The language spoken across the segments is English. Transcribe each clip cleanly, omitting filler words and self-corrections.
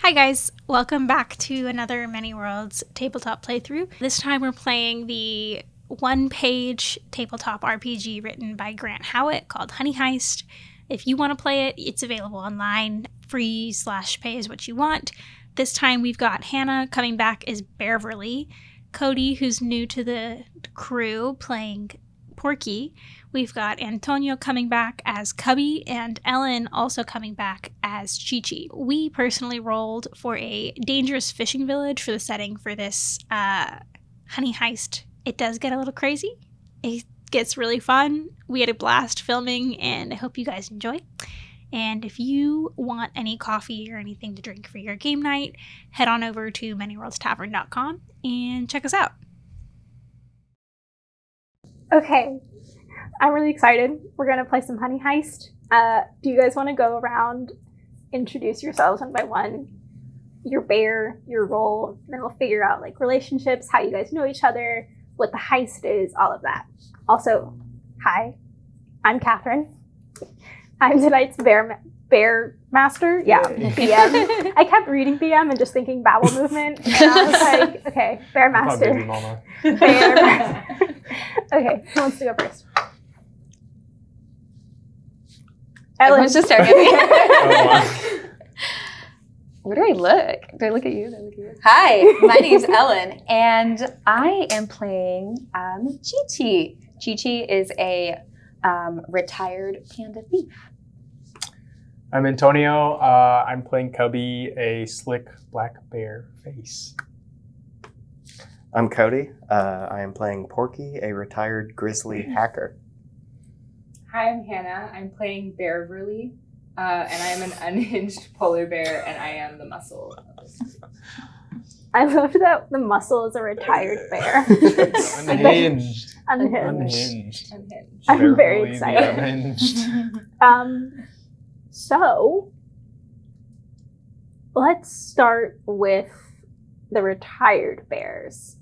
Hi guys, welcome back to another Many Worlds tabletop playthrough. This time we're playing the one-page tabletop RPG written by Grant Howitt called Honey Heist. If you want to play it, it's available online, free/pay is what you want. This time we've got Hannah coming back as Bearverly, Cody, who's new to the crew, playing Porky. We've got Antonio coming back as Cubby and Ellen also coming back as Chi-Chi. We personally rolled for a dangerous fishing village for the setting for this Honey Heist. It does get a little crazy. It gets really fun. We had a blast filming and I hope you guys enjoy. And if you want any coffee or anything to drink for your game night, head on over to ManyWorldsTavern.com and check us out. Okay, I'm really excited. We're going to play some Honey Heist. Do you guys want to go around, introduce yourselves one by one, your bear, your role, and then we'll figure out like relationships, how you guys know each other, what the heist is, all of that. Also, hi, I'm Catherine. I'm tonight's bear master. Yeah, BM. I kept reading BM and just thinking bowel movement, and I was like, okay, bear master. Baby mama. Bear master. Okay, who wants to go first? Ellen. Everyone's just staring at me. Oh, wow. Where do I look? Do I look at you? Do I look at you? Hi, my name's Ellen, and I am playing Chi-Chi. Chi-Chi is a retired panda thief. I'm Antonio. I'm playing Cubby, a slick black bear face. I'm Cody. I am playing Porky, a retired grizzly hacker. Hi, I'm Hannah. I'm playing Bearverly, and I am an unhinged polar bear, and I am the muscle of this group. I loved that the muscle is a retired bear. Unhinged. Unhinged. Unhinged. I'm very Bearverly the excited. Unhinged. So let's start with the retired bears.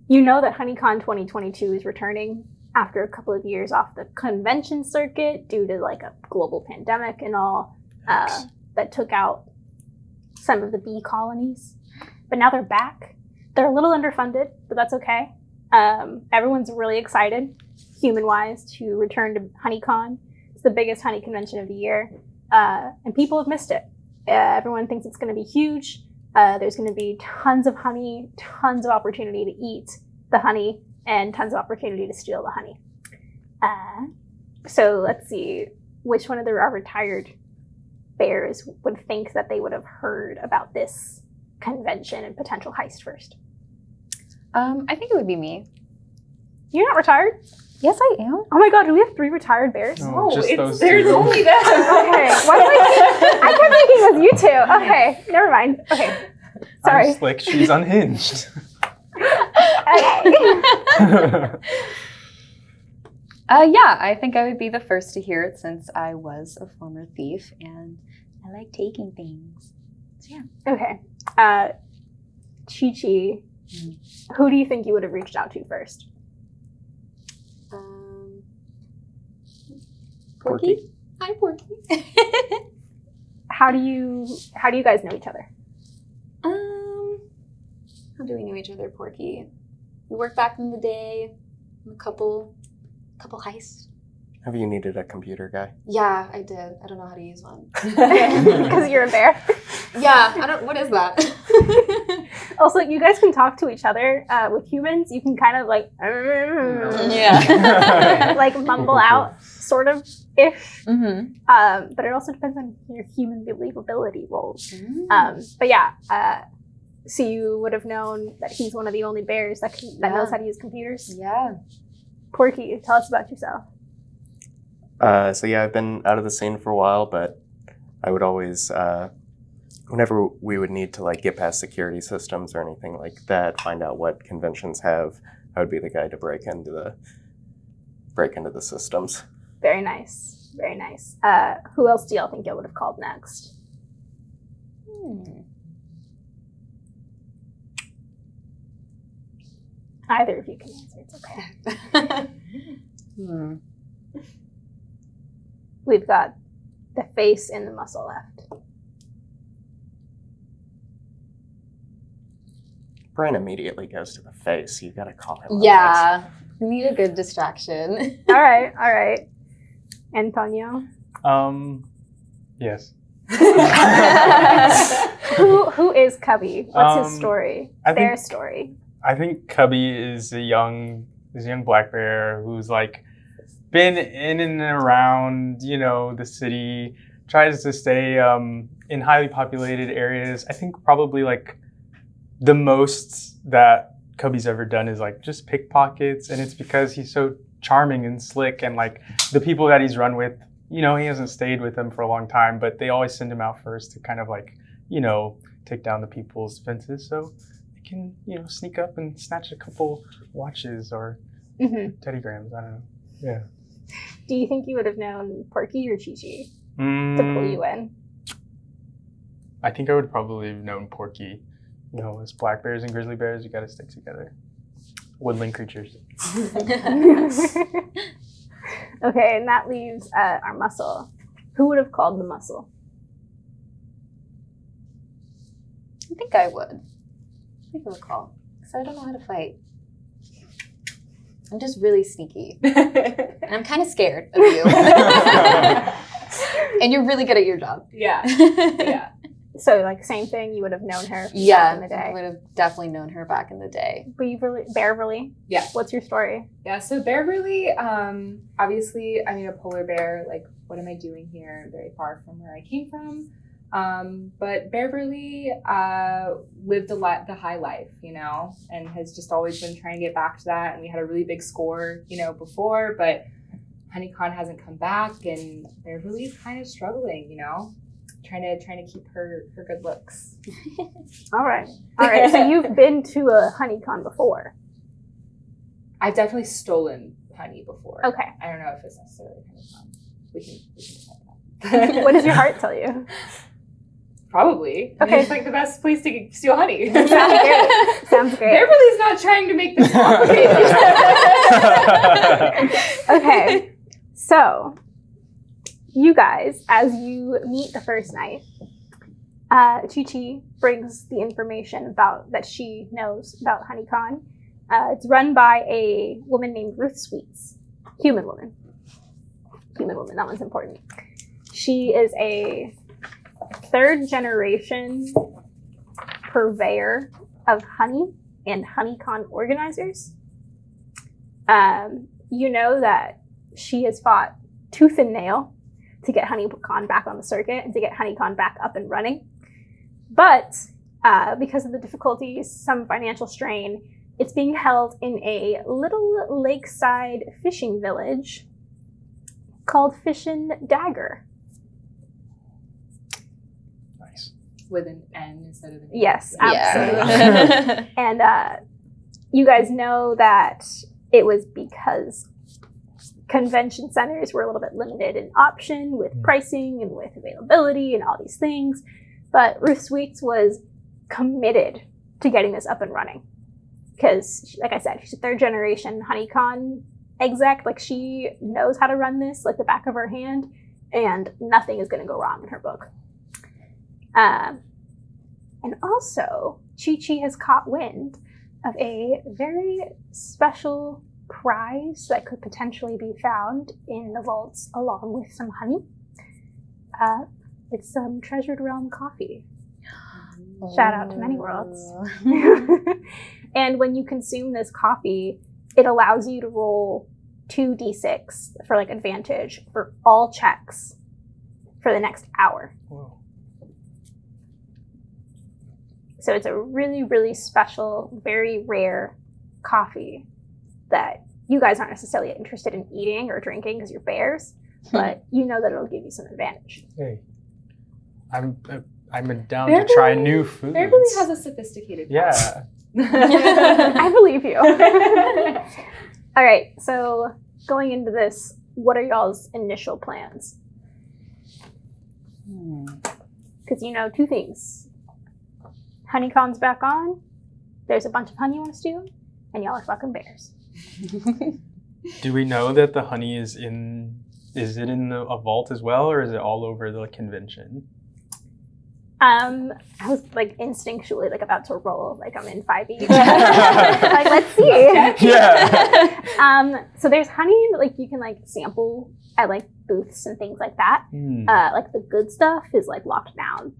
You know that HoneyCon 2022 is returning after a couple of years off the convention circuit due to like a global pandemic and all that took out some of the bee colonies. But now they're back. They're a little underfunded, but that's okay. Everyone's really excited, human-wise, to return to HoneyCon. It's the biggest honey convention of the year, and people have missed it. Everyone thinks it's going to be huge. There's going to be tons of honey, tons of opportunity to eat the honey, and tons of opportunity to steal the honey. So let's see, which one of our retired bears would think that they would have heard about this convention and potential heist first? I think it would be me. You're not retired? Yes, I am. Oh my god, do we have 3 retired bears? No, just those there's two. only them. Okay, why do I kept thinking it was you two. Okay, never mind. Okay, sorry. I'm slick. She's unhinged. Okay. Yeah, I think I would be the first to hear it since I was a former thief and I like taking things. So yeah. Okay. Chi-Chi, who do you think you would have reached out to first? Porky. Hi, Porky. How do you guys know each other? How do we know each other, Porky? We worked back in the day on a couple heists. Have you needed a computer guy? Yeah, I did. I don't know how to use one. Because you're a bear. Yeah, what is that? Also, you guys can talk to each other. With humans, you can kind of like, Yeah. like mumble out, sort of ish. Mm-hmm. But it also depends on your human believability rolls. But yeah, so you would have known that he's one of the only bears that knows how to use computers. Yeah. Porky, tell us about yourself. So yeah, I've been out of the scene for a while, but I would always, whenever we would need to like get past security systems or anything like that, find out what conventions have, I would be the guy to break into the systems. Very nice. Very nice. Who else do y'all think y'all would have called next? Either of you can answer. It's okay. We've got the face and the muscle left. brain immediately goes to the face. You gotta call him. Yeah. We need a good distraction. All right. Antonio? Yes. Who is Cubby? What's his story? Their story. I think Cubby is a young black bear who's like been in and around, the city, tries to stay in highly populated areas. I think probably like the most that Cubby's ever done is like just pickpockets, and it's because he's so charming and slick, and like the people that he's run with, he hasn't stayed with them for a long time, but they always send him out first to kind of like, take down the people's fences so they can, sneak up and snatch a couple watches or teddygrams. I don't know. Yeah. Do you think you would have known Porky or Chi-Chi to pull you in? I think I would probably have known Porky. As black bears and grizzly bears, you got to stick together. Woodland creatures. Okay, and that leaves our muscle. Who would have called the muscle? I think I would. I think I would call. Because I don't know how to fight. I'm just really sneaky. And I'm kind of scared of you. And you're really good at your job. Yeah. So, like, same thing, you would have known her back in the day. I would have definitely known her back in the day. Bearverly? Yeah. What's your story? Yeah, so Bearverly, obviously, a polar bear. Like, what am I doing here? Very far from where I came from. But Bearverly lived the high life, and has just always been trying to get back to that. And we had a really big score, before, but HoneyCon hasn't come back, and Bearverly's kind of struggling, trying to keep her good looks. All right. So you've been to a HoneyCon before. I've definitely stolen honey before. Okay. I don't know if it's necessarily HoneyCon. We can decide that. What does your heart tell you? Probably. Okay. It's like the best place to steal honey. Sounds great. Bearverly's not trying to make this complicated. Okay. So, you guys, as you meet the first night, Chi-Chi brings the information that she knows about HoneyCon. It's run by a woman named Ruth Sweets. Human woman, that one's important. She is a third-generation purveyor of honey and HoneyCon organizers. You know that she has fought tooth and nail to get HoneyCon back on the circuit and to get HoneyCon back up and running. But because of the difficulties, some financial strain, it's being held in a little lakeside fishing village called Fishin' Dagger. Nice. With an N instead of an A. Yes, absolutely. Yeah. And you guys know that it was because convention centers were a little bit limited in option with pricing and with availability and all these things. But Ruth Sweets was committed to getting this up and running. Because, like I said, she's a third generation HoneyCon exec. Like, she knows how to run this like the back of her hand, and nothing is going to go wrong in her book. And also, Chi-Chi has caught wind of a very special prize that could potentially be found in the vaults along with some honey. It's some Treasured Realm coffee. Shout out to Many Worlds. And when you consume this coffee, it allows you to roll 2d6 for like advantage for all checks for the next hour. Whoa. So it's a really, really special, very rare coffee that you guys aren't necessarily interested in eating or drinking because you're bears, but you know that it'll give you some advantage. Hey, I'm down to try new foods. Bearverly has a sophisticated Yeah. I believe you. All right, so going into this, what are y'all's initial plans? Because you know two things. HoneyCon's back on, there's a bunch of honey you want to steal, and y'all are fucking bears. Do we know that the honey is it in a vault as well, or is it all over the convention? I was like instinctually like about to roll, like I'm in 5e. Like, let's see. Yeah. So there's honey that like you can like sample at like booths and things like that. Like the good stuff is like locked down.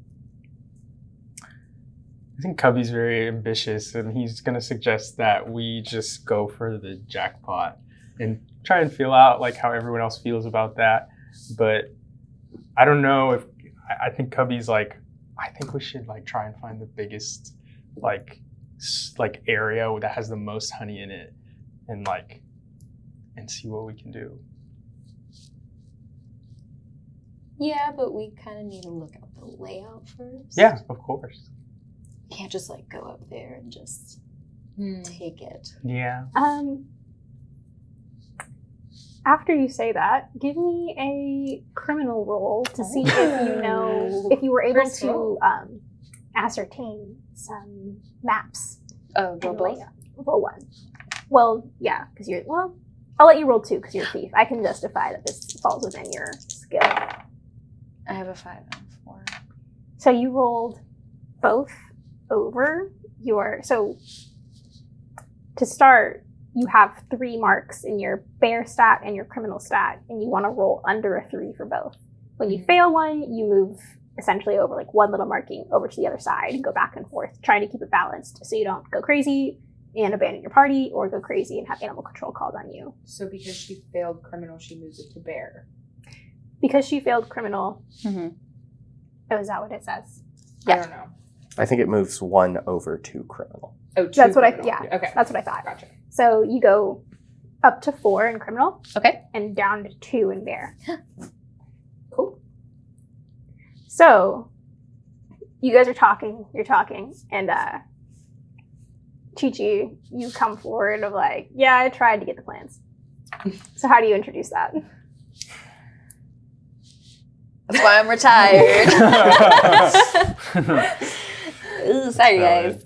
I think Cubby's very ambitious, and he's going to suggest that we just go for the jackpot and try and feel out like how everyone else feels about that. But I don't know if I think Cubby's like, I think we should like try and find the biggest like area that has the most honey in it, and like and see what we can do. Yeah, but we kind of need to look at the layout first. Yeah, of course. Can't just like go up there and just take it. Yeah. After you say that, give me a criminal roll to see if you were able to ascertain some maps. Oh, roll both? Roll one. Well, yeah, because I'll let you roll 2 because you're a thief. I can justify that this falls within your skill. I have a 5 and a 4. So you rolled both over so to start, you have 3 marks in your bear stat and your criminal stat, and you want to roll under a 3 for both. When you fail one, you move essentially over like one little marking over to the other side and go back and forth, trying to keep it balanced so you don't go crazy and abandon your party or go crazy and have animal control called on you. So because she failed criminal, she moves it to bear. Because she failed criminal. Mm-hmm. Oh, is that what it says? I don't know. I think it moves 1 over to criminal. Oh, That's what criminal. Okay. That's what I thought. Gotcha. So you go up to 4 in criminal. Okay. And down to 2 in bear. Cool. So you guys are talking, and Chi-Chi, you come forward of like, yeah, I tried to get the plans. So how do you introduce that? That's why I'm retired. Ooh, sorry, guys.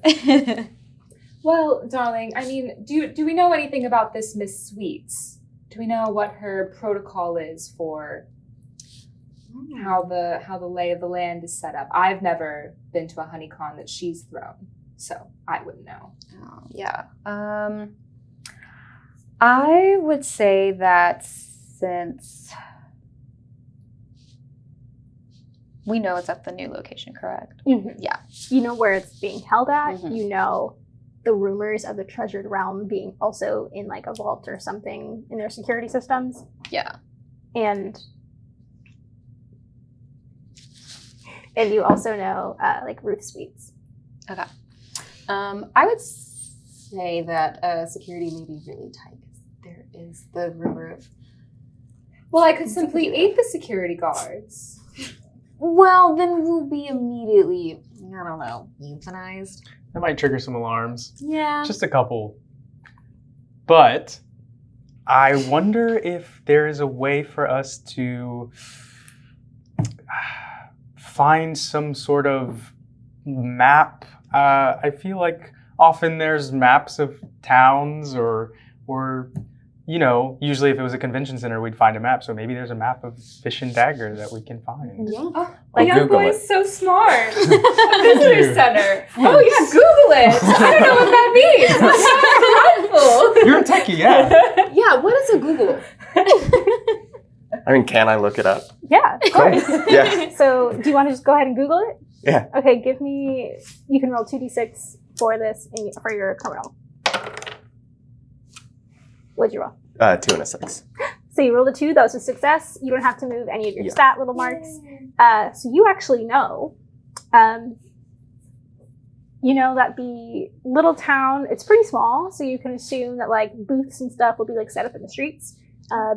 Well, darling, I mean, do we know anything about this Miss Sweets? Do we know what her protocol is for how the lay of the land is set up? I've never been to a honeycon that she's thrown, so I wouldn't know. Oh, yeah. I would say that since we know it's at the new location, correct? Mm-hmm. Yeah. You know where it's being held at. Mhm. You know the rumors of the treasured realm being also in like a vault or something in their security systems. Yeah. And you also know like Ruth Sweets. Okay. I would say that security may be really tight because there is the rumor of. Well, I could simply aid the security guards. Well, then we'll be immediately, I don't know, euthanized. That might trigger some alarms. Yeah. Just a couple. But I wonder if there is a way for us to find some sort of map. I feel like often there's maps of towns or you know, usually if it was a convention center, we'd find a map. So maybe there's a map of Fish and Dagger that we can find. Yeah. Oh, I'll the young Google boy it. is so smart. A Thank visitor you. center. Oh yeah, Google it. I don't know what that means. That's helpful. You're a techie, yeah. Yeah, what is a Google? I mean, can I look it up? Yeah, of course. Yeah. So do you want to just go ahead and Google it? Yeah. Okay, you can roll 2d6 for this for your criminal. What'd you roll? 2 and a 6. So you rolled a 2, that was a success. You don't have to move any of your Yeah. stat little marks. So you actually know, that the little town, it's pretty small, so you can assume that like booths and stuff will be like set up in the streets.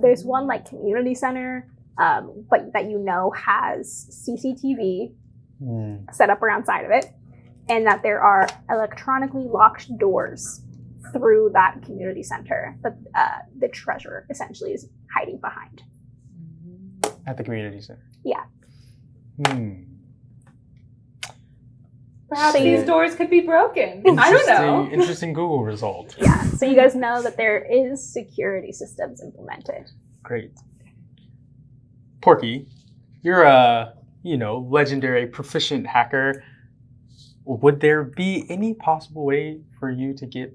There's one like community center, but that has CCTV set up around side of it, and that there are electronically locked doors through that community center that the treasure essentially is hiding behind. At the community center. Yeah. Perhaps So these doors could be broken. I don't know. Interesting Google result. Yeah, so you guys know that there is security systems implemented. Great. Porky, you're a legendary proficient hacker, would there be any possible way for you to get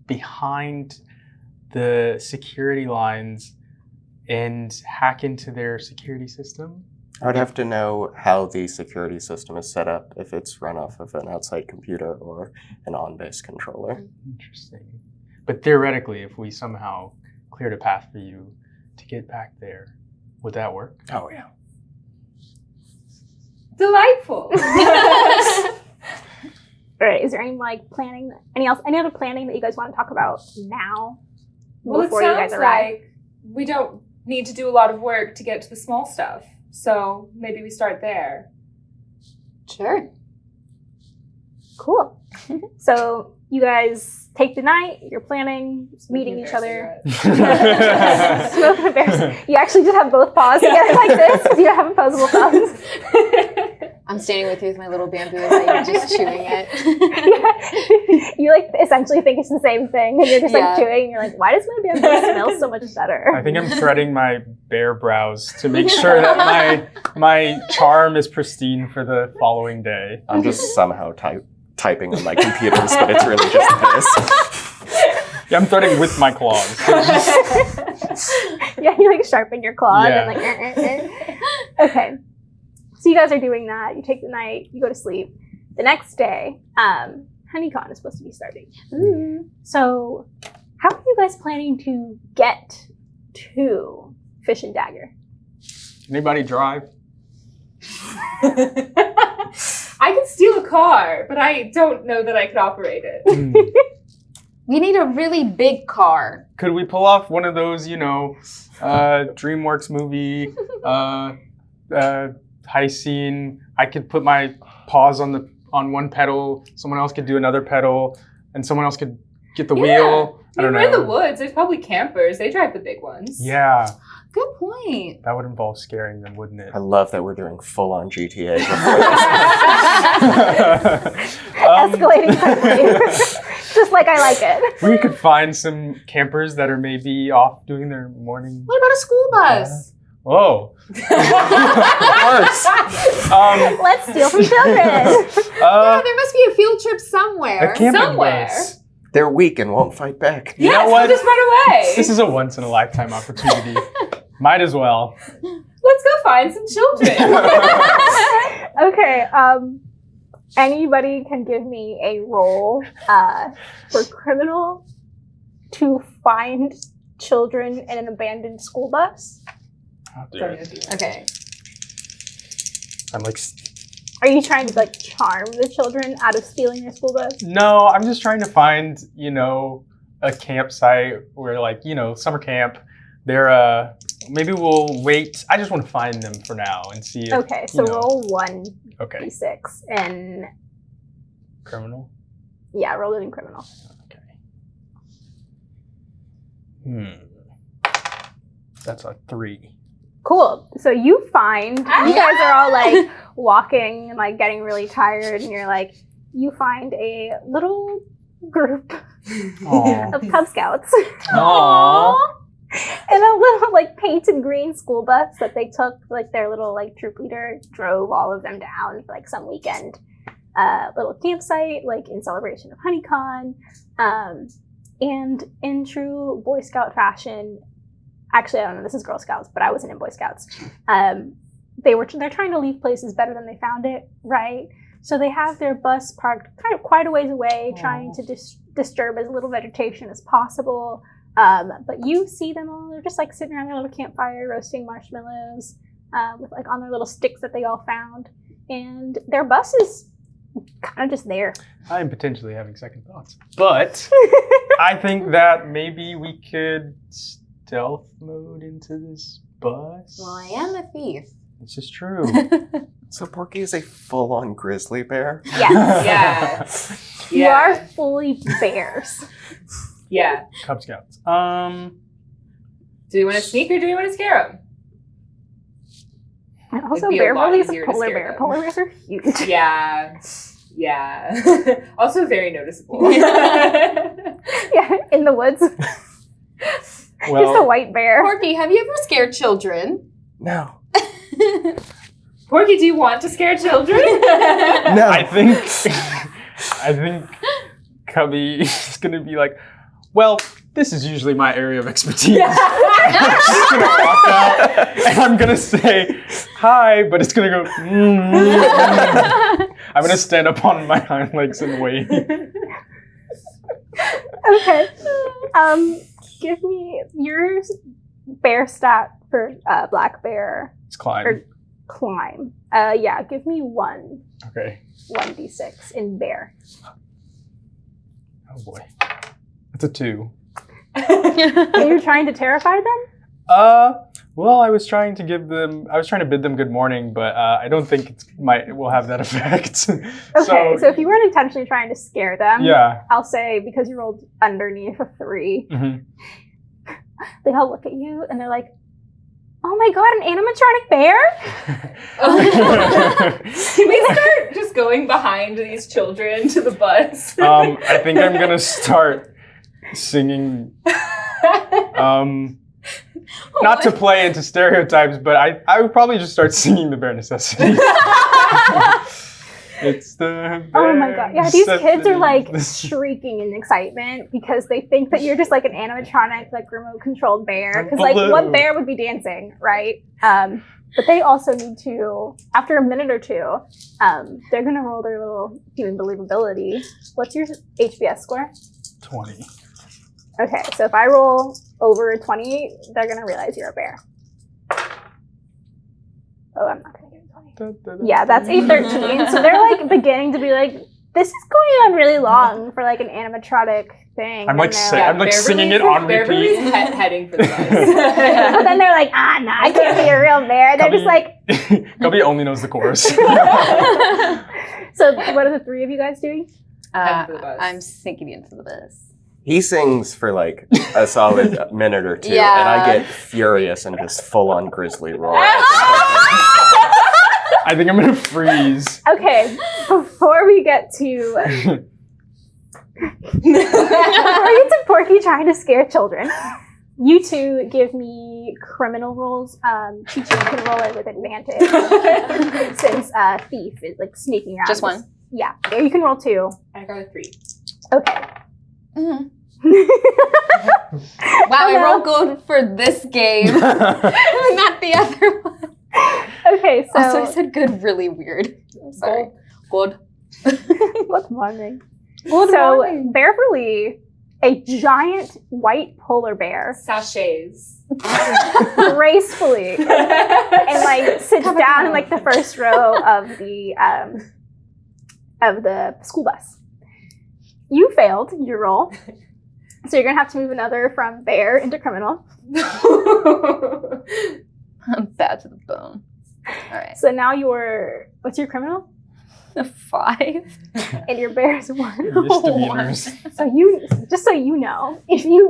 behind the security lines and hack into their security system? I would have to know how the security system is set up, if it's run off of an outside computer or an on-base controller. Interesting. But theoretically, if we somehow cleared a path for you to get back there, would that work? Oh, yeah. Delightful. All right, is there any planning, any other planning that you guys want to talk about now? Well, it before you guys sounds arrive? like we don't need to do a lot of work to get to the small stuff. So maybe we start there. Sure. Cool. So you guys take the night, you're planning, meeting each other. Smoking a bear. You actually just have both paws together like this because you don't have opposable thumbs. I'm standing with you with my little bamboo and like just chewing it. You essentially think it's the same thing and you're just chewing and you're like, why does my bamboo smell so much better? I think I'm threading my bear brows to make sure that my charm is pristine for the following day. I'm just somehow typing on my computers, but it's really just this. Yeah, I'm threading with my claws. Yeah, you sharpen your claws Yeah. and Okay. So you guys are doing that. You take the night, you go to sleep. The next day, HoneyCon is supposed to be starting. So how are you guys planning to get to Fish and Dagger? Anybody drive? I could steal a car, but I don't know that I could operate it. We need a really big car. Could we pull off one of those, DreamWorks movie heist scene? I could put my paws on one pedal, someone else could do another pedal, and someone else could get the wheel. I don't know. We're in the woods. There's probably campers. They drive the big ones. Yeah. Good point. That would involve scaring them, wouldn't it? I love that we're doing full-on GTA before Escalating quickly. Just like I like it. We could find some campers that are maybe off doing their morning. What about a school bus? Whoa. Worse. Let's steal from children. Yeah, there must be a field trip somewhere. A camping somewhere. bus. They're weak and won't fight back. You Yes, know what? we'll just run away. This is a once-in-a-lifetime opportunity. Might as well. Let's go find some children. Okay, anybody can give me a roll for criminal to find children in an abandoned school bus. I'll do it. Okay. I'm Are you trying to charm the children out of stealing their school bus? no, I'm just trying to find, a campsite where summer camp. They're maybe we'll wait. I just want to find them for now and see if, Okay, so roll 1d6 Okay. and Criminal? yeah, roll it in criminal. Okay. That's a 3. Cool. So you find, you guys are all walking and getting really tired, and you're you find a little group Aw. of Cub Scouts Aww. in a little painted green school bus that they took, their little troop leader drove all of them down for some weekend little campsite in celebration of HoneyCon. And in true Boy Scout fashion, actually, I don't know, this is Girl Scouts, but I wasn't in Boy Scouts. They're trying to leave places better than they found it, right? So they have their bus parked quite a ways away, trying to disturb as little vegetation as possible. But you see them all, they're just sitting around their little campfire, roasting marshmallows, with on their little sticks that they all found. And their bus is kind of just there. I'm potentially having second thoughts. But I think that maybe we could stealth mode into this bus. Well, I am a thief. This is true. So Porky is a full-on grizzly bear? Yes. Yeah. You are fully bears. Yeah. Cub Scouts. Do we want to sneak or do we want to scare them? And also, It'd be a lot Bearverly is a easier to polar scare bear. them. Polar bears are huge. Yeah. Yeah. Also very noticeable. Yeah, in the woods. Just a Well, white bear. Porky, have you ever scared children? No. Porky, do you want to scare children? No. I think Cubby is gonna be like, well, this is usually my area of expertise. I'm just gonna walk out and I'm gonna say hi, but it's gonna go. I'm gonna stand up on my hind legs and wait. Okay. Give me your bear stat for black bear It's climb. or climb. Yeah, give me 1d6 in bear. Oh boy. That's a 2. Are you trying to terrify them? Well, I was trying to bid them good morning, but I don't think it will have that effect. Okay, so if you weren't intentionally trying to scare them, yeah. I'll say because you rolled underneath a 3, Mhm. they all look at you and they're like, oh my god, an animatronic bear? Can we start just going behind these children to the bus? I think I'm gonna start singing. Not to play into stereotypes, but I would probably just start singing the bare necessities. It's the Oh my god. Yeah, these kids are like necessities. shrieking in excitement because they think that you're just like an animatronic, like remote controlled bear. Because like Baloo. what bear would be dancing, right? But they also need to, after a minute or two, they're gonna roll their little human believability. What's your HBS score? 20. Okay, so if I roll over a 20, they're gonna realize you're a bear. Oh, I'm not gonna give you 20. Yeah, that's a 13. So they're like beginning to be like, this is going on really long for like an animatronic thing. I'm like, And they're I'm like singing it on Bearverly's repeat. heading for the bus. but then they're like, no, I can't be a real bear. They're just like. Cubby only knows the chorus. So what are the 3 of you guys doing? Heading for the bus. I'm sinking into the bus. He sings for like a solid minute or 2, and I get furious and just full on grizzly roar. I think I'm gonna freeze. Okay, before we get to Porky trying to scare children, you two give me criminal rolls. Chi can roll it with advantage since thief is like sneaking around. Just one? Yeah, you can roll 2. I got a 3. Okay. Mm-hmm. Wow, I rolled good for this game. Not the other one. Okay, so Also, I said good really weird. I'm sorry. Good. good morning. So Bearverly, a giant white polar bear, Sachets. gracefully and like sits down in like the first row of the school bus. You failed your roll, so you're gonna have to move another from bear into criminal. I'm bad to the bone. All right. So now what's your criminal? A 5. And your bear is 1. Misdemeanors. So just so you know, if you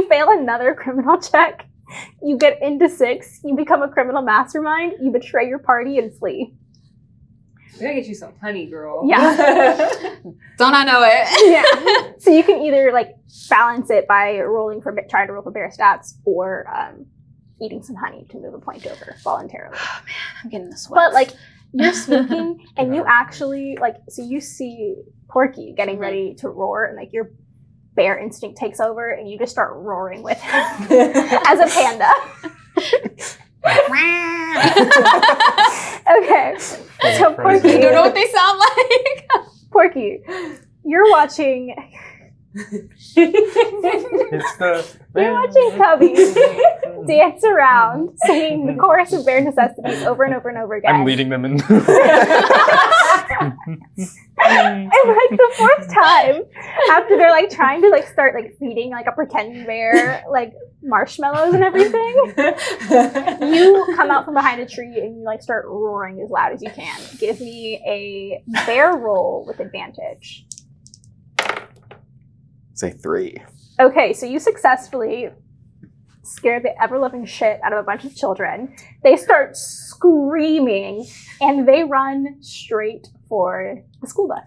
fail another criminal check, you get into 6, you become a criminal mastermind, you betray your party and flee. We gotta get you some honey, girl. Yeah. Don't I know it? Yeah. So you can either like balance it by trying to roll for bear stats or eating some honey to move a point over voluntarily. Oh man, I'm getting the sweat. But like you're sneaking and you actually so you see Porky getting ready to roar and like your bear instinct takes over and you just start roaring with him as a panda. Okay. So Porky, you don't know what they sound like? Porky, you're watching You're watching Cubby dance around, singing the chorus of bare necessities over and over and over again. I'm leading them in. And like the 4th time, after they're like trying to like start like feeding like a pretend bear like marshmallows and everything, you come out from behind a tree and you like start roaring as loud as you can. Give me a bear roll with advantage. Say 3. Okay, so you successfully scared the ever-loving shit out of a bunch of children. They start screaming and they run straight for the school bus.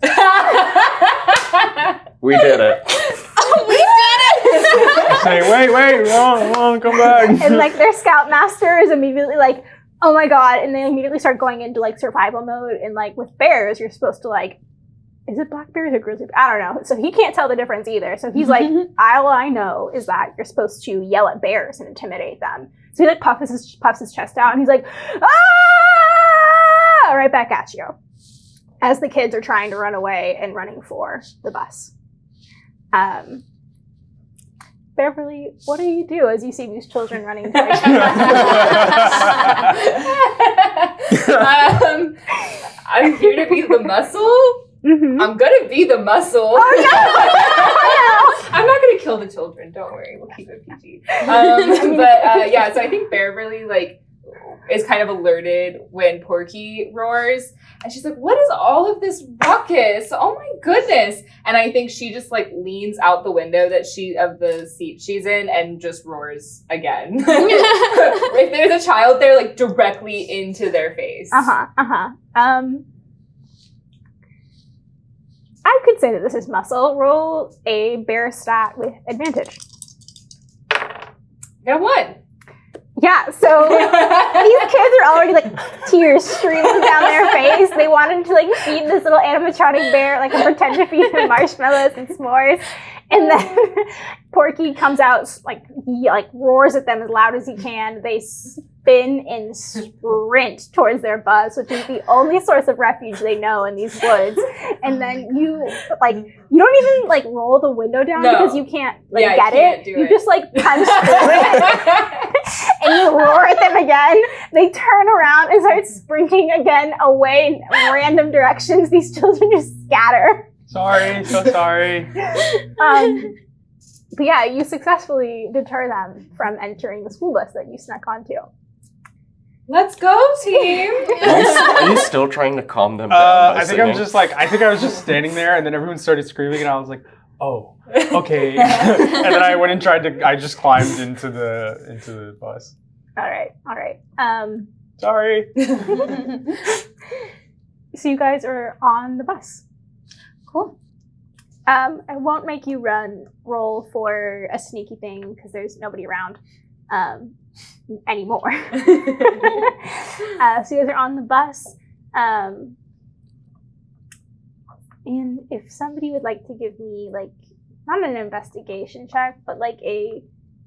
We did it. We did it! Say, wait, come back. And like their scoutmaster is immediately like, oh my god, and they immediately start going into like survival mode, and like with bears you're supposed to like, is it black bears or grizzly bears? I don't know. So he can't tell the difference either. So he's like, all I know is that you're supposed to yell at bears and intimidate them. So he like puffs his chest out, and he's like, ah, right back at you, as the kids are trying to run away and running for the bus. Bearverly, what do you do as you see these children running towards you? I'm here to be the muscle. Mm-hmm. I'm gonna be the muscle. Oh no! I'm not gonna kill the children. Don't worry, we'll keep it PG. Yeah, so I think Bearverly like is kind of alerted when Porky roars, and she's like, "What is all of this ruckus? Oh my goodness!" And I think she just like leans out the window of the seat she's in and just roars again. If there's a child there, like directly into their face. I could say that this is muscle. Roll a bear stat with advantage. Got a 1. Yeah, so these kids are already like tears streaming down their face. They wanted to like feed this little animatronic bear, like and pretend to feed him marshmallows and s'mores. And then Porky comes out, like he like roars at them as loud as he can. They spin and sprint towards their bus, which is the only source of refuge they know in these woods. And then you don't even like roll the window down because you can't get it. You just like punch through it and you roar at them again. They turn around and start sprinting again away in random directions. These children just scatter. Sorry, so sorry. But yeah, you successfully deter them from entering the school bus that you snuck onto. Let's go, team! Are you still trying to calm them down? I think I was just standing there, and then everyone started screaming, and I was like, oh, okay. And then I just climbed into the bus. All right. Sorry. So you guys are on the bus. Cool. I won't make you roll for a sneaky thing because there's nobody around anymore. So you guys are on the bus. And if somebody would like to give me like, not an investigation check, but like a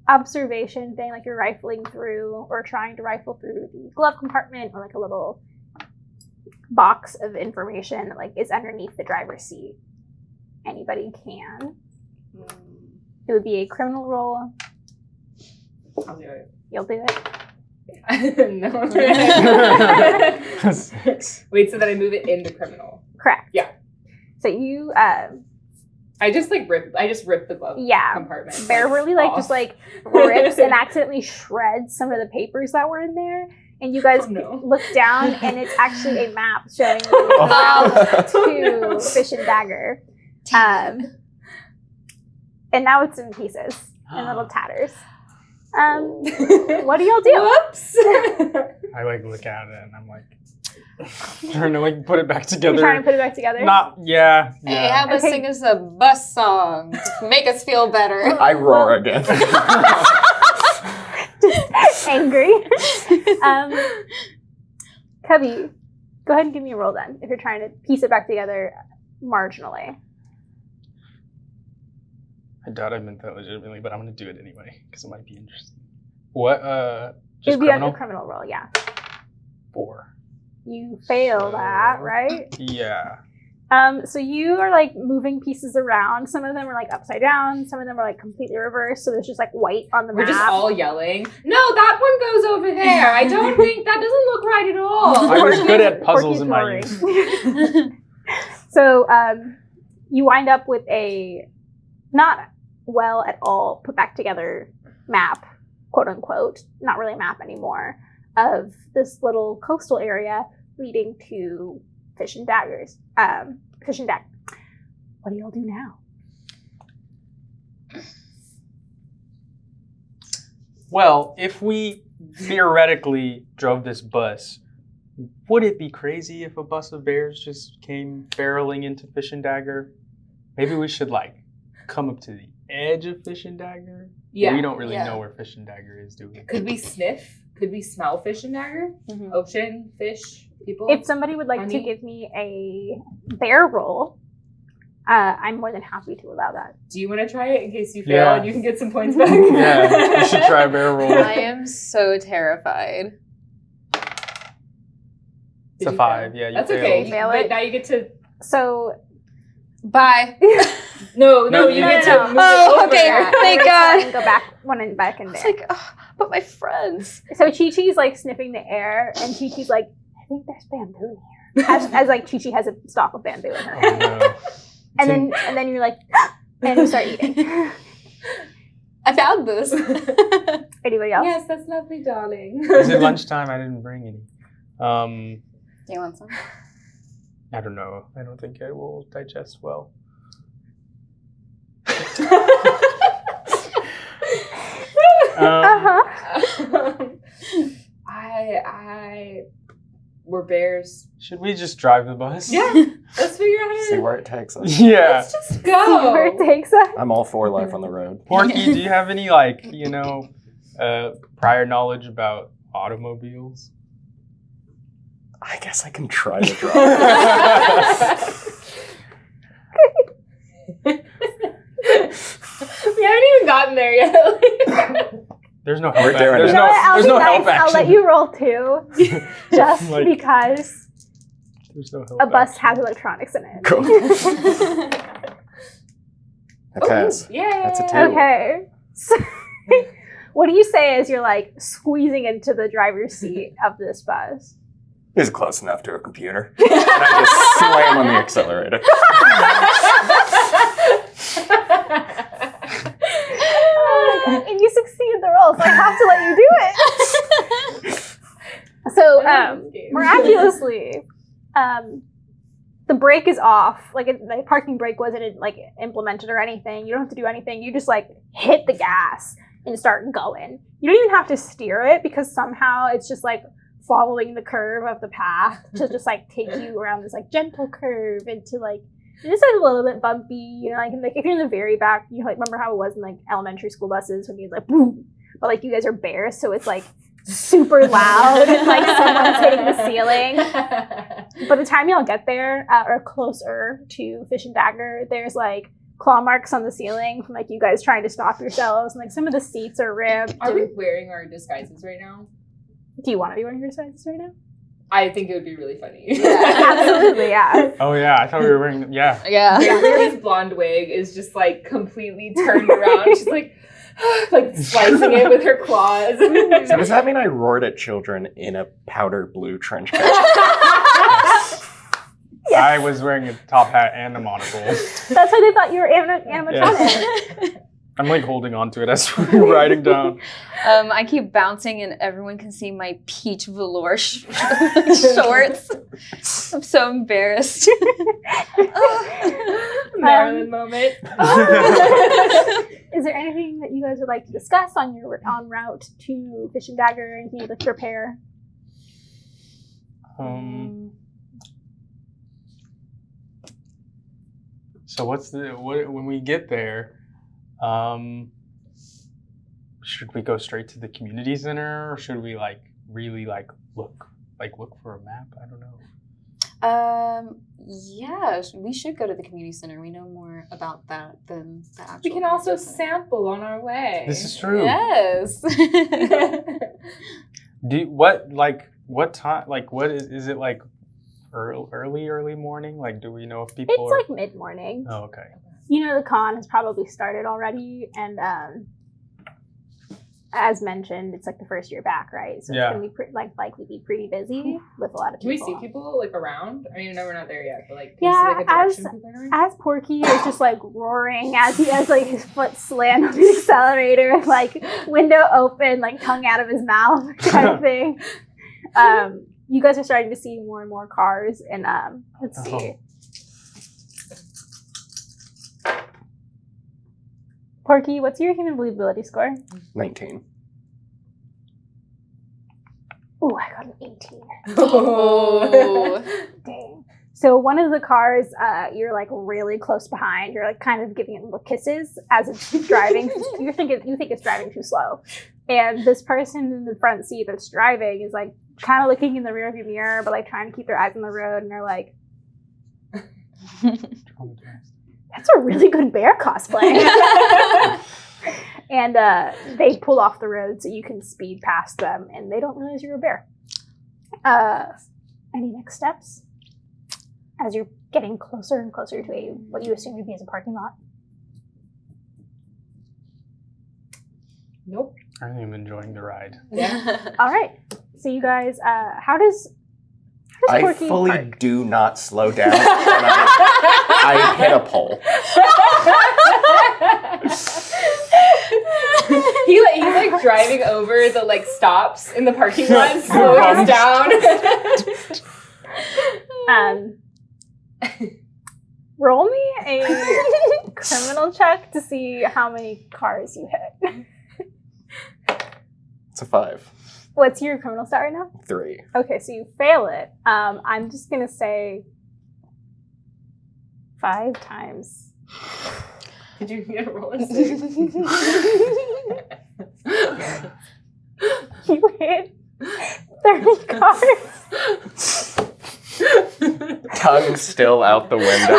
observation thing, like you're rifling through or trying to rifle through the glove compartment or like a little box of information that like is underneath the driver's seat. Anybody can. It would be a criminal roll. I'll do it. You'll do it? No. Wait, so that I move it into criminal. Correct. Yeah. So you I just ripped the glove compartment. Bearverly just rips and accidentally shreds some of the papers that were in there. And you guys look down, and it's actually a map showing the route to Fish and Dagger. And now it's in pieces, in little tatters. What do y'all do? Whoops! I look at it, and I'm trying to put it back together. You're trying to put it back together? Yeah. Hey, how about sing us a bus song to make us feel better? I roar again. Just angry. Cubby, go ahead and give me a roll then, if you're trying to piece it back together marginally. I doubt I meant that legitimately, but I'm going to do it anyway, because it might be interesting. What, just it'd be criminal? A criminal roll, yeah. 4. You fail that, right? Yeah. So you are moving pieces around. Some of them are upside down. Some of them are completely reversed. So there's just white on the map. We're just all yelling. No, that one goes over there. I don't think that doesn't look right at all. I was good at puzzles in my youth. So you wind up with a not well at all put back together map, quote unquote, not really a map anymore, of this little coastal area leading to Fish and Daggers. Fish and Dagger. What do y'all do now? Well, if we theoretically drove this bus, would it be crazy if a bus of bears just came barreling into Fish and Dagger? Maybe we should come up to the edge of Fish and Dagger. Yeah. We don't really know where Fish and Dagger is, do we? Could we sniff could we smell fish and dagger? Mhm. Ocean, fish, people? If somebody would like to Honey? give me a bear roll, I'm more than happy to allow that. Do you want to try it in case you fail Yeah. and you can get some points back? Yeah, you should try a bear roll. I am so terrified. It's a 5. Yeah, you That's failed. okay. Fail But it. now you get to. So Bye. No, No, you you- get No, to no. move Oh, it over. okay. Thank God. Go back back in It's there. like, oh, but my friends. So Chi-Chi's like sniffing the air, and Chi-Chi's like, I think there's bamboo in here. As like Chi-Chi has a stalk of bamboo in her Oh, hand. no. And then you're like, and you start eating. I found this. Anybody else? Yes, that's lovely, darling. Is it lunchtime? I didn't bring any. Do you want some? I don't know. I don't think it will digest well. Uh-huh. We're bears. Should we just drive the bus? Yeah, let's figure out how See to. where it takes us. Yeah. Let's just See where it go. takes us. I'm all for life on the road. Porky, do you have any prior knowledge about automobiles? I guess I can try to drive. We haven't even gotten there yet. There's no help. We're doing There's it. You know no. what? I'll There's be no nice. help action. I'll let you roll 2, just Like, because There's no help a bus action. has electronics in it. Cool. I pass. Yeah. That's a 2. Okay. So, what do you say as you're like squeezing into the driver's seat of this bus? It's close enough to a computer. And I just slam on the accelerator. Oh my God. And you succeed the roll, so I have to let you do it. So, miraculously, the brake is off. Like the parking brake wasn't like implemented or anything. You don't have to do anything. You just like hit the gas and start going. You don't even have to steer it because somehow it's just like following the curve of the path to just like take you around this like gentle curve into like it's a little bit bumpy, you know, like if you're in the very back, you like remember how it was in like elementary school buses when you like boom, but like you guys are bears, so it's like super loud and like someone's hitting the ceiling. By the time y'all get there or closer to Fish and Dagger, there's like claw marks on the ceiling from like you guys trying to stop yourselves, and like some of the seats are ripped. Are we wearing our disguises right now? Do you want to be wearing your disguises right now? I think it would be really funny. Absolutely, yeah. Oh yeah, I thought we were wearing them. Yeah. Yeah. Bearverly's blonde wig is just like completely turned around. She's like slicing it with her claws. So does that mean I roared at children in a powder blue trench coat? I was wearing a top hat and a monocle. That's why they thought you were animatronic. I'm like holding on to it as we're riding down. I keep bouncing and everyone can see my peach velour shorts. I'm so embarrassed. Marilyn moment. Is there anything that you guys would like to discuss on your en route to Fish and Dagger? Anything you'd like to prepare? So when we get there? Should we go straight to the community center, or should we like really like look for a map? I don't know. Yeah, we should go to the community center. We know more about that than the actual. We can also community center. sample on our way. This is true. Yes. What time? Like, what is it like? Early morning? Like, do we know if people It's are? like mid-morning. Oh, okay. You know the con has probably started already, and as mentioned, it's like the first year back, right? So Yeah. it's gonna be likely be pretty busy with a lot of Do we people. see people like around? I mean, no, we're not there yet, but like, do you Yeah, see like a direction people are going? As Porky is just like roaring as he has like his foot slammed on the accelerator, like window open, like tongue out of his mouth kind of thing. You guys are starting to see more and more cars, and let's see. Porky, what's your human believability score? 19. Ooh, I got an 18. Oh. Dang. So one of the cars, you're like really close behind. You're like kind of giving it little kisses as it's driving. You think it's driving too slow. And this person in the front seat that's driving is like kind of looking in the rearview mirror, but like trying to keep their eyes on the road. And they're like, "That's a really good bear cosplay." And they pull off the road so you can speed past them, and they don't realize you're a bear. Any next steps as you're getting closer and closer to what you assume to be as a parking lot? Nope. I'm enjoying the ride. Yeah. All right. So you guys, how does I Porky fully park? do not slow down. And I hit a pole. He's like driving over the like stops in the parking lot, slows down. Roll me a criminal check to see how many cars you hit. It's a 5. What's your criminal stat right now? 3. Okay, so you fail it. I'm just gonna say 5 times. Did you need to roll a 6? You hit 30 cars. Tongue still out the window.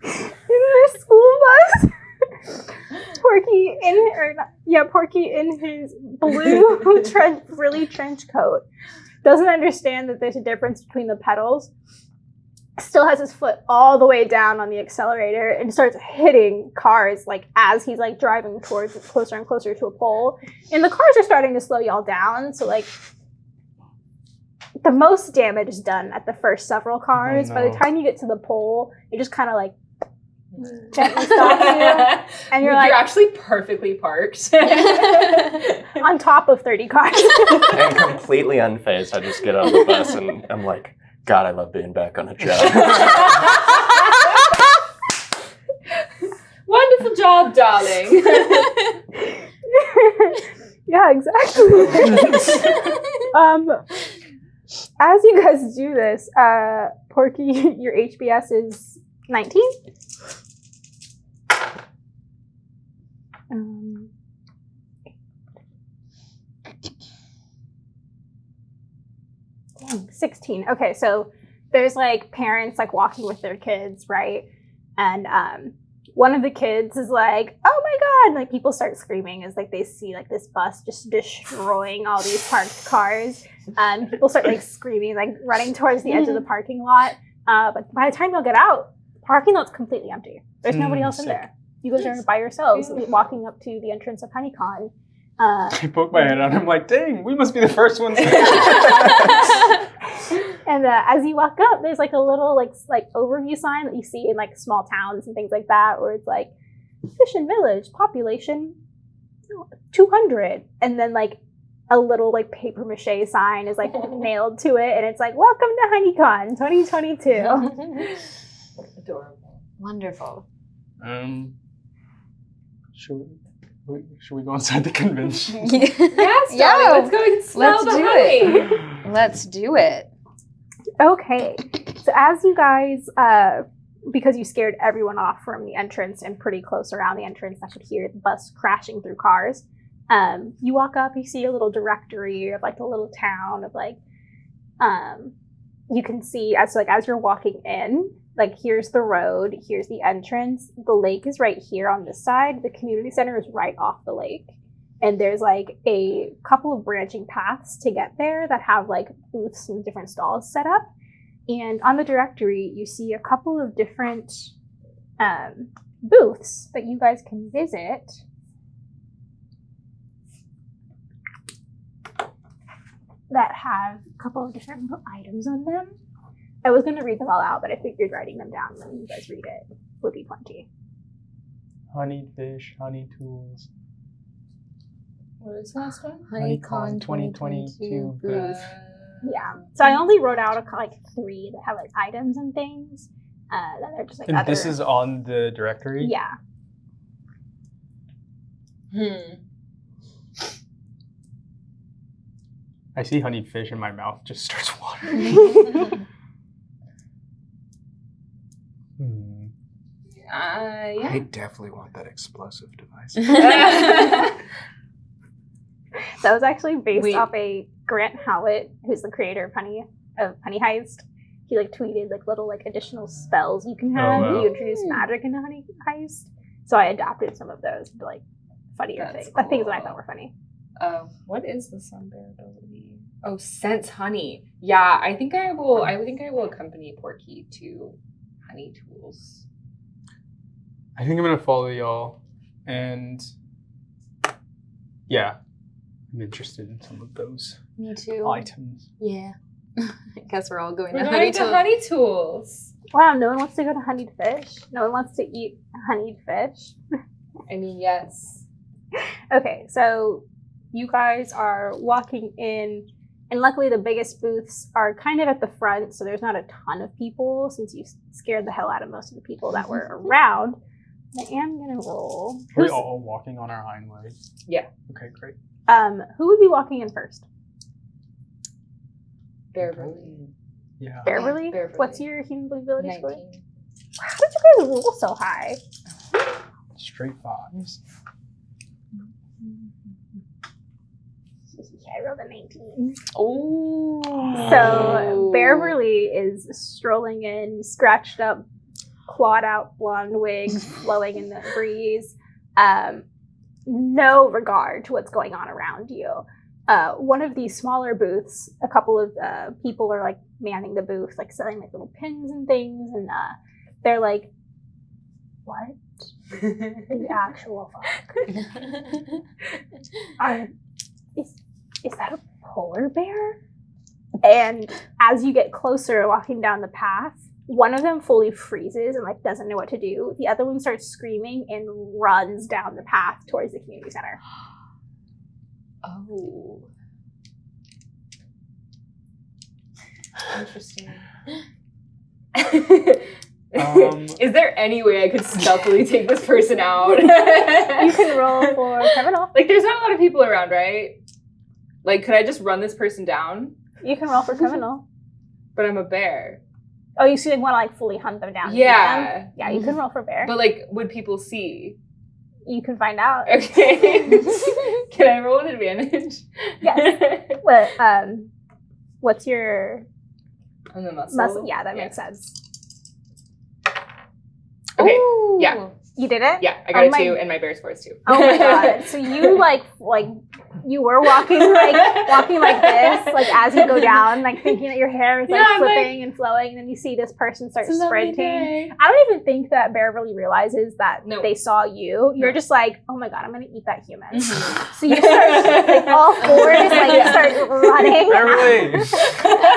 In the school bus. Porky in his blue trench coat doesn't understand that there's a difference between the pedals. Still has his foot all the way down on the accelerator and starts hitting cars like as he's like driving towards closer and closer to a pole. And the cars are starting to slow y'all down, so like the most damage is done at the first several cars. Oh, By the no. time you get to the pole, it just kind of like gently stops you, and you're like actually perfectly parked. on top of 30 cars. And completely unfazed, I just get out of the bus and I'm like, God, I love being back on a job. Wonderful job, darling. Yeah, exactly. As you guys do this, Porky, your HBS is 19. Um, 16. Okay, so there's like parents like walking with their kids, right? And one of the kids is like, "Oh my god!" And like people start screaming as like they see like this bus just destroying all these parked cars. People start like screaming, like running towards the edge of the parking lot. But by the time they'll get out, the parking lot's completely empty. There's nobody else in there. You guys are by yourselves, walking up to the entrance of HoneyCon. I poke my head out. I'm like, dang, we must be the first ones here. And as you walk up, there's like a little like overview sign that you see in like small towns and things like that, where it's like Fishing Village, population 200, and then like a little like paper mache sign is like nailed to it, and it's like, "Welcome to HoneyCon 2022." Adorable. Wonderful. Should we go inside the convention? Yes, Yeah. darling, let's go and smell Let's the do honey. it. Let's do it. Okay, so as you guys, because you scared everyone off from the entrance and pretty close around the entrance that could hear the bus crashing through cars, you walk up, you see a little directory of like a little town of like, you can see as you're walking in, like here's the road, here's the entrance, the lake is right here on this side, the community center is right off the lake. And there's like a couple of branching paths to get there that have like booths and different stalls set up. And on the directory, you see a couple of different booths that you guys can visit. That have a couple of different little items on them. I was going to read them all out, but I figured writing them down when you guys read it would be plenty. Honey fish, honey tools. What is the last one? HoneyCon 2022 booth. Yeah. So I only wrote out like 3 that have like items and things. Then they're just like And other. this is on the directory? Yeah. I see honey fish in my mouth just starts watering. Yeah. I definitely want that explosive device. That was actually based Wait. off a Grant Howitt, who's the creator of Honey Heist. He like tweeted like little like additional spells you can have. wow. You introduce magic into Honey Heist. So I adapted some of those into like funnier That's things. Things that I cool. thought were funny. What is the sunbear ability? Oh, sense honey. Yeah, I think I will accompany Porky to honey tools. I think I'm gonna follow y'all, and yeah, I'm interested in some of those Me too. items. Yeah. I guess we're all going We're to going honey to tools. honey tools. Wow, no one wants to go to honeyed fish. No one wants to eat honeyed fish. I mean, yes. Okay, so you guys are walking in, and luckily the biggest booths are kind of at the front, so there's not a ton of people since you scared the hell out of most of the people that were around. I am gonna roll. Are we all walking on our hind legs? Yeah. Okay, great. Who would be walking in first? Bearverly. Yeah. Bearverly? Bearverly. What's your human ability score? 19. How did you guys roll so high? Straight fives. I rolled a 19. Oh. So Bearverly is strolling in, scratched up, clawed out blonde wigs flowing in the breeze. No regard to what's going on around you. One of these smaller booths, a couple of people are like manning the booth, like selling like little pins and things, and they're like, "What the actual fuck? Is that a polar bear?" And as you get closer, walking down the path, one of them fully freezes and like doesn't know what to do. The other one starts screaming and runs down the path towards the community center. Oh. Interesting. Is there any way I could stealthily take this person out? You can roll for criminal. Like, there's not a lot of people around, right? Like, could I just run this person down? You can roll for criminal. But I'm a bear. Oh, you see, like, want to like fully hunt them down. and eat Yeah. them? Yeah, you can roll for bear. But, like, would people see? You can find out. Okay. Can I roll with advantage? Yes. What? What's your On the muscle? muscle? Yeah, that makes sense. Okay. Ooh. Yeah. You did it? Yeah, I got Oh a my- 2, and my bear scores 2. Oh my god! So you like you were walking like this, like as you go down, like thinking that your hair is like Yeah, flipping and flowing, and then you see this person start It's a lovely sprinting. day. I don't even think that Bearverly realizes that No. they saw you. You're No. just like, oh my god, I'm gonna eat that human. Mhm. So you start like all fours, like you start running Bearverly!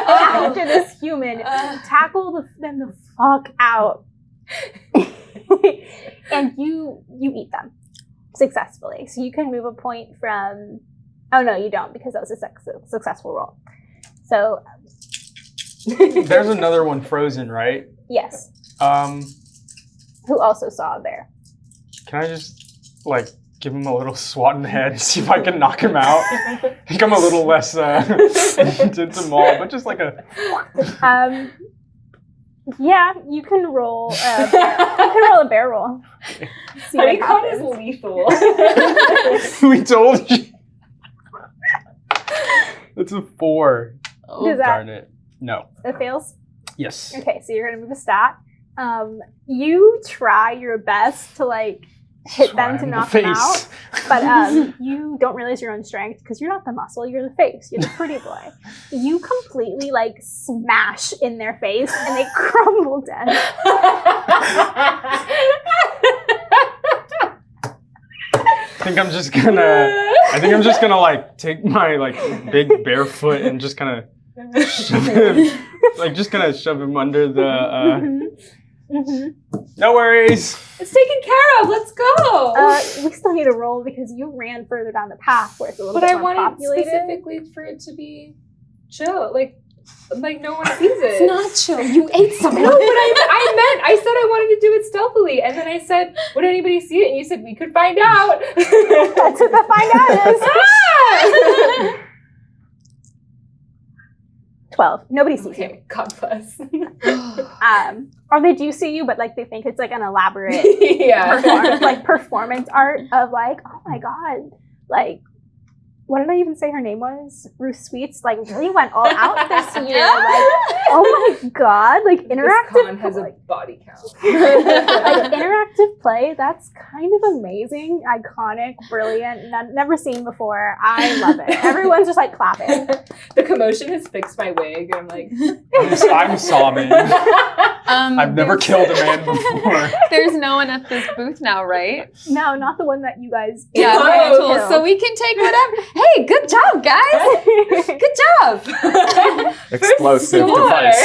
after this human, tackle them the fuck out, and you eat them successfully. So you can move a point from. Oh no, you don't, because that was a successful roll. So There's another one frozen, right? yes, who also saw a bear. Can I just like give him a little swat in the head and see if I can knock him out? I think I'm a little less intense and maul, but just like a. Yeah, you can roll. You can roll a bear roll. See what Honeycomb is happens. lethal. We told you. It's a 4. Does that Darn it. No. it fails? Yes. Okay, so you're gonna move a stat. You try your best to like hit them Swat to in the knock them face. out, but you don't realize your own strength because you're not the muscle, you're the face, you're the pretty boy. You completely like smash in their face and they crumble dead. I think I'm just gonna like take my like big bare foot and just kind of shove him, like just kind of shove him under the. No worries. It's taken care of. Let's go. We still need to roll because you ran further down the path where it's a little But bit I more wanted populated. specifically for it to be chill, like no one sees it. It's not chill. You ate someone. No, but I said I wanted to do it stealthily, and then I said, would anybody see it? And you said we could find out. That's what the find out is. Ah! 12. Nobody sees Okay, God bless. you. Or they do see you, but like they think it's like an elaborate Yeah. performance art of like, oh my god, like what did I even say her name was? Ruth Sweets, like, really went all out this year. Like, oh my god, like, interactive. This con has a body count. Like, interactive play, that's kind of amazing, iconic, brilliant, never seen before. I love it. Everyone's just, like, clapping. The commotion has fixed my wig, and I'm like... I'm sobbing. I've never killed a man before. There's no one at this booth now, right? No, not the one that you guys... Yeah, very cool. killed. So we can take whatever. Hey, good job, guys. Good job. Explosive Sure. device.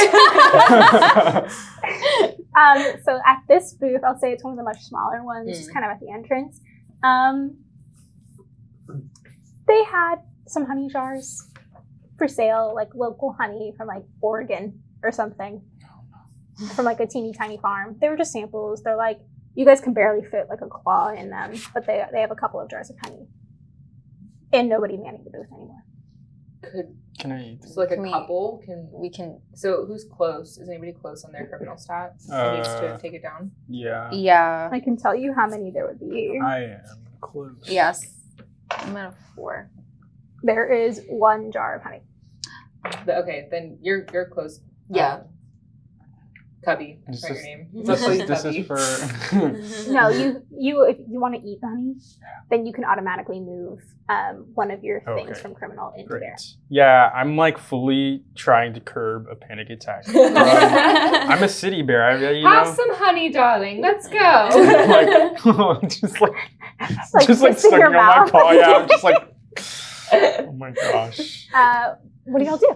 So at this booth, I'll say it's one of the much smaller ones, just kind of at the entrance. They had some honey jars for sale, like local honey from like Oregon or something, from like a teeny tiny farm. They were just samples. They're like, you guys can barely fit like a claw in them, but they have a couple of jars of honey. And nobody manning the booth anymore. Can I eat? So like Can a we- couple can... So who's close? Is anybody close on their criminal stats? Who needs to take it down? Yeah. Yeah. I can tell you how many there would be. I am close. Yes. I'm at a 4. There is 1 jar of honey. Okay, then you're close. Yeah. Cubby. This That's is- your name. This is for. No, you if you want to eat the honey, then you can automatically move one of your things Okay. from criminal into there. Great. Yeah, I'm like fully trying to curb a panic attack. I'm a city bear. You Have know. some honey, darling. Let's go. Like, just like Fist in sucking your on my mouth. paw. Yeah, I'm just like. Oh my gosh. What do y'all do?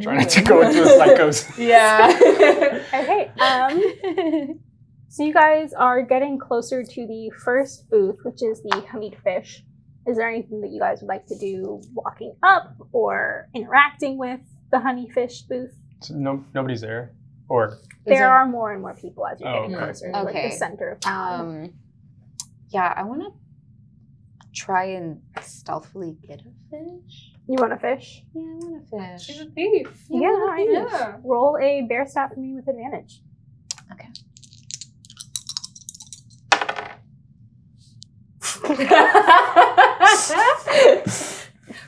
Trying not to go into a psychosis. Yeah. Okay. So you guys are getting closer to the first booth, which is the honeyed fish. Is there anything that you guys would like to do walking up or interacting with the honey fish booth? So nobody's there, or There are more and more people as you're getting okay. closer to like Okay. the center of town. Yeah, I want to try and stealthily get a fish. You want a fish? Yeah, I want a She's fish. a thief. Yeah, all right. Yeah. Roll a bear stat for me with advantage. Okay.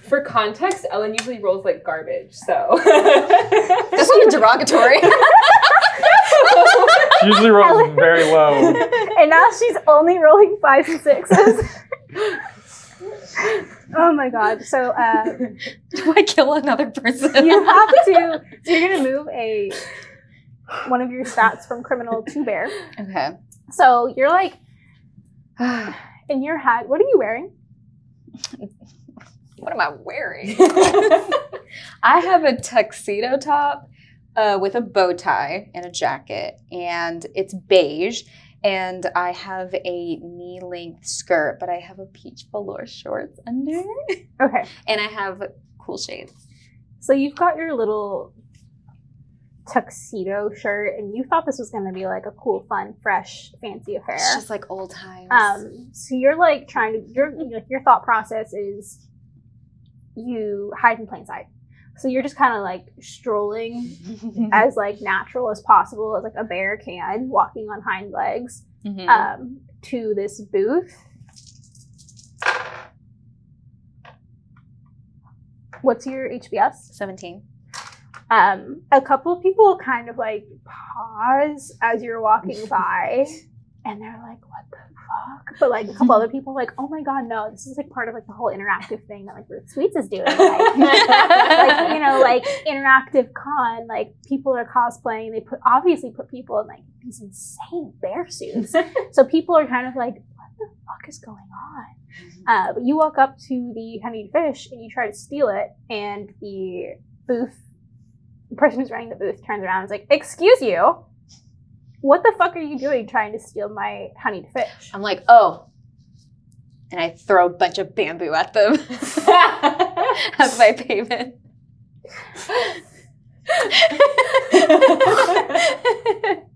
For context, Ellen usually rolls like garbage, so. That's not derogatory. she usually rolls very low. And now she's only rolling 5s and 6s. Oh my god. So Do I kill another person? you have to, so you're going to move one of your stats from criminal to bear. Okay. So you're like, in your hat, what are you wearing? What am I wearing? I have a tuxedo top with a bow tie and a jacket, and it's beige. And I have a knee-length skirt, but I have a peach velour shorts under. Okay. And I have cool shades. So you've got your little tuxedo shirt, and you thought this was going to be like a cool, fun, fresh, fancy affair. It's just like old times. So you're like trying to, your thought process is you hide in plain sight. So you're just kind of like strolling as like natural as possible, as like a bear can, walking on hind legs to this booth. What's your HBS? 17. A couple of people kind of like pause as you're walking by, and they're like, "What the fuck?" But like a couple other people are like, "Oh my god, no! This is like part of like the whole interactive thing that like Ruth Sweets is doing." Like, you know, like interactive con. Like people are cosplaying. They obviously put people in like these insane bear suits. So people are kind of like, "What the fuck is going on?" But you walk up to the honeyed fish and you try to steal it, and the person who's running the booth turns around and is like, "Excuse you, what the fuck are you doing trying to steal my honeyed fish?" I'm like, oh. And I throw a bunch of bamboo at them as my payment.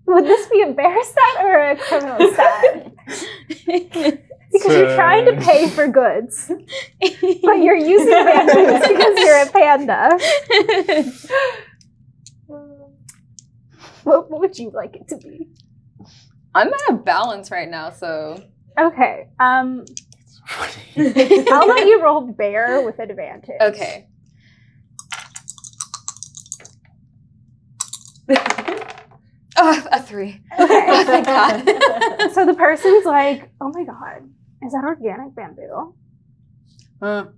Would this be a bear stat or a criminal stat? Because you're trying to pay for goods, but you're using bamboos because you're a panda. What would you like it to be? I'm at a balance right now, so. Okay. I'll let you roll bear with advantage. Okay. Oh, a 3. Okay. Oh my god. So the person's like, oh my god, is that organic bamboo? And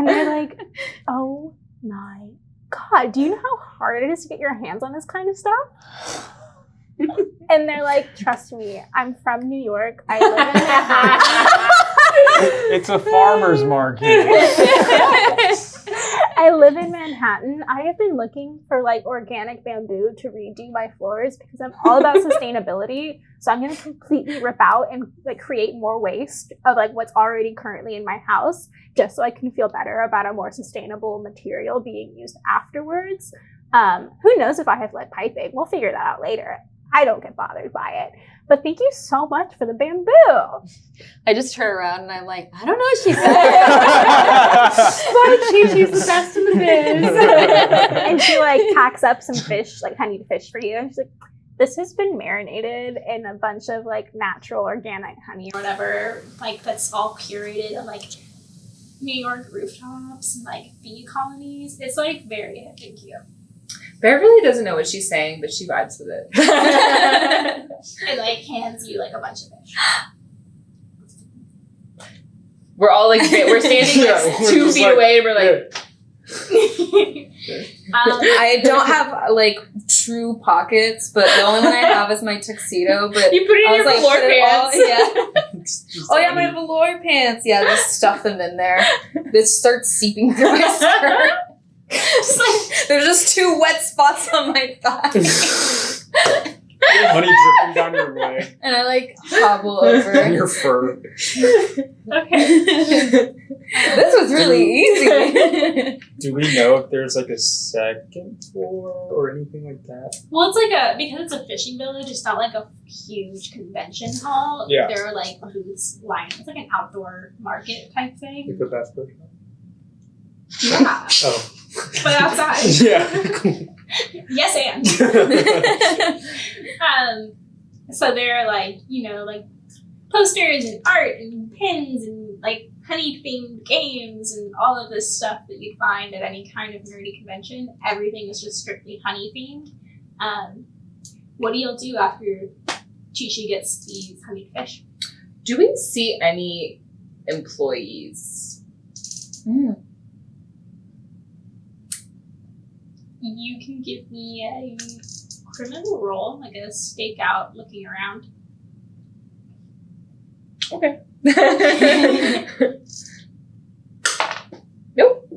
they're like, oh my god, do you know how hard it is to get your hands on this kind of stuff? And they're like, trust me, I'm from New York. I live in Manhattan. It's a farmer's market. I live in Manhattan. I have been looking for like organic bamboo to redo my floors because I'm all about sustainability. So I'm going to completely rip out and like create more waste of like what's already currently in my house, just so I can feel better about a more sustainable material being used afterwards. Who knows if I have lead piping? We'll figure that out later. I don't get bothered by it. But thank you so much for the bamboo. I just turn around and I'm like, I don't know what she said. But she's the best in the biz. And she like packs up some fish, like honeyed fish for you. And she's like, this has been marinated in a bunch of like natural organic honey or Whatever, like that's all curated on like New York rooftops and like bee colonies. It's like very hip and cute. Bearverly doesn't know what she's saying, but she vibes with it. It like hands you like a bunch of fish. We're all like, we're standing Yeah, like we're 2 just feet like- away and we're like, I don't have like true pockets, but the only one I have is my tuxedo. But you put it I in your was like, velour put it all- pants. yeah. It's just Oh yeah, funny. my velour pants. Yeah, just stuff them in there. This starts seeping through my skirt. Just like, there's just 2 wet spots on my thigh, Honey dripping down your leg and I like hobble and over. your fur. Okay. This was really easy. Do we know if there's like a second floor or anything like that? Well, it's like because it's a fishing village, it's not like a huge convention hall. Yeah. There are like booths lined. It's like an outdoor market type thing. Like the Bass Pro Shop? Yeah. Oh. But outside. Yeah. Yes, and. So there are like, like posters and art and pins and like honey themed games and all of this stuff that you'd find at any kind of nerdy convention. Everything is just strictly honey themed. What do you do after Chi-Chi gets these honeyed fish? Do we see any employees? You can give me a criminal roll, like a stakeout looking around. Okay. Nope.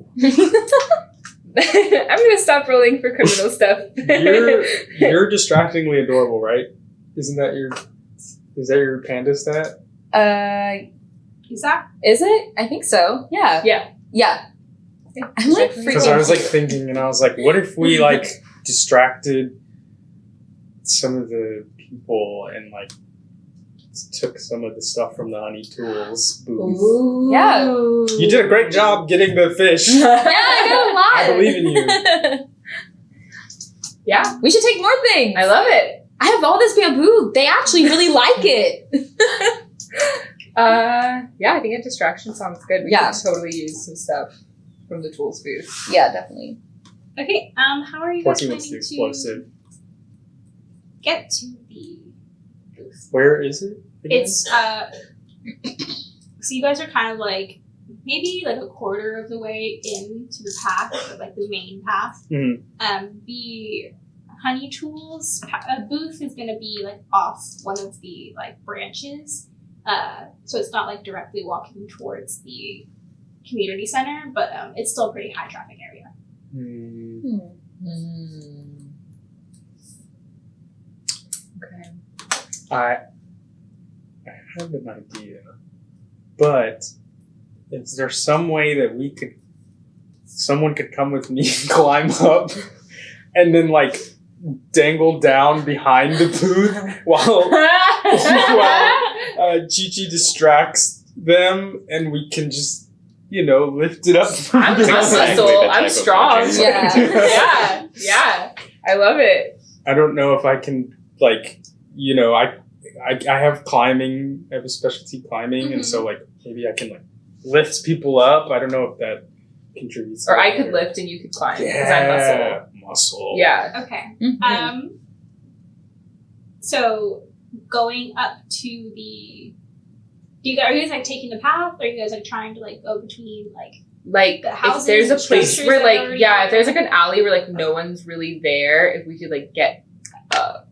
I'm gonna stop rolling for criminal stuff. You're distractingly adorable, right? Is that your panda stat? Is that? Is it? I think so. Yeah. Yeah. Yeah. I'm like Because I was like freaking. thinking, and I was like, what if we like distracted some of the people and like took some of the stuff from the Honey Tools booth? Ooh. Yeah. You did a great job getting the fish. Yeah, I got a lot. I believe in you. Yeah, We should take more things. I love it. I have all this bamboo. They actually really like it. Yeah, I think a distraction sounds good. We Yeah. could totally use some stuff from the tools booth. Yeah, definitely. Okay, how are you guys Porky wants the planning explosive. to get to the booth? Where is it? again? It's, so you guys are kind of like, maybe like a quarter of the way into the path, like the main path. Mhm. The Honey Tools booth is going to be like off one of the like branches. So it's not like directly walking towards the community center, but it's still a pretty high traffic area. Okay. I have an idea, but is there some way that someone could come with me and climb up and then like dangle down behind the booth while Chi-Chi distracts them and we can just, lift it up. I'm muscle. I'm strong. Yeah. Yeah. I love it. I don't know if I can, I have climbing. I have a specialty climbing, and so like maybe I can like lift people up. I don't know if that contributes. Or I could lift and you could climb because I'm muscle. Yeah. Okay. Mhm. So going up to the, are you guys like taking the path? Or are you guys like trying to like go between like the houses? If there's a place structures where that are like already if there's there? like an alley where like no one's really there, if we could like get up.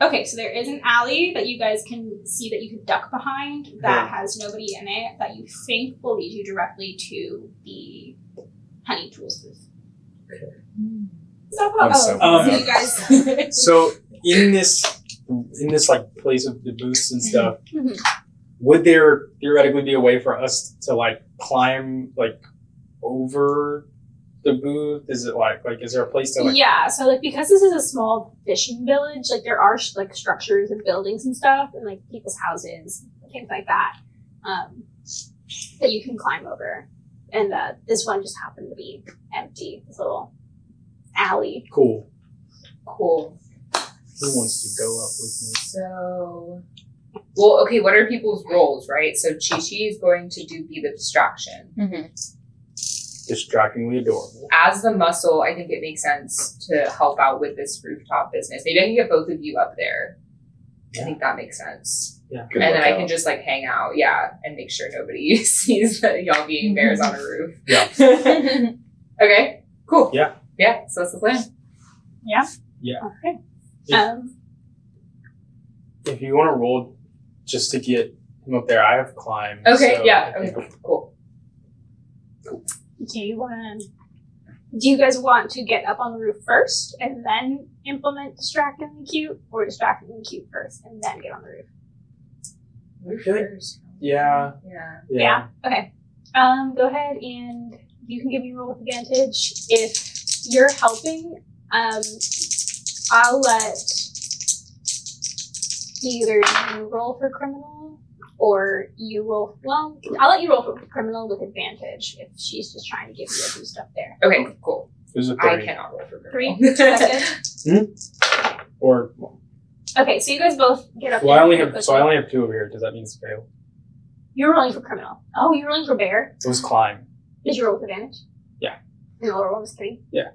Okay, so there is an alley that you guys can see that you could duck behind that has nobody in it that you think will lead you directly to the honey tools booth. Okay. So, I'm so so glad. you guys. So in this like place of the booths and stuff, Mhm. would there theoretically be a way for us to like climb like over the booth? Is it like is there a place to like? Yeah, so like because this is a small fishing village, like there are like structures and buildings and stuff, and like people's houses, things like that, that you can climb over. And this one just happened to be empty. This little alley. Cool. Cool. Who wants to go up with me? So, well, okay. What are people's roles, right? So Chi-Chi is going to be the distraction. Distractingly adorable. As the muscle, I think it makes sense to help out with this rooftop business. Maybe I can get both of you up there. I think that makes sense. Yeah. Good And then I lookout. can just like hang out, and make sure nobody sees that y'all being bears on a roof. Yeah. Okay, cool. Yeah. Yeah, so that's the plan. Okay. Yeah. If you want to roll just to get him up there, I have climbed. Okay, so yeah, I think- okay, cool. Do you guys want to get up on the roof first and then implement distractingly cute, or distractingly cute first and then get on the roof? I feel like- Yeah. Yeah. Okay. Go ahead and you can give me a roll with advantage. If you're helping, I'll let either you roll for criminal or you roll. Well, I'll let you roll for criminal with advantage if she's just trying to give you a boost up there. Okay, cool. It was a I 3. cannot roll for 3 criminal. seconds. Or Okay, so you guys both get up. well, I there only really have 2 over here. Does that mean it's fail? You're rolling for criminal. Oh, you're rolling for bear. It was climb. Did you roll with advantage? Yeah. And the lower one was 3? Yeah.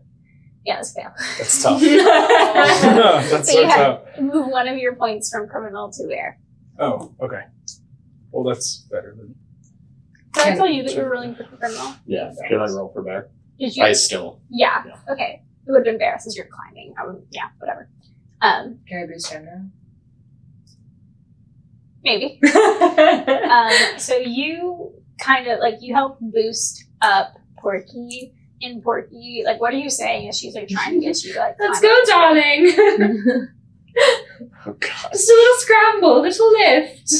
Yeah, that's fail. That's tough. That's So so you have- tough. Move one of your points from criminal to bear. Oh, okay. Well, that's better than. Did I tell you that you were rolling for criminal? Yeah. Should I roll for bear? Did you? I still. Yeah. Yeah. Okay. It would have been bear since you're climbing. I would. Yeah. Whatever. Can I boost him now? Maybe. So you kind of like you help boost up Porky. In Porky, like, what are you saying? As she's like trying to get you to like. Let's climb go, up? darling. Oh god. Just a little scramble, a little lift.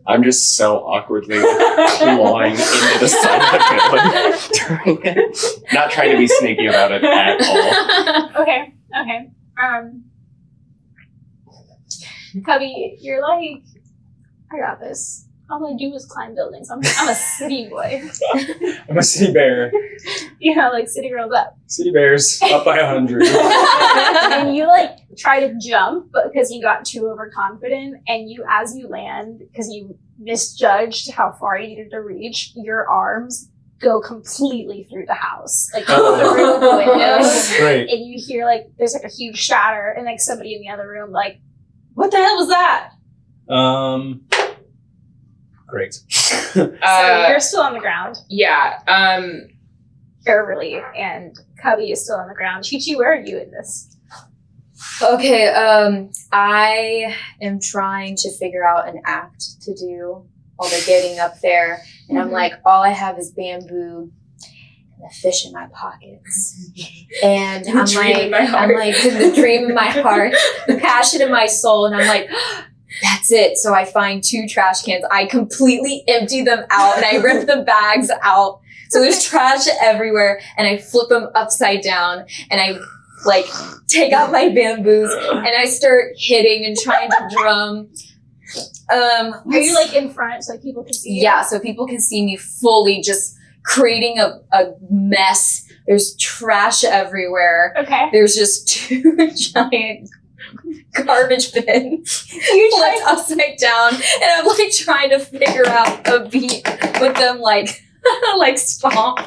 I'm just so awkwardly clawing into the side of the building. Not trying to be sneaky about it at all. Okay. Okay. Cubby, you're like, I got this. All I do is climb buildings. I'm a city boy. I'm a city bear. You know, like city girls up. City bears up by 100. And you like try to jump, but because you got too overconfident, and you, as you land, because you misjudged how far you needed to reach, your arms go completely through the house, like through the room windows, Great. and you hear like there's like a huge shatter, and like somebody in the other room like, what the hell was that? Great. So you're still on the ground. Yeah. Bearverly and Cubby is still on the ground. Chi-Chi, where are you in this? Okay, I am trying to figure out an act to do while they're getting up there. And I'm like, all I have is bamboo and a fish in my pockets. And The dream in my heart. I'm like, the dream in my heart, the passion in my soul. And I'm like, that's it. So I find 2 trash cans. I completely empty them out and I rip the bags out. So there's trash everywhere and I flip them upside down and I like take out my bamboos and I start hitting and trying to drum. Are you like in front so like people can see you? Yeah, so people can see me fully just creating a mess. There's trash everywhere. Okay. There's just 2 giant garbage bin flipped upside down, and I'm like trying to figure out a beat with them like like stomp.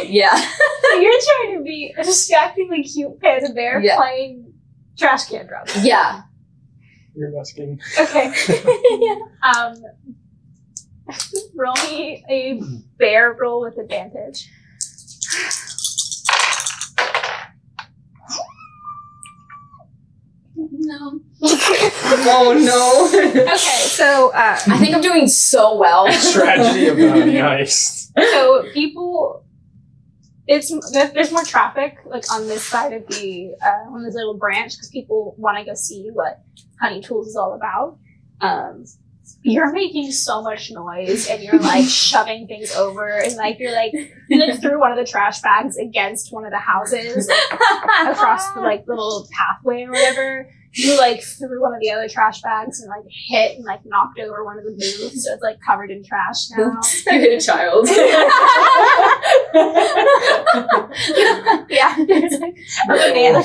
Yeah. So you're trying to be a distractingly cute panda bear playing trash can drums. Yeah. You're asking. Okay. Roll me a bear roll with advantage. No. Oh no. Okay, so I think I'm doing so well. Tragedy of the Honey Heist. so people, there's more traffic like on this side of the on this little branch because people want to go see what Honey Tools is all about. You're making so much noise and you're like shoving things over and like you threw one of the trash bags against one of the houses like, across the like little pathway or whatever. You like threw one of the other trash bags and like hit and like knocked over one of the booths, so it's like covered in trash now. You hit a child. Yeah, there's like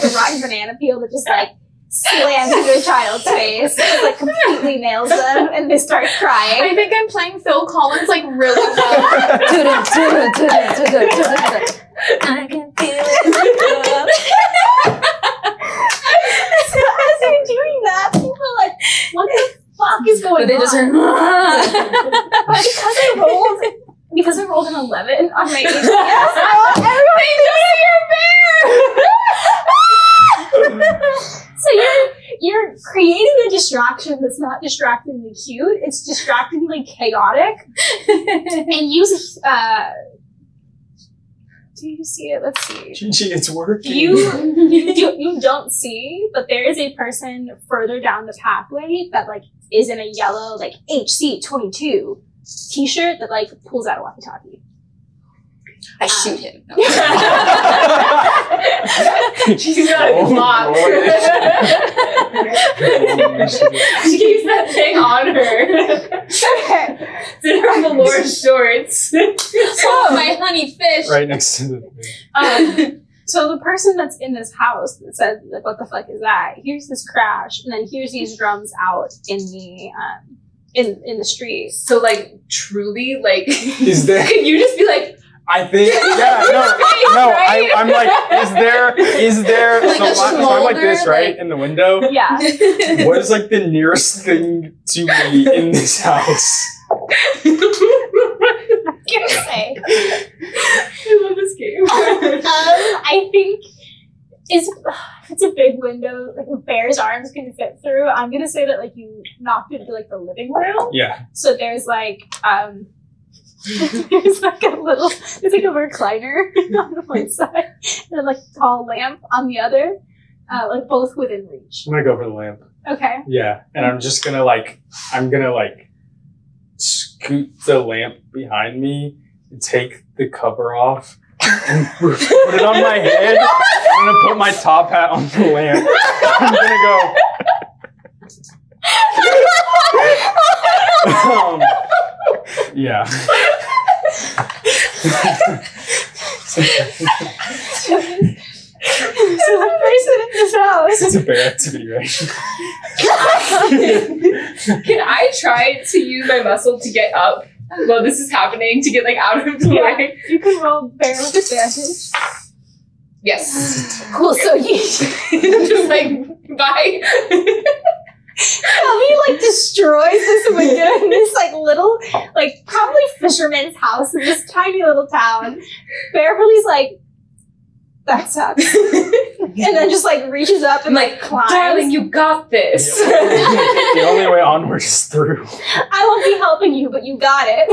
a rotten banana peel that just like slams into a child's face, like completely nails them, and they start crying. I think I'm playing Phil Collins like really well. I can feel it. So as you're doing that, people are like, what the fuck is going But they just on? are. Because I rolled an 11 on my HPS, I want everybody to see your bear! So you're creating a distraction that's not distractingly cute, it's distractingly chaotic. And use do you see it? Let's see. Gigi, it's working. You don't see, but there is a person further down the pathway that like is in a yellow like HC22 t-shirt that like pulls out a walkie-talkie. I shoot him. No. She's got a clock. She keeps that thing on her. Okay. It's in her velour shorts. Oh, my honey fish. Right next to the thing. So the person that's in this house that said, like, what the fuck is that? Here's this crash, and then here's these drums out in the in the street. So like truly, like Is there? could you just be like, I think, Right? I'm like, is there, Like so, a I'm like this, shoulder, right, like- in the window. Yeah. What is like the nearest thing to me in this house? I'm gonna say. I love this game. I think it's a big window, like a bear's arms can fit through. I'm gonna say that like you knocked into like the living room. Yeah. So there's like there's like a recliner on the one side and like a tall lamp on the other, like both within reach. I'm gonna go for the lamp. Okay. Yeah. And I'm just gonna scoot the lamp behind me and take the cover off and put it on my head. I'm gonna put my top hat on the lamp. I'm gonna go. Yeah. So the person in this house. It's a bear activity, right? Can I try to use my muscle to get up while this is happening to get like out of the way? You can roll bear with advantage. Yes. Cool. So you. Just like bye. Cubby like destroys this window in this like little, like probably fisherman's house in this tiny little town. Bearverly's like, that sucks, and then just like reaches up and like climbs. Darling, you got this. The only way onward is through. I won't be helping you, but you got it.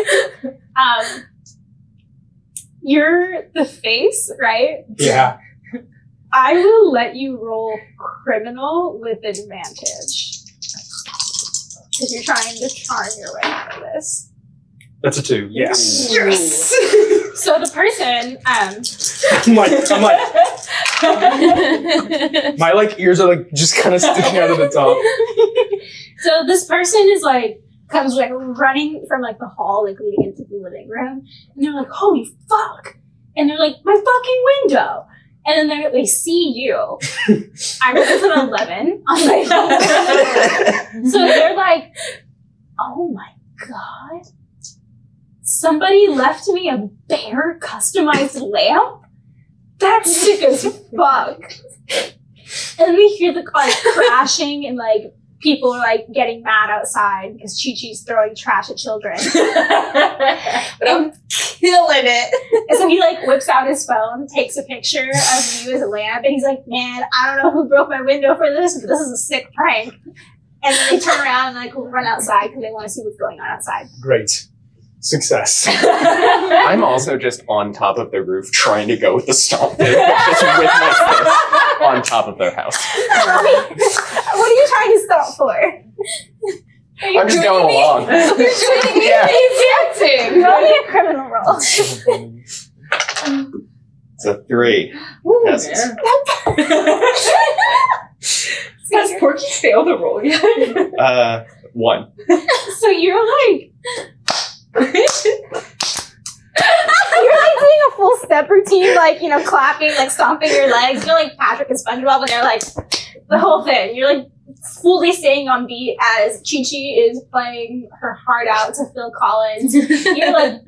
You're the face, right? Yeah. I will let you roll criminal with advantage. Because you're trying to charm your way out of this. That's a 2. Yes. Yes. So the person, I'm like, my like ears are like just kind of sticking out of the top. so this person is like, comes like running from like the hall, like leading into the living room. And they're like, holy fuck. And they're like, my fucking window. And then they see you. I rolled an 11 on my phone. So they're like, oh my god. Somebody left me a bear customized lamp? That's sick as fuck. And then we hear the car crashing and like people are like getting mad outside because Chi-Chi's throwing trash at children. But I'm killing it. And so he like whips out his phone, takes a picture of you as a lamp, and he's like, man, I don't know who broke my window for this, but this is a sick prank. And then they turn around and like run outside because they want to see what's going on outside. Great. Success. I'm also just on top of the roof trying to go with the stomp just with my fist on top of their house. What are you trying to stop for? I'm just going along. You're joining me. Yeah. He's dancing. Roll me a criminal roll. It's a 3. Ooh, Passes. Has Porky failed the roll yet? 1. So you're like doing a full step routine, like, you know, clapping, like stomping your legs. You're like Patrick and SpongeBob when they're like the whole thing. You're like fully staying on beat as Chi-Chi is playing her heart out to Phil Collins. You're like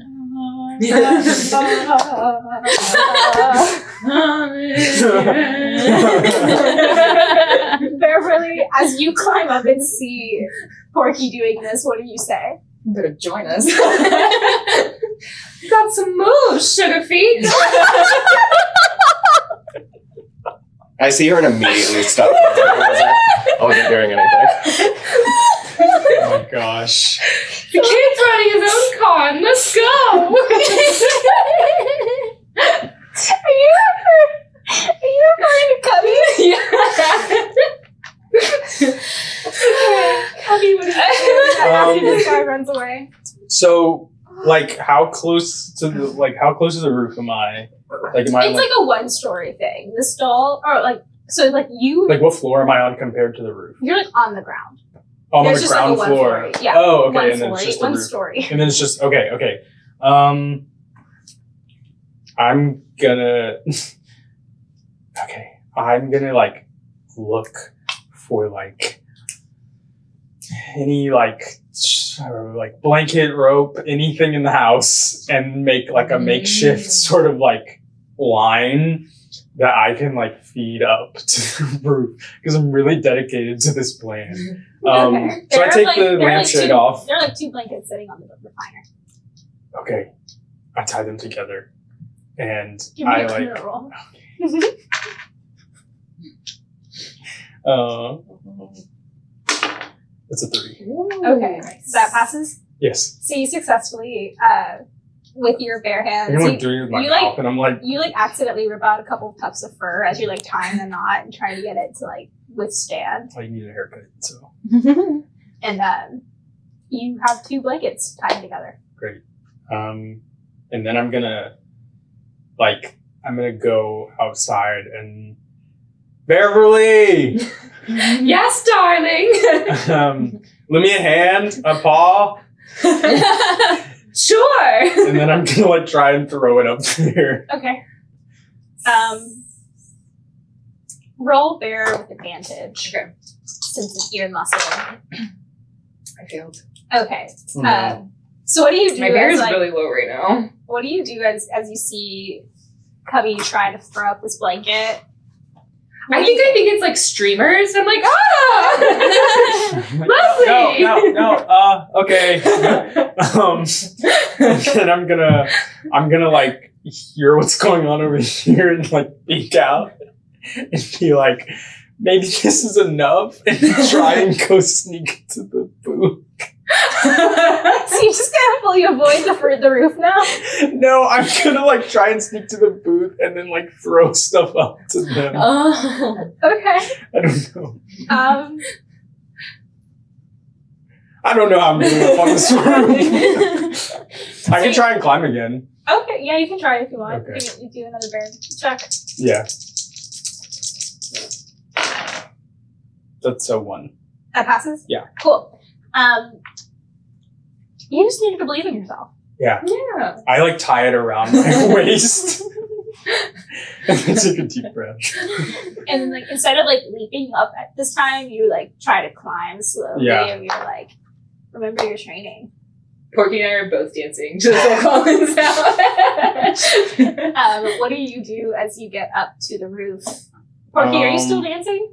Bearverly, as you climb up and see Porky doing this, what do you say? You better join us. Got some moves, sugar feet. I see her and immediately stop. I wasn't doing anything. Oh my gosh. The kid's running his own con. Let's go. Are you referring to Cubby? Yeah. Cubby, what do you do after this guy runs away? So, like, how close to the roof am I? Like, am I It's like a one-story thing. The stall, or like, so like you, like, what floor am I on compared to the roof? you're like on the ground. Oh, I'm on There's the just ground like a floor. one-story. Yeah. Oh, okay, One and then it's story. just the One roof. story. And then it's just okay. I'm gonna like look for like any like blanket, rope, anything in the house, and make like a makeshift sort of like line that I can like feed up to the roof because I'm really dedicated to this plan. Okay. So I take the there are lampshade two, off. There are like 2 blankets sitting on the recliner. Okay, I tie them together, and Give me I a like. clear roll. It's a 3. Okay, so that passes. Yes. So you successfully, with your bare hands, I'm like doing it with my you, mouth, like- and I'm like, you like accidentally rip out a couple of tufts of fur as you're like tying the knot and trying to get it to like withstand. oh, you need a haircut, so And you have 2 blankets tied together. great. And then I'm gonna go outside and Bearverly, Yes, darling. lend me a hand, a paw, Sure. and then I'm gonna like try and throw it up there. Okay. Roll bear with advantage. Okay. Since it's ear muscle. I failed. Okay. So what do you do? My bear as, is like, really low right now. What do you do as you see Cubby try to throw up this blanket? I think it's like streamers. I'm like, ah! Lovely! No, okay. And I'm gonna like hear what's going on over here and like peek out and be like, maybe this is enough, and try and go sneak to the booth. So you just kind of fully avoid the roof now? No, I'm gonna like try and sneak to the booth and then like throw stuff up to them. Oh. Okay. I don't know. I don't know how I'm doing up on this roof. I can try and climb again. Okay, yeah, you can try it if you want. Okay. You do another bear check. Yeah. That's a 1. That passes? Yeah. Cool. You just needed to believe in yourself. Yeah. Yeah. I like tie it around my waist. And then take a deep breath. And then, like, instead of like leaping up at this time, you like try to climb slowly. Yeah. And you're like, remember your training. Porky and I are both dancing to Phil Collins now. What do you do as you get up to the roof? Porky, are you still dancing?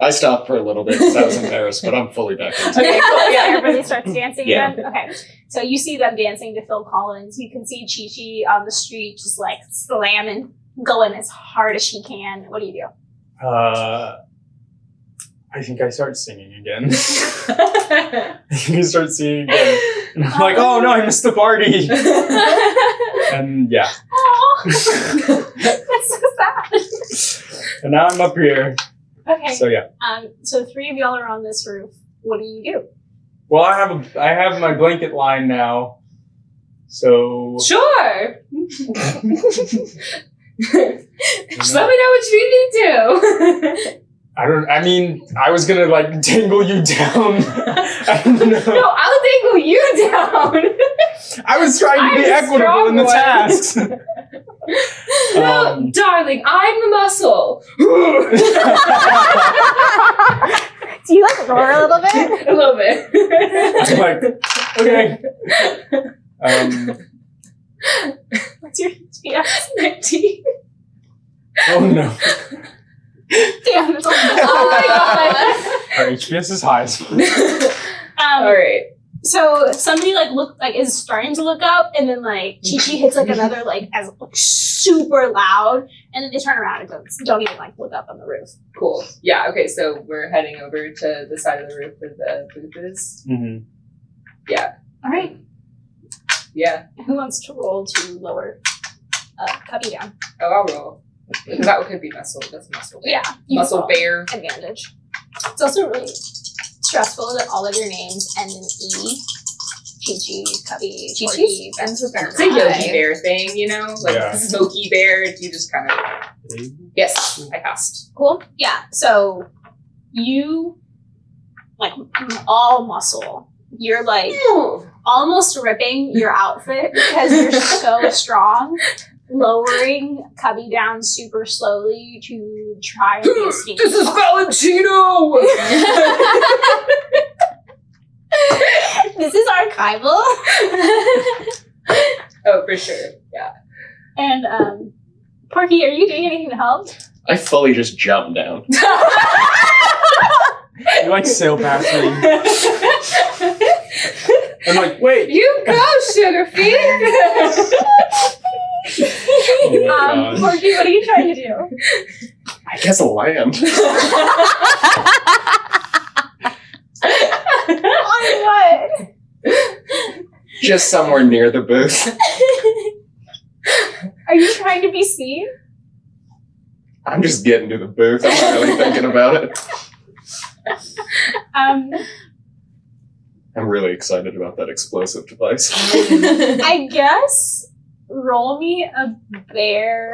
I stopped for a little bit because I was embarrassed, but I'm fully back into it. Okay, cool. Yeah, everybody starts dancing Yeah. again. Okay, so you see them dancing to Phil Collins. You can see Chi-Chi on the street just like slamming, going as hard as she can. What do you do? I think I start singing again. I think I start singing again. And I'm like, oh no, I missed the party. And yeah. Aww. That's so sad. And now I'm up here. Okay. So yeah. So 3 of y'all are on this roof. What do you do? Well, I have my blanket line now. So Sure. Just let me know what you need me to do. I was gonna like dangle you down. I don't know. No, I'll dangle you down. I was trying to be I'm the equitable in the strong one. tasks. No, darling, I'm the muscle. Do you like roar a little bit? A little bit. I'm like, okay. What's your HPS? 19. Oh no. Damn, it's all Oh my god. Our HPS is high as fuck. All right. So somebody is starting to look up, and then like Chi-Chi hits like another like as super loud, and then they turn around and don't even like look up on the roof. Cool. Yeah. Okay. So we're heading over to the side of the roof where the booth is. Mm-hmm. Yeah. All right. Yeah. Who wants to roll to lower Cubby down? Oh, I'll roll. Because that could be muscle. That's muscle. Bear. Yeah. you Muscle roll. bear. Advantage. It's also really stressful that all of your names end in E. Chi-Chi, Cubby, Porky, It's a Yogi Bear thing, you know? Like Yeah. Smoky Bear. You just kind of. Yes, I passed. Cool. Yeah. So you like all muscle. You're like almost ripping your outfit because you're so strong, lowering Cubby down super slowly to try and be a sneaky. This is Valentino! This is archival. Oh, for sure. Yeah. And Porky, are you doing anything to help? I fully just jumped down. You like sail past me. I'm like, wait. You go, sugar feet! Oh my God. Porky, what are you trying to do? I guess I'll land. On what? Just somewhere near the booth. Are you trying to be seen? I'm just getting to the booth. I'm not really thinking about it. I'm really excited about that explosive device. I guess roll me a bear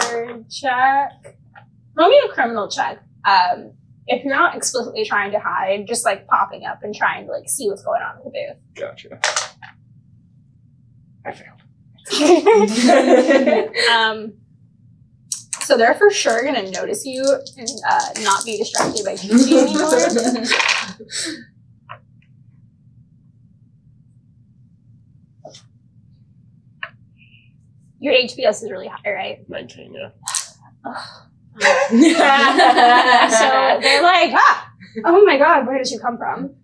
check. Roll me a criminal check. If you're not explicitly trying to hide, just like popping up and trying to like see what's going on in the booth. Gotcha. I failed. So they're for sure gonna notice you and not be distracted by Chi-Chi anymore. Your HPS is really high, right? 19, yeah. So they're like, oh my god, where did you come from?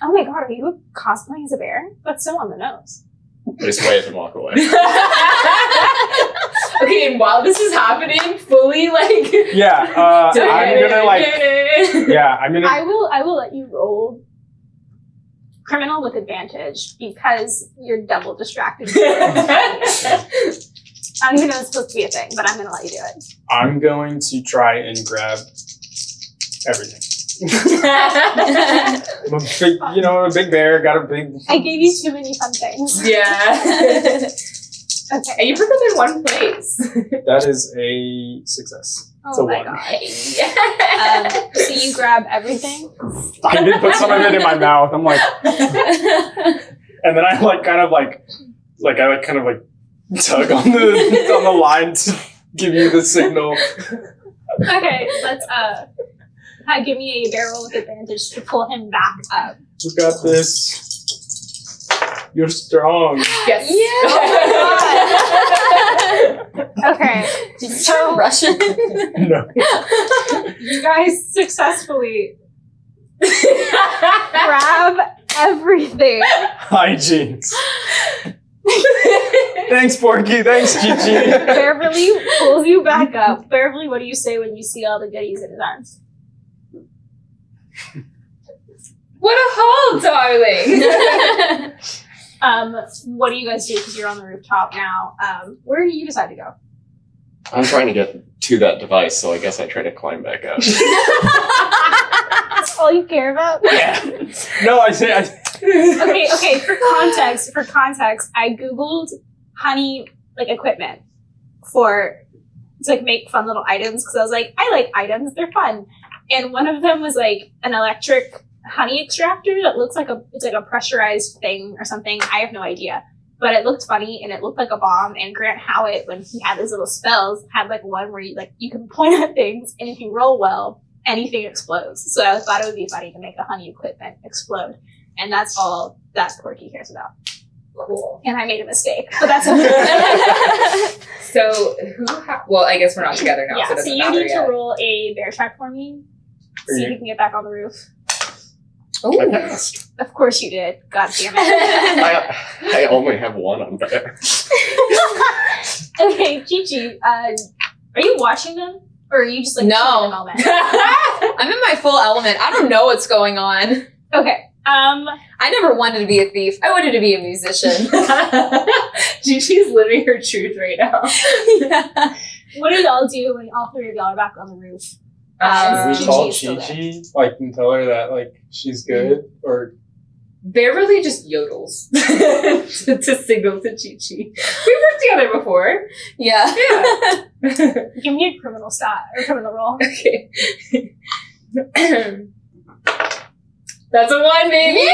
Oh my god, are you cosplaying as a bear? That's so on the nose. I just wave and walk away. Okay, and while this is happening, fully like. Yeah, I'm gonna like. Yeah, I'm gonna. I will let you roll criminal with advantage because you're double distracted. I don't even know it's supposed to be a thing, but I'm gonna let you do it. I'm going to try and grab everything. I'm a big, a big bear. Got a big. I gave you too many fun things. Yeah. Okay. And you put them in one place. That is a success. It's Oh a my 1. god. So you grab everything. I did put some of it in my mouth. I'm like, and then I kind of tug on the line give you the signal. Okay, let's give me a barrel with advantage to pull him back up. We got this. You're strong. Yes. Okay, Did you turn Russian? No. you guys successfully grab everything. Hijinks. Thanks, Porky. Thanks, Gigi. Bearverly pulls you back up. Bearverly, what do you say when you see all the goodies in his arms? What a haul, darling! What do you guys do? Because you're on the rooftop now. Where do you decide to go? I'm trying to get to that device, so I guess I try to climb back up. That's all you care about? Yeah. No, I say. Okay. For context, I googled honey equipment to make fun little items because I was like, I like items, they're fun. And one of them was like an electric honey extractor that looks like a pressurized thing or something. I have no idea. But it looked funny and it looked like a bomb. And Grant Howitt, when he had his little spells, had one where you can point at things and if you roll well, anything explodes. So I thought it would be funny to make a honey equipment explode. And that's all that Porky cares about. Cool. And I made a mistake, but that's okay. So well, I guess we're not together now, so it So doesn't you matter need to yet. roll a bear check for me. See if you can get back on the roof. I passed. Of course you did. God damn it. I only have one on there. Okay, Gigi, are you watching them? Or are you just No. in the moment? I'm in my full element. I don't know what's going on. Okay. I never wanted to be a thief. I wanted to be a musician. Gigi's living her truth right now. Yeah. What do y'all do when all three of y'all are back on the roof? We Gigi call is still Gigi, and tell her that she's good, or Bearverly just yodels to signal to Gigi. We've worked together before. Yeah. Yeah. Give me a criminal criminal roll. Okay. That's a 1, baby!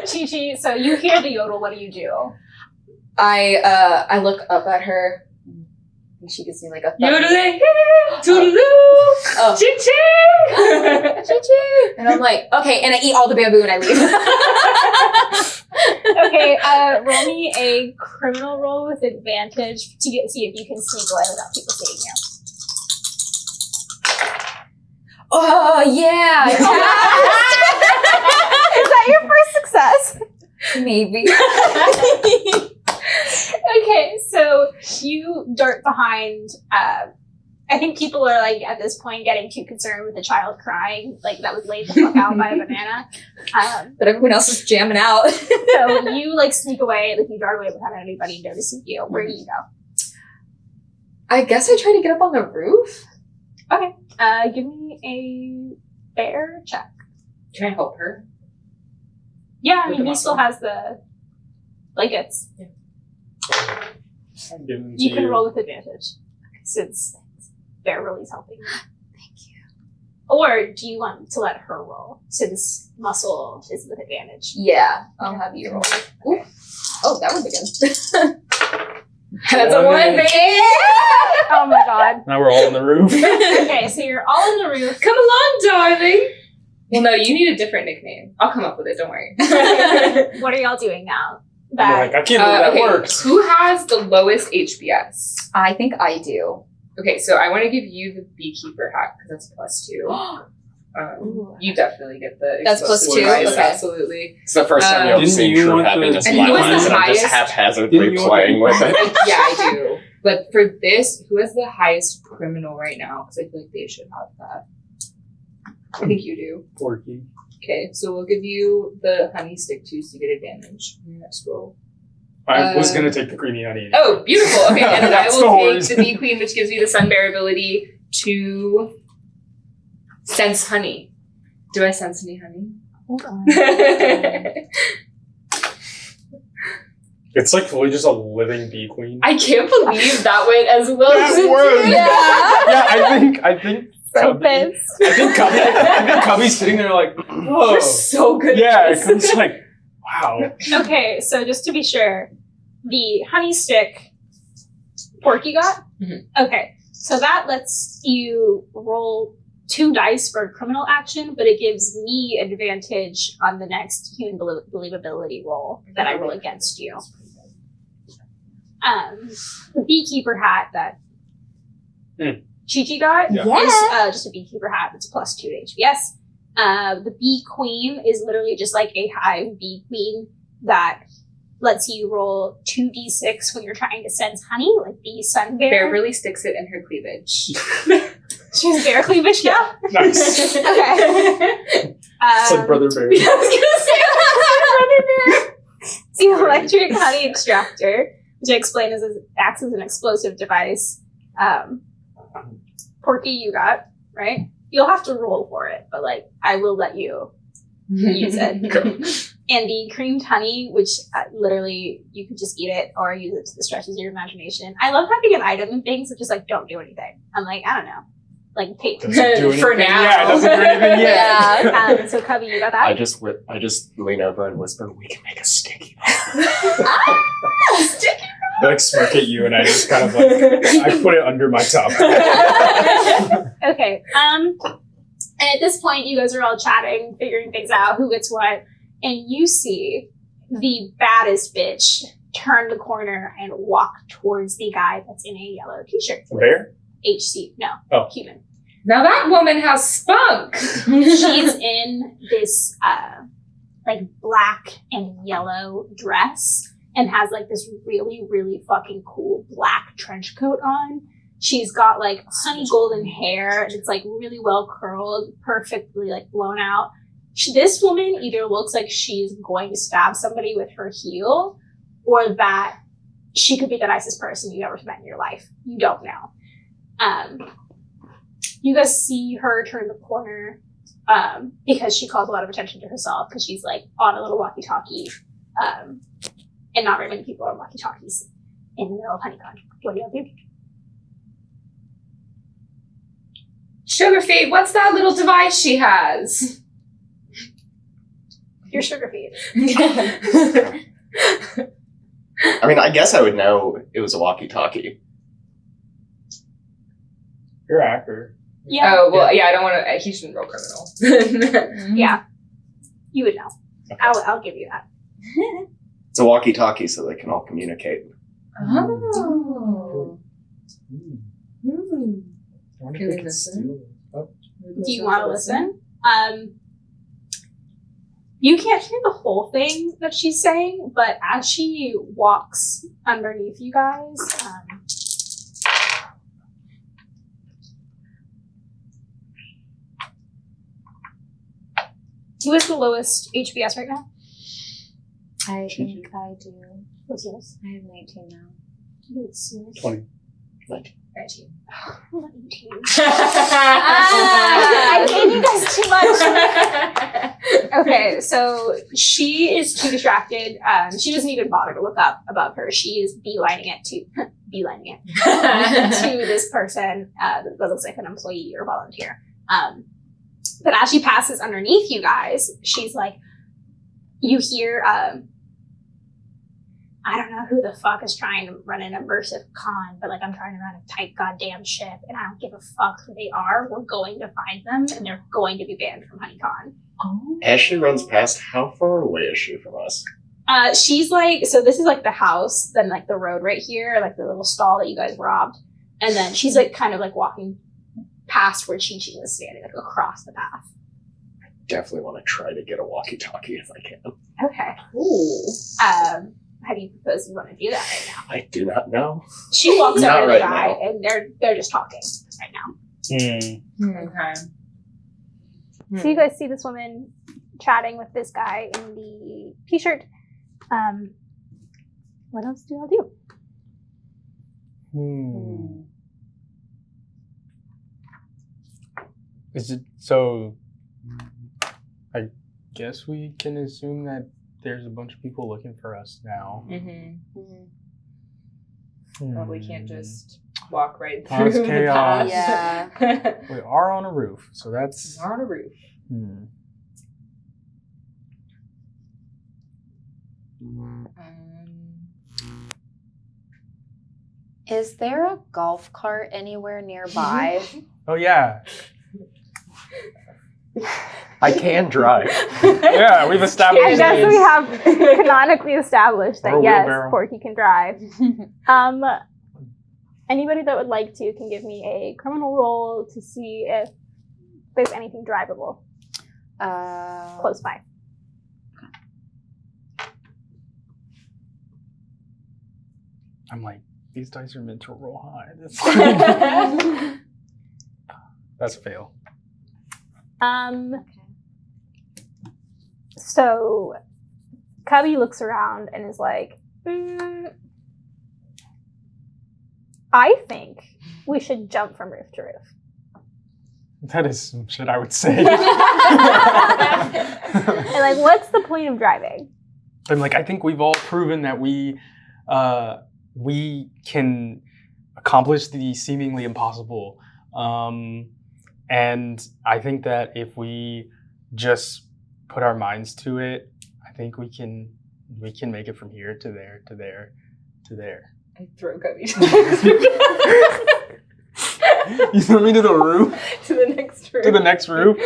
Gigi, so you hear the yodel, what do you do? I look up at her and she gives me a thumb. Yodeling! Toodaloo! Oh. Ching-ching! Choo-choo. And I'm like, okay, and I eat all the bamboo and I leave. Okay, roll me a criminal roll with advantage to see if you can sneak away without people seeing you. Oh, yeah. Is that your first success? Maybe. Okay, so you dart behind. I think people are at this point getting too concerned with the child crying, that was laid the fuck out by a banana. But everyone else is jamming out. So you sneak away, you dart away without anybody noticing you. Where do you go? I guess I try to get up on the roof. Okay, give me a bear check. Can I help her? Yeah, With he the still muscle? has the blankets. I'm giving You to can you. roll with advantage since Bearverly's helping you. Thank you. Or do you want to let her roll since muscle is with advantage? Yeah, I'll have you roll. Ooh. Oh, that would be good. That's a 1, baby! Oh my god. Now we're all on the roof. Okay, so you're all on the roof. Come along, darling! Well, no, you need a different nickname. I'll come up with it, don't worry. What are y'all doing now? I can't believe that okay, works. Who has the lowest HBS? I think I do. Okay, so I want to give you the beekeeper hat because that's +2. You definitely get the That's explosive +2? device, Okay. absolutely. It's the first time you've Didn't seen you true want the- happiness And in who my was the life, and I'm just highest? haphazardly Didn't you want playing the- with it. Yeah, I do. But for this, who has the highest criminal right now? Because I feel like they should have that. I think you do. Porky. Okay, so we'll give you the honey stick too, so you get advantage on your next roll. I was gonna take the creamy honey. Oh, beautiful. Okay, and then I That's will the take horse. the bee queen, which gives you the sun bear ability to sense honey. Do I sense any honey? Hold on. It's fully just a living bee queen. I can't believe that went as well That as it worked. did. Yeah, I think So Cubby, Fizz. I think Cubby's sitting there whoa. You're so good. Yeah, at it's this. wow. Okay, so just to be sure, the honey stick Porky got? Mhm. Okay. So that lets you roll 2 dice for criminal action, but it gives me advantage on the next human believability roll that I roll against you. The beekeeper hat that Chi-Chi got is just a beekeeper hat that's +2 to HBS. The bee queen is literally just like a hive bee queen that lets you roll 2d6 when you're trying to sense honey, like the sun bear. Bearverly sticks it in her cleavage. She's bear cleavage now? Nice. Okay. It's like Brother Bear. I was It's the electric honey extractor, which I explained acts as an explosive device. Porky, you got, right? You'll have to roll for it, but like I will let you use it. And the creamed honey, which literally you could just eat it or use it to the stretches of your imagination. I love having an item and things that just like don't do anything. I'm like, I don't know, like take Doesn't do For anything. now. Yeah, it doesn't do anything yet. Yeah. So Cubby, you got that? I just lean over and whisper, "We can make a sticky." Sticky. I like smirk at you, and I just kind of like I put it under my top. Okay. And at this point, you guys are all chatting, figuring things out, who gets what, and you see the baddest bitch turn the corner and walk towards the guy that's in a yellow t-shirt. Bear? HC. No. Oh. Human. Now that woman has spunk. She's in this like black and yellow dress and has like this really, really fucking cool black trench coat on. She's got like honey golden hair and it's like really well curled, perfectly like blown out. This woman either looks like she's going to stab somebody with her heel or that she could be the nicest person you've ever met in your life. You don't know. You guys see her turn the corner because she calls a lot of attention to herself because she's like on a little walkie-talkie and not very many people are on walkie-talkies in the middle of Honeycon. What do y'all do? Sugarfeed, what's that little device she has? Your sugar feed. I mean, I guess I would know it was a walkie-talkie. You're a hacker. Yeah. Oh, well, yeah, I don't want to, he shouldn't roll criminal. Yeah. You would know. I'll give you that. It's a walkie-talkie, so they can all communicate. Oh. I wonder if Can we we could listen? steal it. Oh. Do you want to listen? You can't hear the whole thing that she's saying, but as she walks underneath you guys, who is the lowest HBS right now? I think I do. What's yours? I have 19 now. It's 20. 19. 19. I gave you guys too much. Okay, so she is too distracted. She doesn't even bother to look up above her. She is beelining it to this person that looks like an employee or volunteer. But as she passes underneath you guys, she's like, you hear, I don't know who the fuck is trying to run an immersive con, but like I'm trying to run a tight goddamn ship and I don't give a fuck who they are. We're going to find them and they're going to be banned from HoneyCon. Oh. As she runs past, how far away is she from us? She's like, so this is like the house, then like the road right here, like the little stall that you guys robbed. And then she's like kind of like walking past where Chi-Chi was standing, like across the path. Definitely want to try to get a walkie-talkie if I can. Okay. Ooh. How do you propose you want to do that right now? I do not know. She walks Not over to the right guy now. and they're just talking right now. Okay. So you guys see this woman chatting with this guy in the t-shirt. What else do y'all do? Is it so? I guess we can assume that there's a bunch of people looking for us now. Well, we can't just walk right Cause through the chaos. path. Yeah. We are on a roof, so that's. We're on a roof. Is there a golf cart anywhere nearby? Oh yeah. I can drive. Yeah, we've established I guess this. we have canonically established Or that a yes, wheelbarrow. Porky can drive. Anybody that would like to can give me a criminal roll to see if there's anything drivable close by. I'm like, these dice are meant to roll high. That's a fail. So Cubby looks around and is like, I think we should jump from roof to roof. That is some shit I would say. And like, what's the point of driving? I'm like, I think we've all proven that we can accomplish the seemingly impossible. And I think that if we just put our minds to it, I think we can make it from here to there, to there, to there. I throw Cubby You threw me to the roof? to the next room. To the next roof?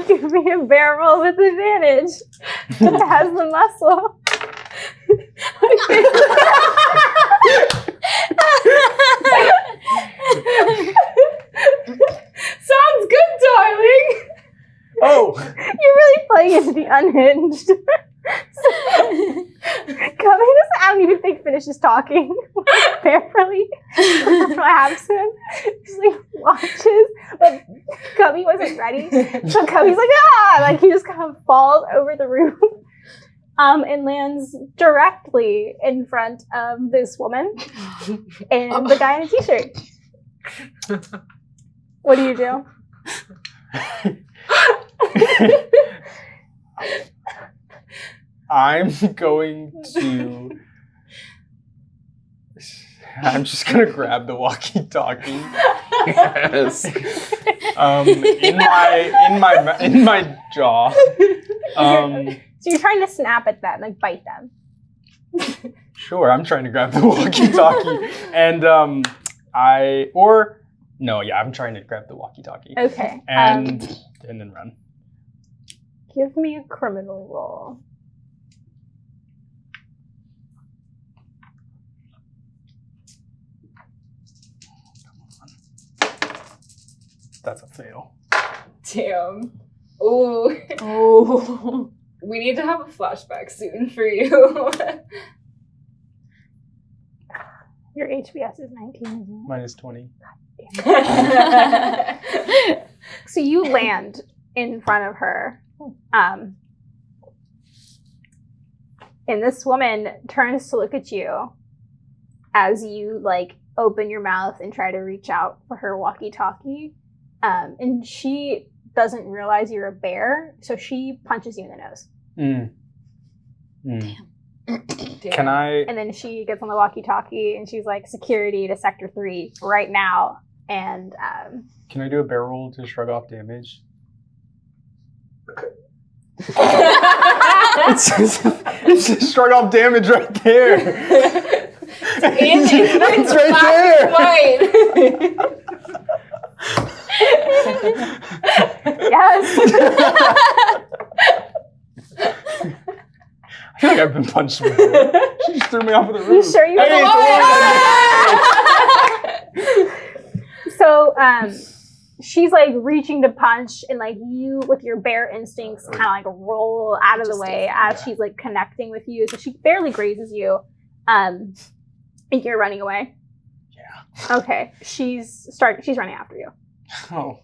Give me a barrel roll with advantage. It has the muscle. Sounds good, darling. Oh! You're really playing into the unhinged. Cubby I don't even think finishes talking. Bearverly grabs him, just like watches, but Cubby wasn't ready. So Cubby's like, ah! Like he just kind of falls over the roof. And lands directly in front of this woman and the guy in a t-shirt. What do you do? I'm just gonna grab the walkie-talkie. Yes. In my jaw. So you're trying to snap at them, like bite them. Sure, I'm trying to grab the walkie-talkie, and I'm trying to grab the walkie-talkie. Okay. And then run. Give me a criminal roll. That's a fail. Damn. Ooh. Oh. We need to have a flashback soon for you. Your HBS is 19, isn't Minus 20. it? So you land in front of her. And this woman turns to look at you as you like open your mouth and try to reach out for her walkie-talkie. And she doesn't realize you're a bear, so she punches you in the nose. Damn. Damn. Can I? And then she gets on the walkie-talkie and she's like, security to Sector 3 right now. And Can I do a barrel roll to shrug off damage? It's just shrug off damage right there. It's right there. yes. I feel like I've been punched before. She just threw me off of the You roof. sure you Hey, it's So she's like reaching to punch, and like you with your bear instincts kind of like roll out of the way as she's like connecting with you. So she barely grazes you. And you're running away. Yeah. Okay. She's running after you. Oh.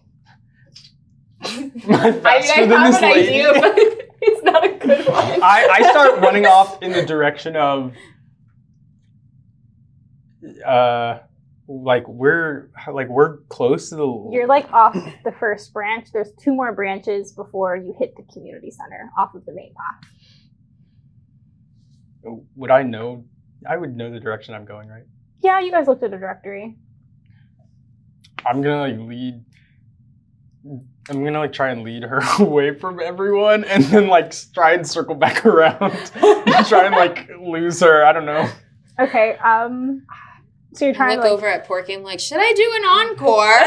Am I I faster have than this an lady? idea, but it's not a good one. I start running off in the direction of we're close to the. You're like off the first branch. There's 2 more branches before you hit the community center off of the main path. Would I know? I would know the direction I'm going, right? Yeah, you guys looked at a directory. I'm gonna try and lead her away from everyone, and then try and circle back around and try and lose her. I don't know. Okay. So you're I trying look to over at Porky. I'm like, should I do an encore?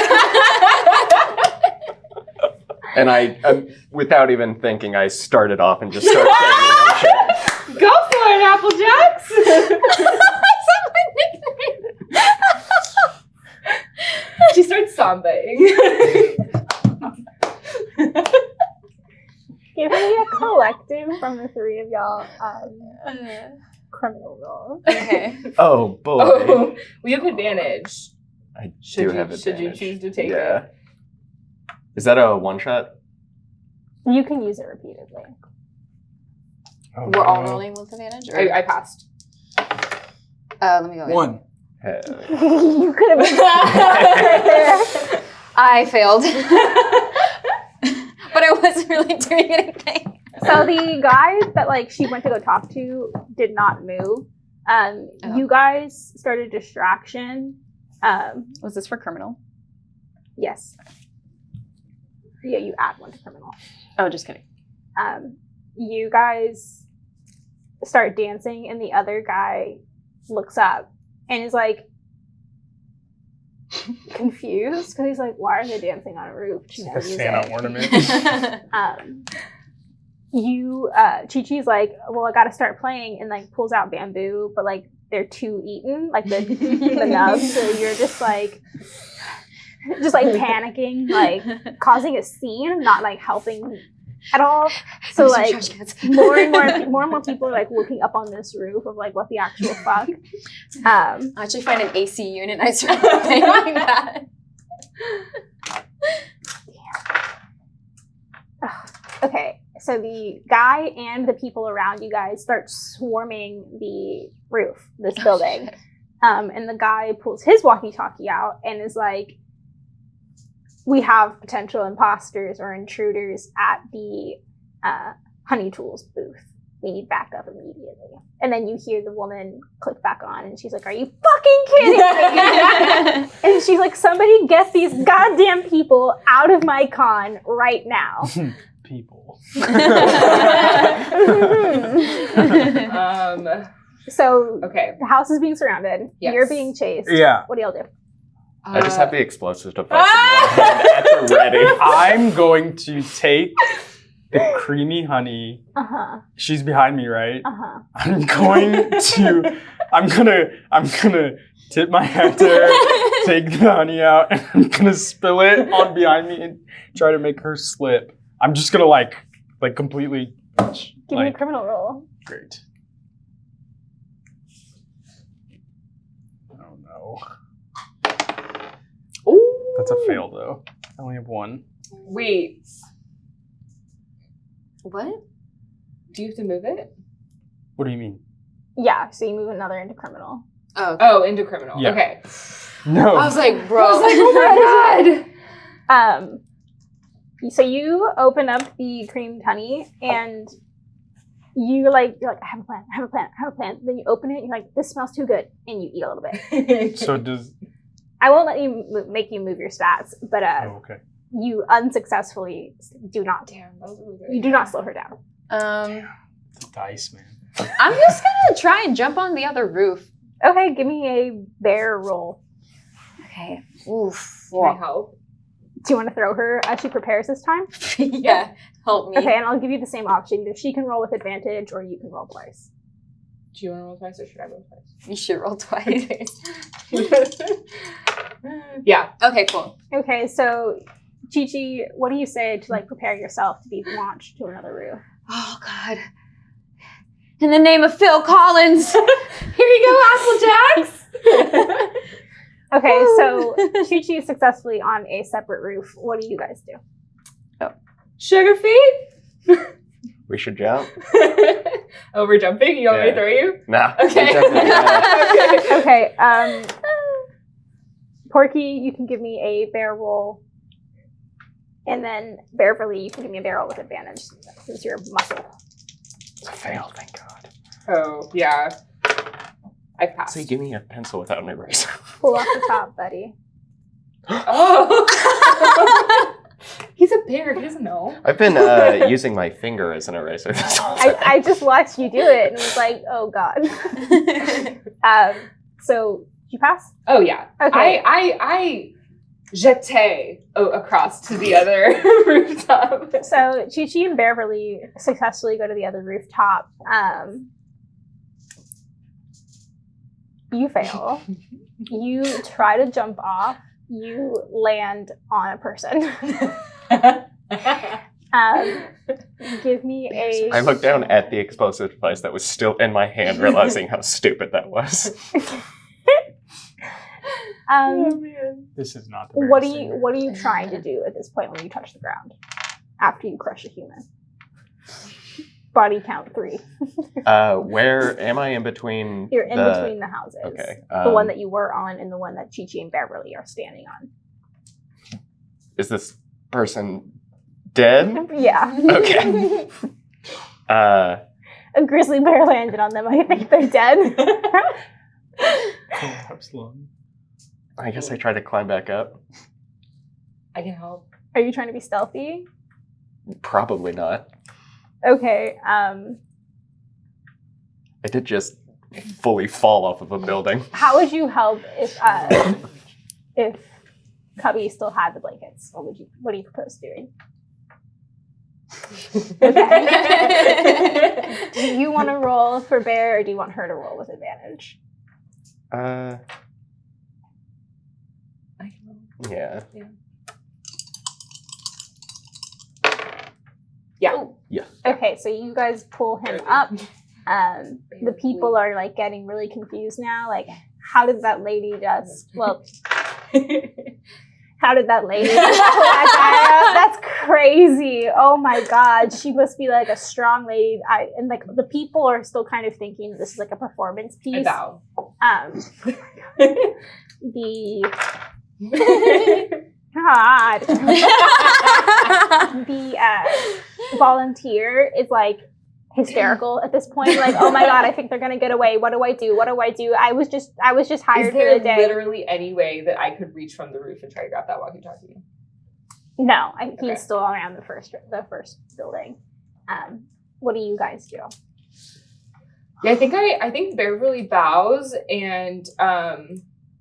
And I, without even thinking, I started off and just started saying that shit. Go for it, Applejacks! She starts sambaing. give me a collective from the three of y'all criminal roll. Okay. Oh boy. Oh, we have advantage. I Should do you- have should you advantage. choose to take yeah. it? Is that a one shot? You can use it repeatedly. Oh, We're all no. rolling with advantage? Or? I passed. Let me go again. 1. You could have been right there. I failed. But I wasn't really doing anything. So the guy that she went to go talk to did not move. You guys started distraction. Was this for criminal? Yes. Yeah, you add one to criminal. Oh, just kidding. You guys start dancing, and the other guy looks up and is confused because he's like, "Why are they dancing on a roof?" It's like a Santa ornament. Chi-Chi's like, "Well, I got to start playing," and pulls out bamboo, but they're too eaten, the nubs. So you're just panicking, causing a scene, not helping at all. So more and more people are looking up on this roof of what the actual fuck. I actually find an AC unit and I start playing like that. Okay, so the guy and the people around you guys start swarming the roof, this building. And the guy pulls his walkie-talkie out and is like, "We have potential imposters or intruders at the Honey Tools booth. We need backup immediately." And then you hear the woman click back on, and she's like, "Are you fucking kidding me?" And she's like, "Somebody get these goddamn people out of my con right now." People. So Okay. the house is being surrounded. Yes. You're being chased. Yeah. What do y'all do? I just have the explosive device in one hand at the ready. I'm going to take the creamy honey. Uh-huh. She's behind me, right? Uh-huh. I'm gonna tip my hat to her, take the honey out, and I'm gonna spill it on behind me and try to make her slip. I'm just gonna completely Give me a criminal roll. great. Oh no. Ooh. That's a fail though. I only have 1. Wait. What? Do you have to move it? What do you mean? Yeah, so you move another into criminal. Oh, Oh, into criminal. Yeah. Okay. No. I was like, bro. Oh my god. So you open up the creamed honey and you're like, I have a plan. Then you open it and you're like, this smells too good, and you eat a little bit. So does. I won't let you make you move your stats, but Oh, okay. you unsuccessfully do not. Damn, that was really good. You do not slow her down. It's a dice, man. I'm just gonna try and jump on the other roof. Okay, give me a bear roll. Okay. Oof. Can I help? Do you want to throw her as she prepares this time? Yeah, help me. Okay, and I'll give you the same option. Either she can roll with advantage or you can roll twice. Do you want to roll twice or should I roll twice? You should roll twice. Yeah. Okay, cool. Okay, so Chi-Chi, what do you say to prepare yourself to be launched to another roof? Oh God. In the name of Phil Collins. Here you go, Applejacks. Okay, so Chi-Chi is successfully on a separate roof. What do you guys do? Sugar feet. We should jump. Oh, we're jumping? You want me to throw you? Nah. Okay. we definitely can. Okay. Okay, Porky, you can give me a bear roll. And then Bearverly, you can give me a bear roll with advantage since you're muscle. It's a fail, thank God. Oh, yeah. I passed. Say, give me a pencil without an eraser. Pull off the top, buddy. Oh. He's a bear. He doesn't know. I've been using my finger as an eraser this whole time. I just watched you do it and was like, oh God. So you pass? Oh yeah. Okay. I jete across to the other rooftop. So Chi-Chi and Bearverly successfully go to the other rooftop. You fail. You try to jump off. You land on a person. Give me a... I looked down at the explosive device that was still in my hand, realizing how stupid that was. This is not the What very are you trying to do at this point when you touch the ground? After you crush a human? Body count 3. Where am I in between? You're in between the houses. Okay. The one that you were on and the one that Chi-Chi and Bearverly are standing on. Is this person dead? Yeah. Okay. A grizzly bear landed on them. I think they're dead. I guess I try to climb back up. I can help. Are you trying to be stealthy? Probably not. Okay. I did just fully fall off of a building. How would you help if Cubby still had the blankets? What do you propose doing? Okay. Do you want to roll for Bear, or do you want her to roll with advantage? Yeah. Yeah. Okay, so you guys pull him up. The people are like getting really confused now. Like, how did that lady just? Well, how did that lady just pull that guy up? That's crazy! Oh my god, she must be like a strong lady. And like the people are still kind of thinking this is like a performance piece. I bow. God. The volunteer is like hysterical at this point. Like, oh my god, I think they're gonna get away. What do I do? What do I do? I was just hired Is there for the day. literally any way that I could reach from the roof and try to grab that walkie-talkie? No, he's Okay. still around the first building. What do you guys do? Yeah, I think Bearverly bows and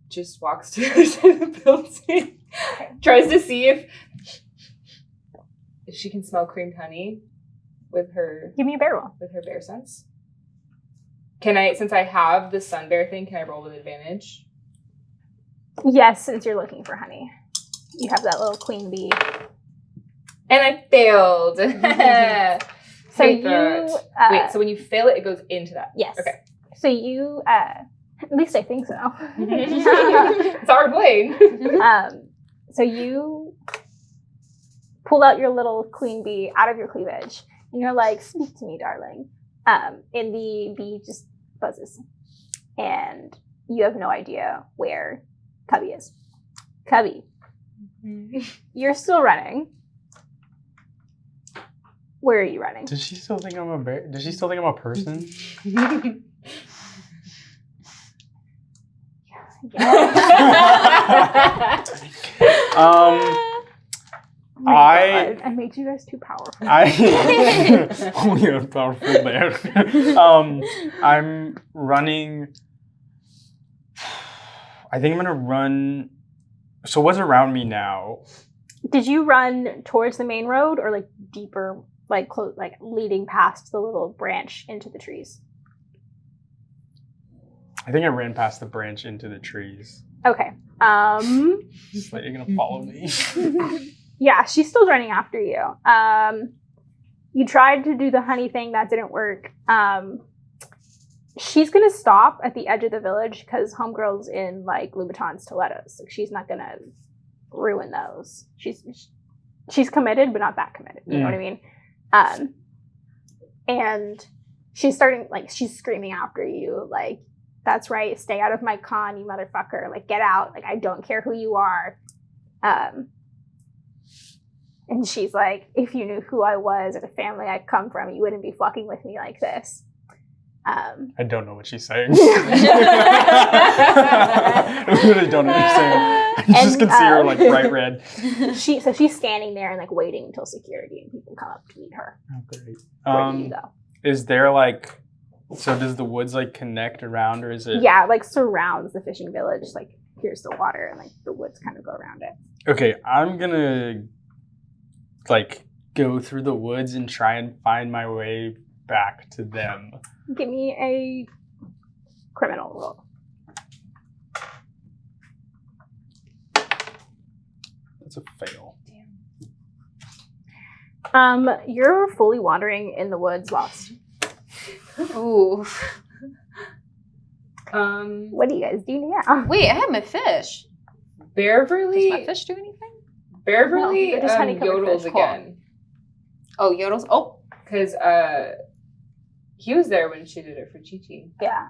just walks to the other side of the building. Tries to see if she can smell creamed honey with her Give me a bear roll. bear sense. Can I, since I have the sun bear thing, can I roll with advantage? Yes, since you're looking for honey. You have that little queen bee. And I failed. So Hate you that. Wait, so when you fail it, it goes into that. yes. Okay. So you at least I think so. It's our blade. So you pull out your little queen bee out of your cleavage, and you're like, "Speak to me, darling." And the bee just buzzes, and you have no idea where Cubby is. Cubby, you're still running. Where are you running? Does she still think I'm a bear? Does she still think I'm a person? I made you guys too powerful. Only a powerful bear. I'm running. I think I'm gonna run. So what's around me now? Did you run towards the main road, or like deeper, like like leading past the little branch into the trees? I think I ran past the branch into the trees. Okay. She's like, you're gonna follow me. Yeah, she's still running after you. You tried to do the honey thing, that didn't work. She's gonna stop at the edge of the village because homegirl's in like Louboutins stilettos. So she's not gonna ruin those. She's committed, but not that committed. You know what I mean? And she's starting, like, she's screaming after you, like, that's right, stay out of my con, you motherfucker. Like, get out. Like, I don't care who you are. And she's like, if you knew who I was or the family I come from, you wouldn't be fucking with me like this. I don't know what she's saying. I really don't know what she's saying. I just can see her like bright red. So she's standing there and like waiting until security and people come up to meet her. Oh, great. Where do you go? Is there like So does the woods like connect around, or is it? Yeah, like surrounds the fishing village. Like here's the water, and like the woods kind of go around it. Okay, I'm gonna like go through the woods and try and find my way back to them. Give me a criminal roll. That's a fail. You're fully wandering in the woods, lost. Ooh. What do you guys do now? Wait, I have my fish. Does Bearverly. my fish do anything? Bearverly No, they're just honeycombed yodels fish. again. Oh, yodels. Oh. Because he was there when she did it for Chi-Chi. Yeah.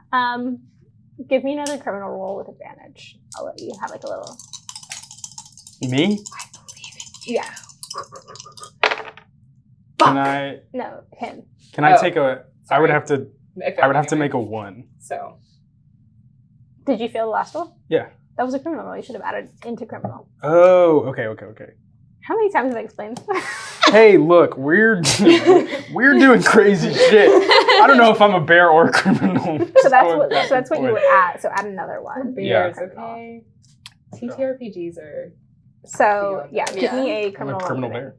Give me another criminal roll with advantage. I'll let you have like a little. Me? Yeah. Can I? No, him. Can I Oh, take a? I sorry. would have to. If I would have to anyway. make a 1. So. Did you fail the last roll? Yeah. That was a criminal roll. You should have added into criminal. Oh, okay. How many times have I explained? Hey, look, we're doing crazy shit. I don't know if I'm a bear or a criminal. So that's what you would add. So add another one. Bears, Yeah. okay. TTRPGs are. So yeah, Yeah. give me a I'm criminal. a criminal with bear.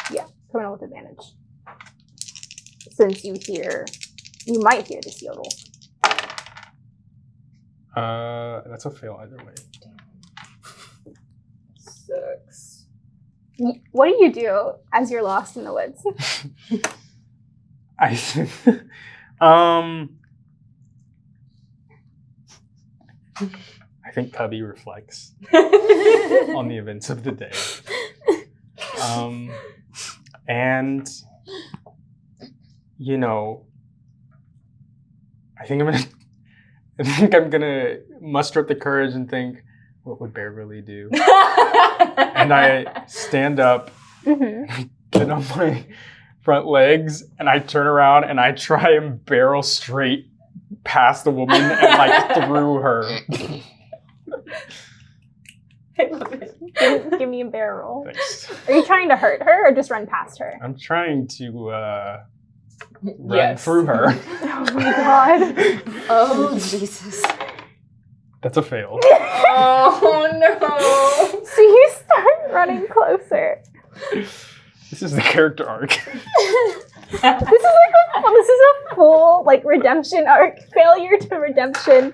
advantage. Criminal with advantage. Since you might hear this yodel. That's a fail either way. 6. What do you do as you're lost in the woods? I think Cubby reflects on the events of the day. And you know, I think I'm gonna muster up the courage and think, what would Bearverly do? And I stand up, get on my front legs, and I turn around and I try and barrel straight past the woman and like through her. I love it. Give me a bear roll. Thanks. Are you trying to hurt her or just run past her? I'm trying to run Yes. through her. Oh my god. Oh, Jesus. That's a fail. Oh no. So you start running closer. This is the character arc. This is a full like redemption arc, failure to redemption.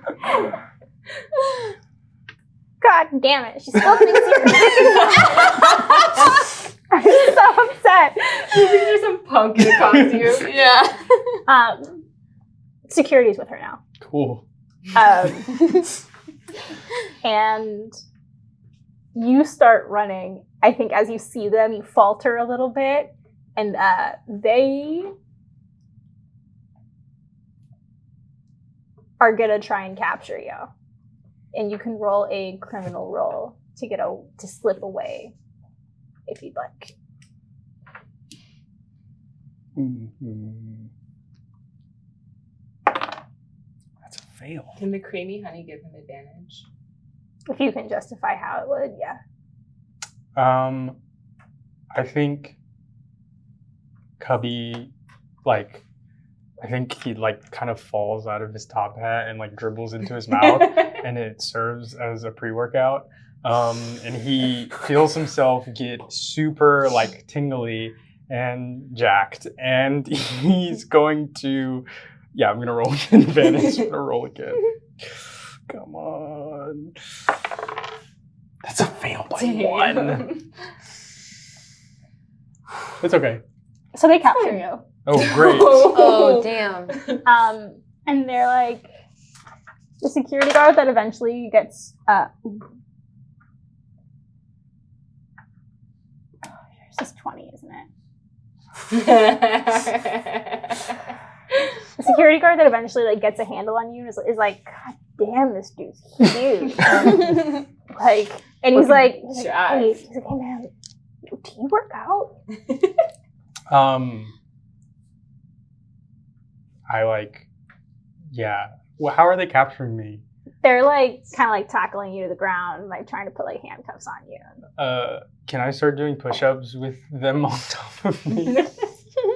God damn it! She still thinks you're. I'm so upset. You think there's some punk in a costume? Yeah. Security's with her now. Cool. And you start running. I think as you see them, you falter a little bit, and they are gonna try and capture you. And you can roll a criminal roll to slip away, if you'd like. Mhm. That's a fail. Can the creamy honey give him advantage? If you can justify how it would, yeah. I think Cubby, like, I think he like kind of falls out of his top hat and like dribbles into his mouth, and it serves as a pre-workout. And he feels himself get super like tingly and jacked, and he's going to, yeah, I'm gonna roll again. Advantage. I'm gonna roll again. Come on. That's a fail by 1. It's okay. So they capture you. Oh, great. Oh, damn. And they're like, the security guard that eventually gets, yours is 20, isn't it? The security guard that eventually like gets a handle on you is like, God damn, this dude's huge. Like, and he's like, hey, man, do you work out? I like, yeah. Well, how are they capturing me? They're like kind of like tackling you to the ground, like trying to put like handcuffs on you. Can I start doing push-ups with them on top of me?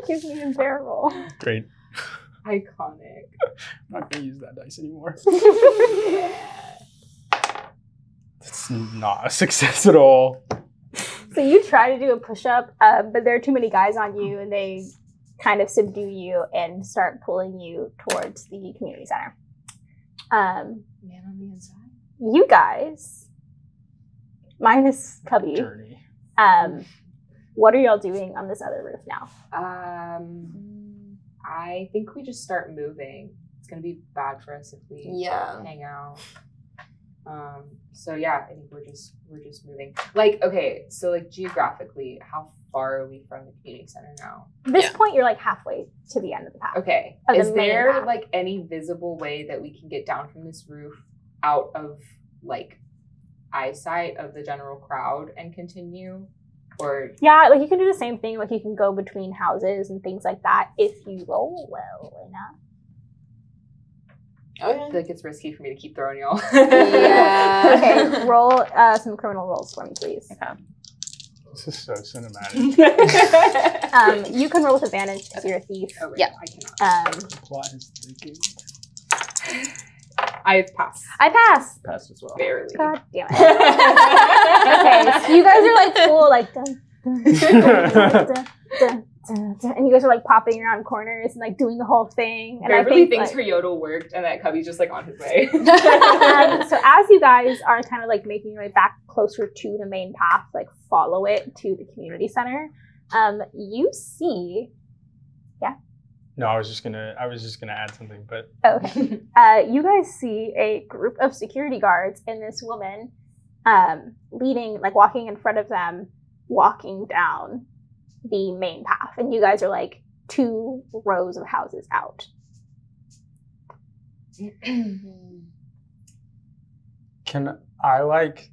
Give me a bear roll. Great. Iconic. I'm not gonna use that dice anymore. It's not a success at all. So you try to do a push-up, but there are too many guys on you, and they kind of subdue you and start pulling you towards the community center. Man on the inside. You guys, minus Cubby, Journey. what are y'all doing on this other roof now? I think we just start moving. It's gonna be bad for us if we hang out. So yeah, I think we're just moving. Like, okay, so like geographically, how far are we from the community center now? At this point, you're like halfway to the end of the path. Okay. Of the Is main there path. like any visible way that we can get down from this roof out of like eyesight of the general crowd and continue? Or Yeah, like you can do the same thing. Like you can go between houses and things like that if you roll well enough. I feel like it's risky for me to keep throwing y'all. Yeah. Okay, roll some criminal rolls for me, please. This is so cinematic. You can roll with advantage because you're a thief. Oh, right, Yeah. I cannot. Plot is thinking. I pass. I pass. Passed as well. Barely. God damn it. Okay, so you guys are like full, like, dun, dun, dun, dun, dun, dun, dun, and you guys are like popping around corners and like doing the whole thing. And Bearverly I think thinks like, her yodel worked and that Cubby's just like on his way. so as you guys are kind of like making your way back closer to the main path, like follow it to the community center, you see. No, I was just gonna add something, but Okay. You guys see a group of security guards and this woman leading, like walking in front of them, walking down the main path. And you guys are like 2 rows of houses out. can I like?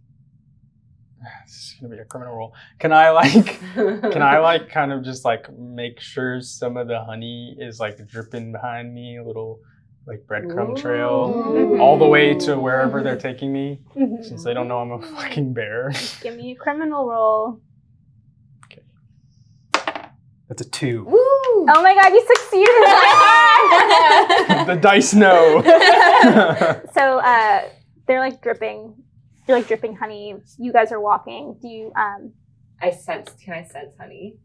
This is gonna be a criminal roll. Can I like kind of just like make sure some of the honey is like dripping behind me, a little like breadcrumb trail, Ooh. all the way to wherever they're taking me, Mhm. since they don't know I'm a fucking bear. Give me a criminal roll. That's a 2. Woo! Oh my god, you succeeded! The dice know. So they're like dripping. You're like dripping honey. You guys are walking. Do you Can I sense honey?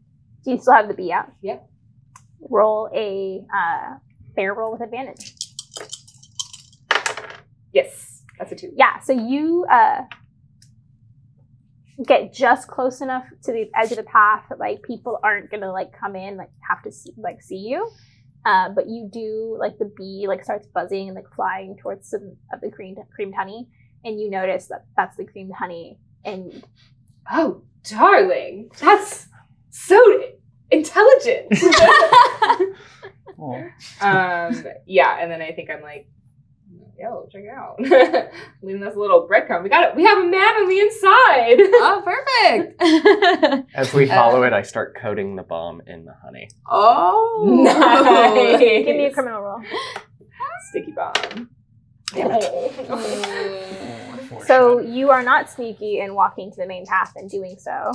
do you still have the bee out? Yep. Roll a bear roll with advantage. Yes. That's a 2. Yeah, so you get just close enough to the edge of the path that like people aren't gonna like come in, like have to see you. But you do, like the bee like starts buzzing and like flying towards some of the creamed honey, and you notice that that's the creamed honey. And Oh, darling. That's so intelligent. Oh. Yeah, and then I think I'm like, yo, check it out. Leaving us a little breadcrumb. We have a man on the inside. Oh, perfect. As we follow it, I start coating the bomb in the honey. Oh. Nice. give me a criminal roll. Sticky bomb. So you are not sneaky in walking to the main path and doing so.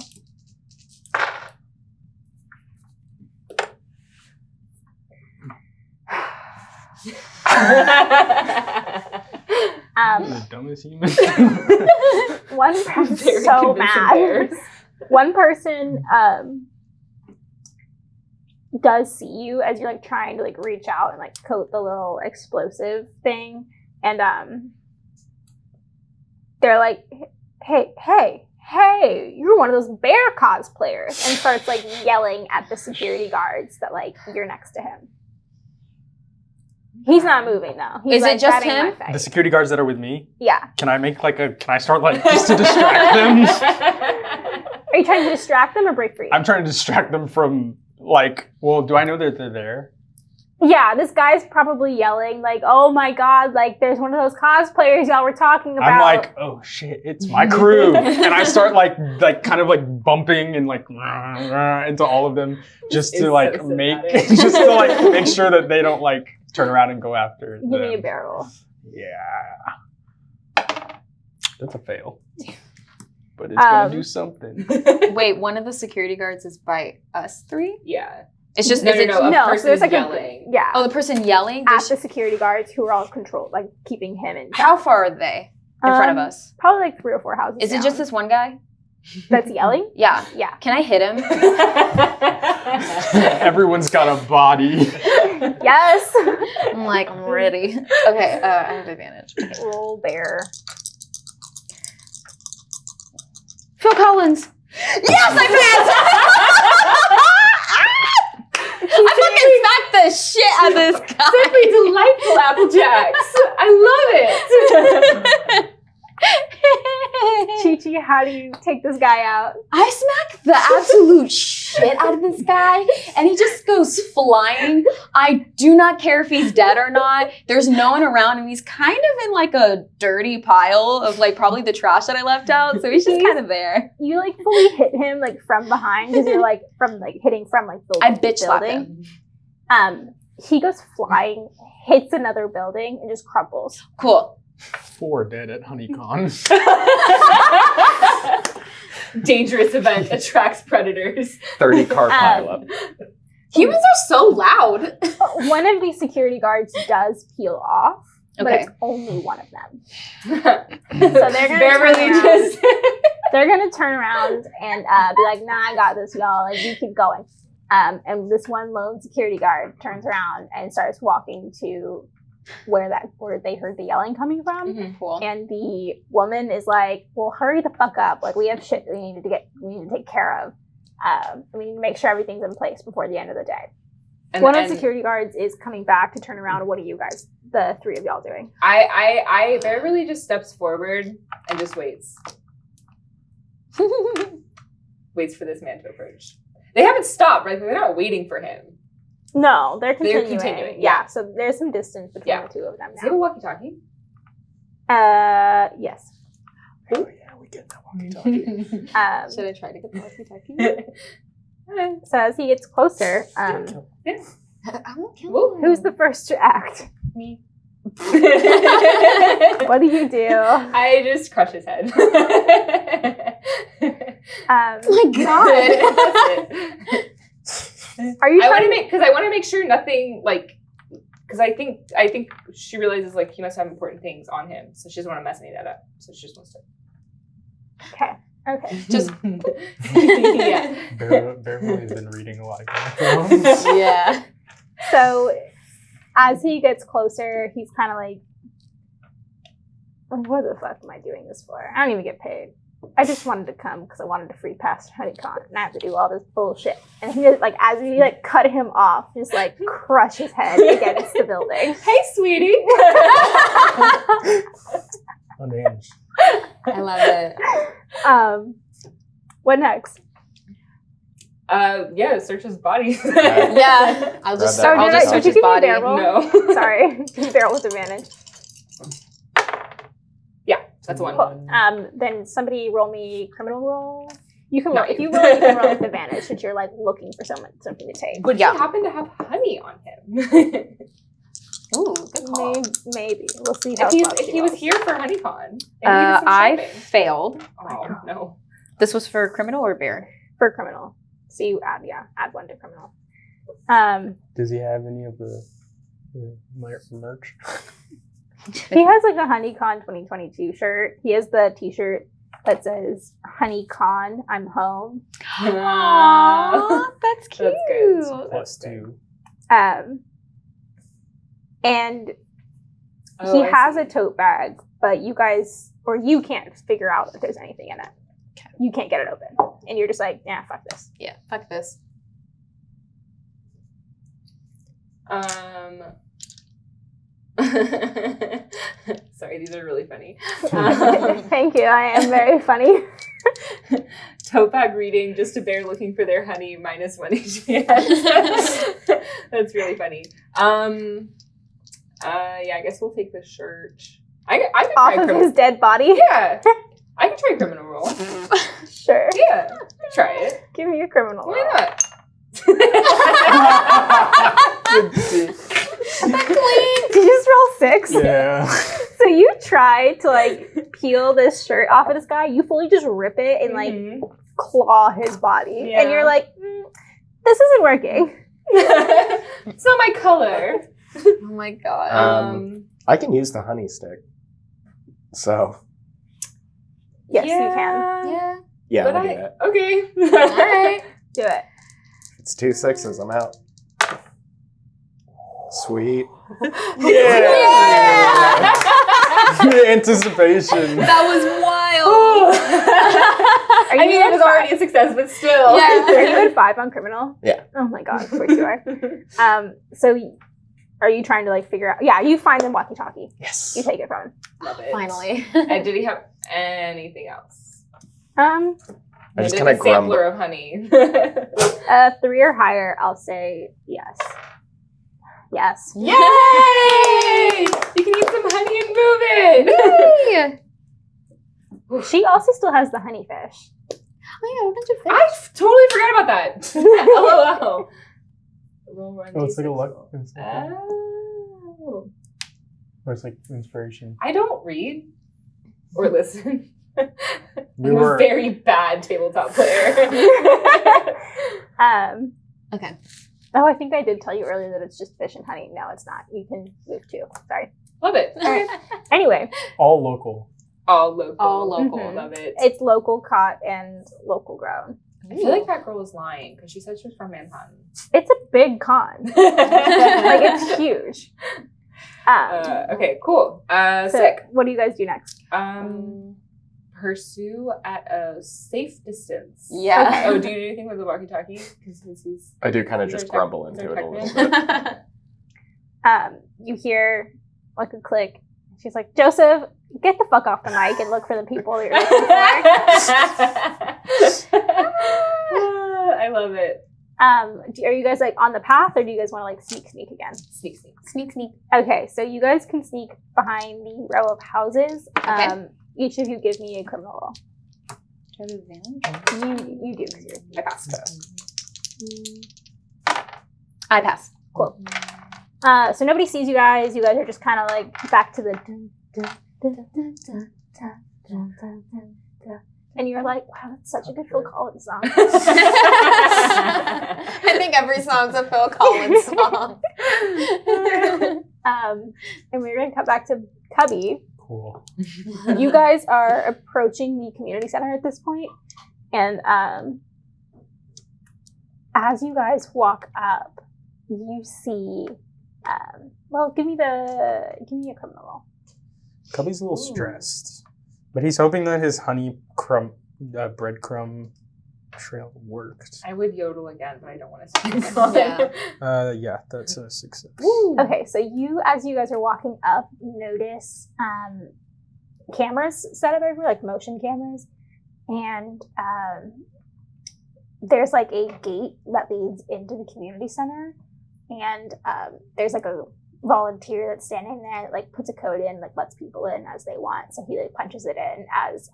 The dumbest human. One person's Very so convincing mad. bears. One person does see you as you're like trying to like reach out and like coat the little explosive thing, and they're like, hey, you're one of those bear cosplayers, and starts like yelling at the security guards that like you're next to him. He's not moving though. He's, Is it like, just batting my him? face. The security guards that are with me, Yeah. can I start like just to distract them? Are you trying to distract them or break free? I'm trying to distract them from like, well, do I know that they're there? Yeah, this guy's probably yelling like, "Oh my god! Like, there's one of those cosplayers y'all were talking about." I'm like, oh shit, it's my crew, and I start like kind of like bumping and like into all of them just It's to so like make sure that they don't like turn around and go after Give me a them. barrel. Yeah, that's a fail, but it's gonna do something. Wait, one of the security guards is by us 3? Yeah. It's just No, is it no, no. A No, so person there's like yelling. yeah. Oh, the person yelling? At the security guards who are all controlled, like keeping him in. How far are they in front of us? Probably like 3 or 4 houses. Is it just this one guy? that's yelling? Yeah. Yeah. Can I hit him? Everyone's got a body. Yes. I'm like, I'm ready. Okay, I have advantage. Okay. Roll bear. Phil Collins. Yes, I passed. I fucking smacked the shit out of this guy. Simply delightful, Applejacks. I love it. Chi-Chi, how do you take this guy out? I smack the absolute shit out of this guy, and he just goes flying. I do not care if he's dead or not. There's no one around, and he's kind of in like a dirty pile of like probably the trash that I left out. So he's just kind of there. You like fully hit him like from behind because you're like from like hitting from like the I bitch slap building. him. He goes flying, hits another building, and just crumples. Cool. 4 dead at HoneyCon. Dangerous event attracts predators. 30-car pileup. Humans are so loud. One of these security guards does peel off, but Okay. it's only one of them. So they're gonna Bearverly turn around. just. They're gonna turn around and be like, "Nah, I got this, y'all. Like, you keep going." And this one lone security guard turns around and starts walking to where they heard the yelling coming from. Cool. And the woman is like, "Well, hurry the fuck up! Like, we have shit we need to take care of. We need to make sure everything's in place before the end of the day." One of the security guards is coming back to turn around. What are you guys, the 3 of y'all, doing? I Bearverly just steps forward and just waits. Waits for this man to approach. They haven't stopped, right? They're not waiting for him. No, they're They're continuing. continuing, Yeah, yeah. so there's some distance between the 2 of them Does he have a now. walkie-talkie? Yes. Oh yeah, we get that walkie-talkie. Should I try to get the walkie-talkie? So as he gets closer, I won't kill Whoa. who's the first to act? Me. What do you do? I just crush his head. My God. Are you I want trying to make because I want to make sure nothing like because I think she realizes like he must have important things on him, so she doesn't want to mess any of that up. So she just wants to. Okay. Just yeah. Bearverly's been reading a lot of Game of Thrones. Yeah. So as he gets closer, he's kind of like, "What the fuck am I doing this for? I don't even get paid. I just wanted to come because I wanted to free pass HoneyCon, and I have to do all this bullshit." And he just, like, as he like cut him off, just like crush his head against the building. Hey, sweetie. Unhinged. I love it. What next? Yeah, search his body. Yeah. I'll just Grab that I'll just walkie-talkie. search Did you his give me a body. bear roll? No. Sorry, barrel with advantage. Yeah, that's one. Then somebody roll me criminal roll. You can No. roll if you roll. You can roll with advantage since you're like looking for something to take. Would Yeah. he happen to have honey on him? Ooh, good call. Maybe we'll see how. if he was here for HoneyCon. And he did some I shopping. failed. Oh no. This was for criminal or bear? For criminal. So you add 1 to criminal. Does he have any of the merch? He has like a HoneyCon 2022 shirt. He has the T-shirt that says HoneyCon, I'm home. Aww, that's cute. That's good. Plus 2. And Oh, he I has see. a tote bag, but you can't figure out if there's anything in it. Okay. You can't get it open, and you're just like, "Yeah, fuck this." Yeah, fuck this. Sorry, these are really funny. Thank you. I am very funny. Tote bag reading, just a bear looking for their honey, minus 1 HPS. That's really funny. Yeah, I guess we'll take the shirt. I could Off try of criminal. his dead body. Yeah, I could try criminal roll. Sure. Yeah, I'll try it. Give me a criminal. Why roll. not? Did you just roll 6? Yeah. So you try to like peel this shirt off of this guy. You fully just rip it and like Mhm. claw his body, Yeah. and you're like, "This isn't working." It's not my color. Oh my god. I can use the honey stick. So, Yes, you can. Yeah. yeah, But I'll do that. Okay. All right. Do it. It's 2 6s. I'm out. Sweet. Yeah. The anticipation. That was wild. Are I mean, it was at already a success, but still. Yeah. Are you at 5 on criminal? Yeah. Oh my god, of course you are. So, are you trying to like figure out? Yeah, you find the walkie-talkie. Yes. You take it from him. Love it. Finally. And did he have anything else? I just Maybe kind of a sampler grumble. of honey. 3 or higher, I'll say yes. Yes. Yay! You can eat some honey and move it. Yay. She also still has the honey fish. Oh yeah, a bunch of fish. I totally forgot about that. LOL. Oh, it's like a luck. Oh. Or it's like inspiration. I don't read or listen. We I'm were- a very bad tabletop player. Okay. Oh, I think I did tell you earlier that it's just fish and honey. No, it's not. You can move too. Sorry. Love it. Anyway, All local. All local. All local. Mhm. Love it. it's local caught and local grown. I feel like that girl was lying because she said she was from Manhattan. It's a big con. Like it's huge. Okay, cool. So Sick. what do you guys do next? Pursue at a safe distance. Yeah. Oh, do you do anything with the walkie-talkie? Because he's I do kind of These just are grumble these into are it a little tech bit. You hear like a click. She's like, Joseph, get the fuck off the mic and look for the people that you're looking for. I love it. Are you guys like on the path, or do you guys want to like sneak again? Sneak. Sneak, sneak. Okay, so you guys can sneak behind the row of houses. Okay. Each of you give me a criminal roll. Do I have advantage? You do. 'Cause you're- I passed. I pass. Cool. So nobody sees you guys. You guys are just kind of like back to the. And you're like, wow, that's such a good Phil Collins song. I think every song's a Phil Collins song. And we're going to cut back to Cubby. Cool. You guys are approaching the community center at this point, and as you guys walk up, you see. Well, give me a criminal roll. Cubby's a little stressed, but he's hoping that his breadcrumb trail worked. I would yodel again, but I don't want to speak on Yeah. Yeah, that's a success. Okay, so as you guys are walking up, notice cameras set up everywhere, like motion cameras, and there's like a gate that leads into the community center, and there's like a volunteer that's standing there that like puts a code in, like lets people in as they want. So he like punches it in as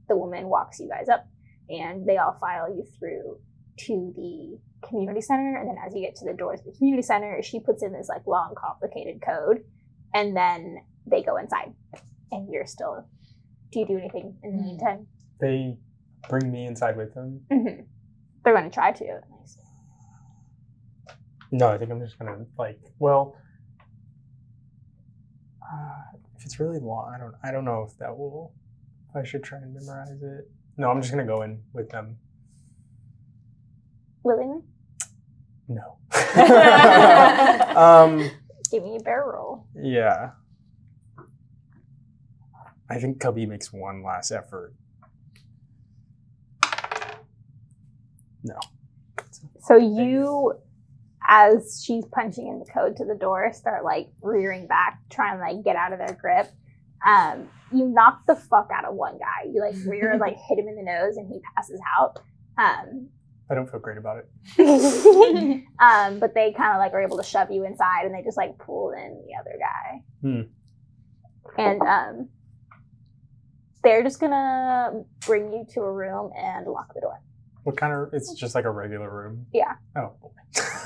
the woman walks you guys up, and they all file you through to the community center. And then as you get to the doors of the community center, she puts in this like long, complicated code, and then they go inside. And you're still. Do you do anything in the meantime? They bring me inside with them. Mm-hmm. They're going to try to. Nice. No, I think I'm just gonna if it's really long, I don't know if that will. I should try and memorize it. No, I'm just gonna go in with them. Willingly? No. Give me a barrel roll. Yeah. I think Cubby makes one last effort. No. So you, as she's punching in the code to the door, start like rearing back, trying to like get out of their grip. You knock the fuck out of one guy. You like rear, like hit him in the nose, and he passes out. I don't feel great about it. But they kind of like are able to shove you inside, and they just like pull in the other guy. And they're just gonna bring you to a room and lock the door. What kind of? It's just like a regular room. Yeah. Oh boy.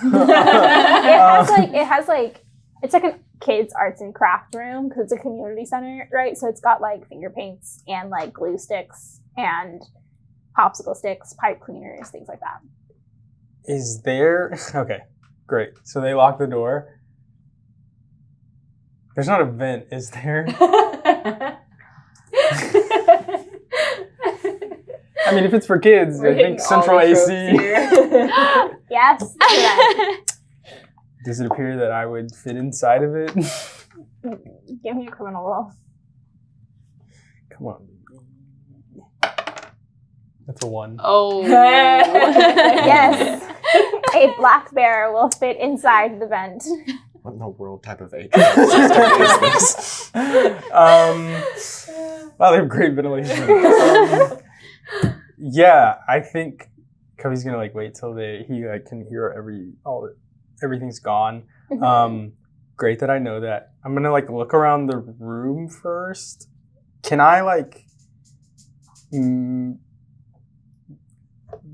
It has like it's like a kids arts and craft room because it's a community center, right? So it's got like finger paints and like glue sticks and popsicle sticks, pipe cleaners, things like that. Is there? Okay. Great. So they lock the door. There's not a vent, is there? I mean, if it's for kids, I think central AC. Yes. Does it appear that I would fit inside of it? Give me a criminal roll. Come on. That's a 1. Oh. Yes. A black bear will fit inside the vent. What in the world type of HVAC system is this? Wow, they have great ventilation. Yeah, I think Cubby's gonna like wait till he like can hear everything's gone. Great that I know that. I'm gonna like look around the room first. Can I like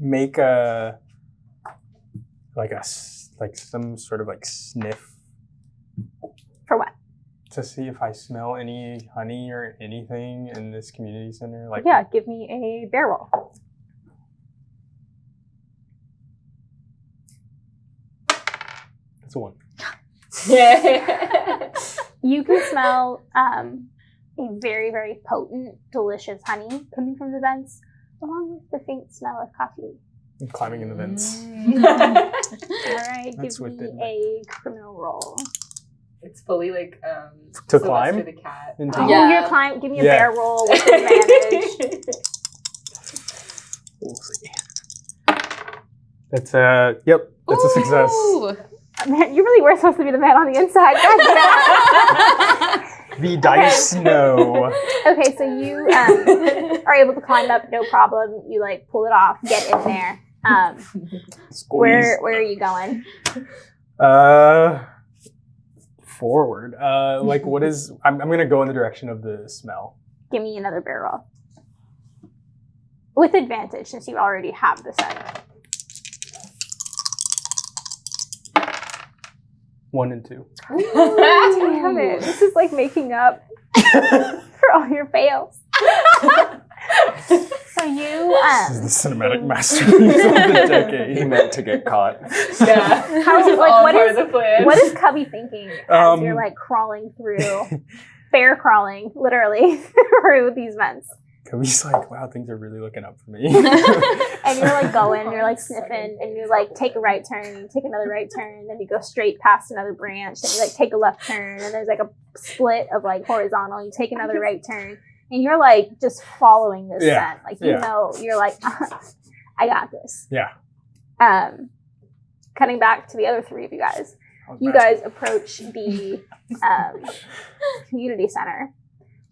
make some sort of like sniff For what? to see if I smell any honey or anything in this community center? Like, Yeah, give me a bear roll. That's a 1. You can smell a very, very potent, delicious honey coming from the vents, along with the faint smell of coffee. I'm climbing in the vents. All right, That's give wicked. me a criminal roll. It's fully like To Sylvester climb? the cat. Into- Oh, Yeah. you're climb. Give me a Yeah. bear roll with advantage. We'll see. That's yep, that's a success. Ooh. Man, you really were supposed to be the man on the inside. God damn. The dice know. Okay, so you are able to climb up, no problem. You like pull it off, get in there. Where are you going? Forward. Like what is? I'm gonna go in the direction of the smell. Give me another bear roll with advantage since you already have the set. 1 and 2. Damn it! This is like making up for all your fails. So you This is the cinematic masterpiece of the He decade. meant to get caught. Yeah. How is like All what part is of the plan. what is Cubby thinking as you're like crawling through, bear crawling literally through these vents? Cubby's like, wow, things are really looking up for me. And you're like going, you're like sniffing, and you like take a right turn, you take another right turn, then you go straight past another branch, then you like take a left turn, and there's like a split of like horizontal, you take another right turn, and you're like just following this Yeah. scent. Like, you Yeah. know, you're like, I got this. Yeah. Cutting back to the other three of you guys. You guys approach the community center.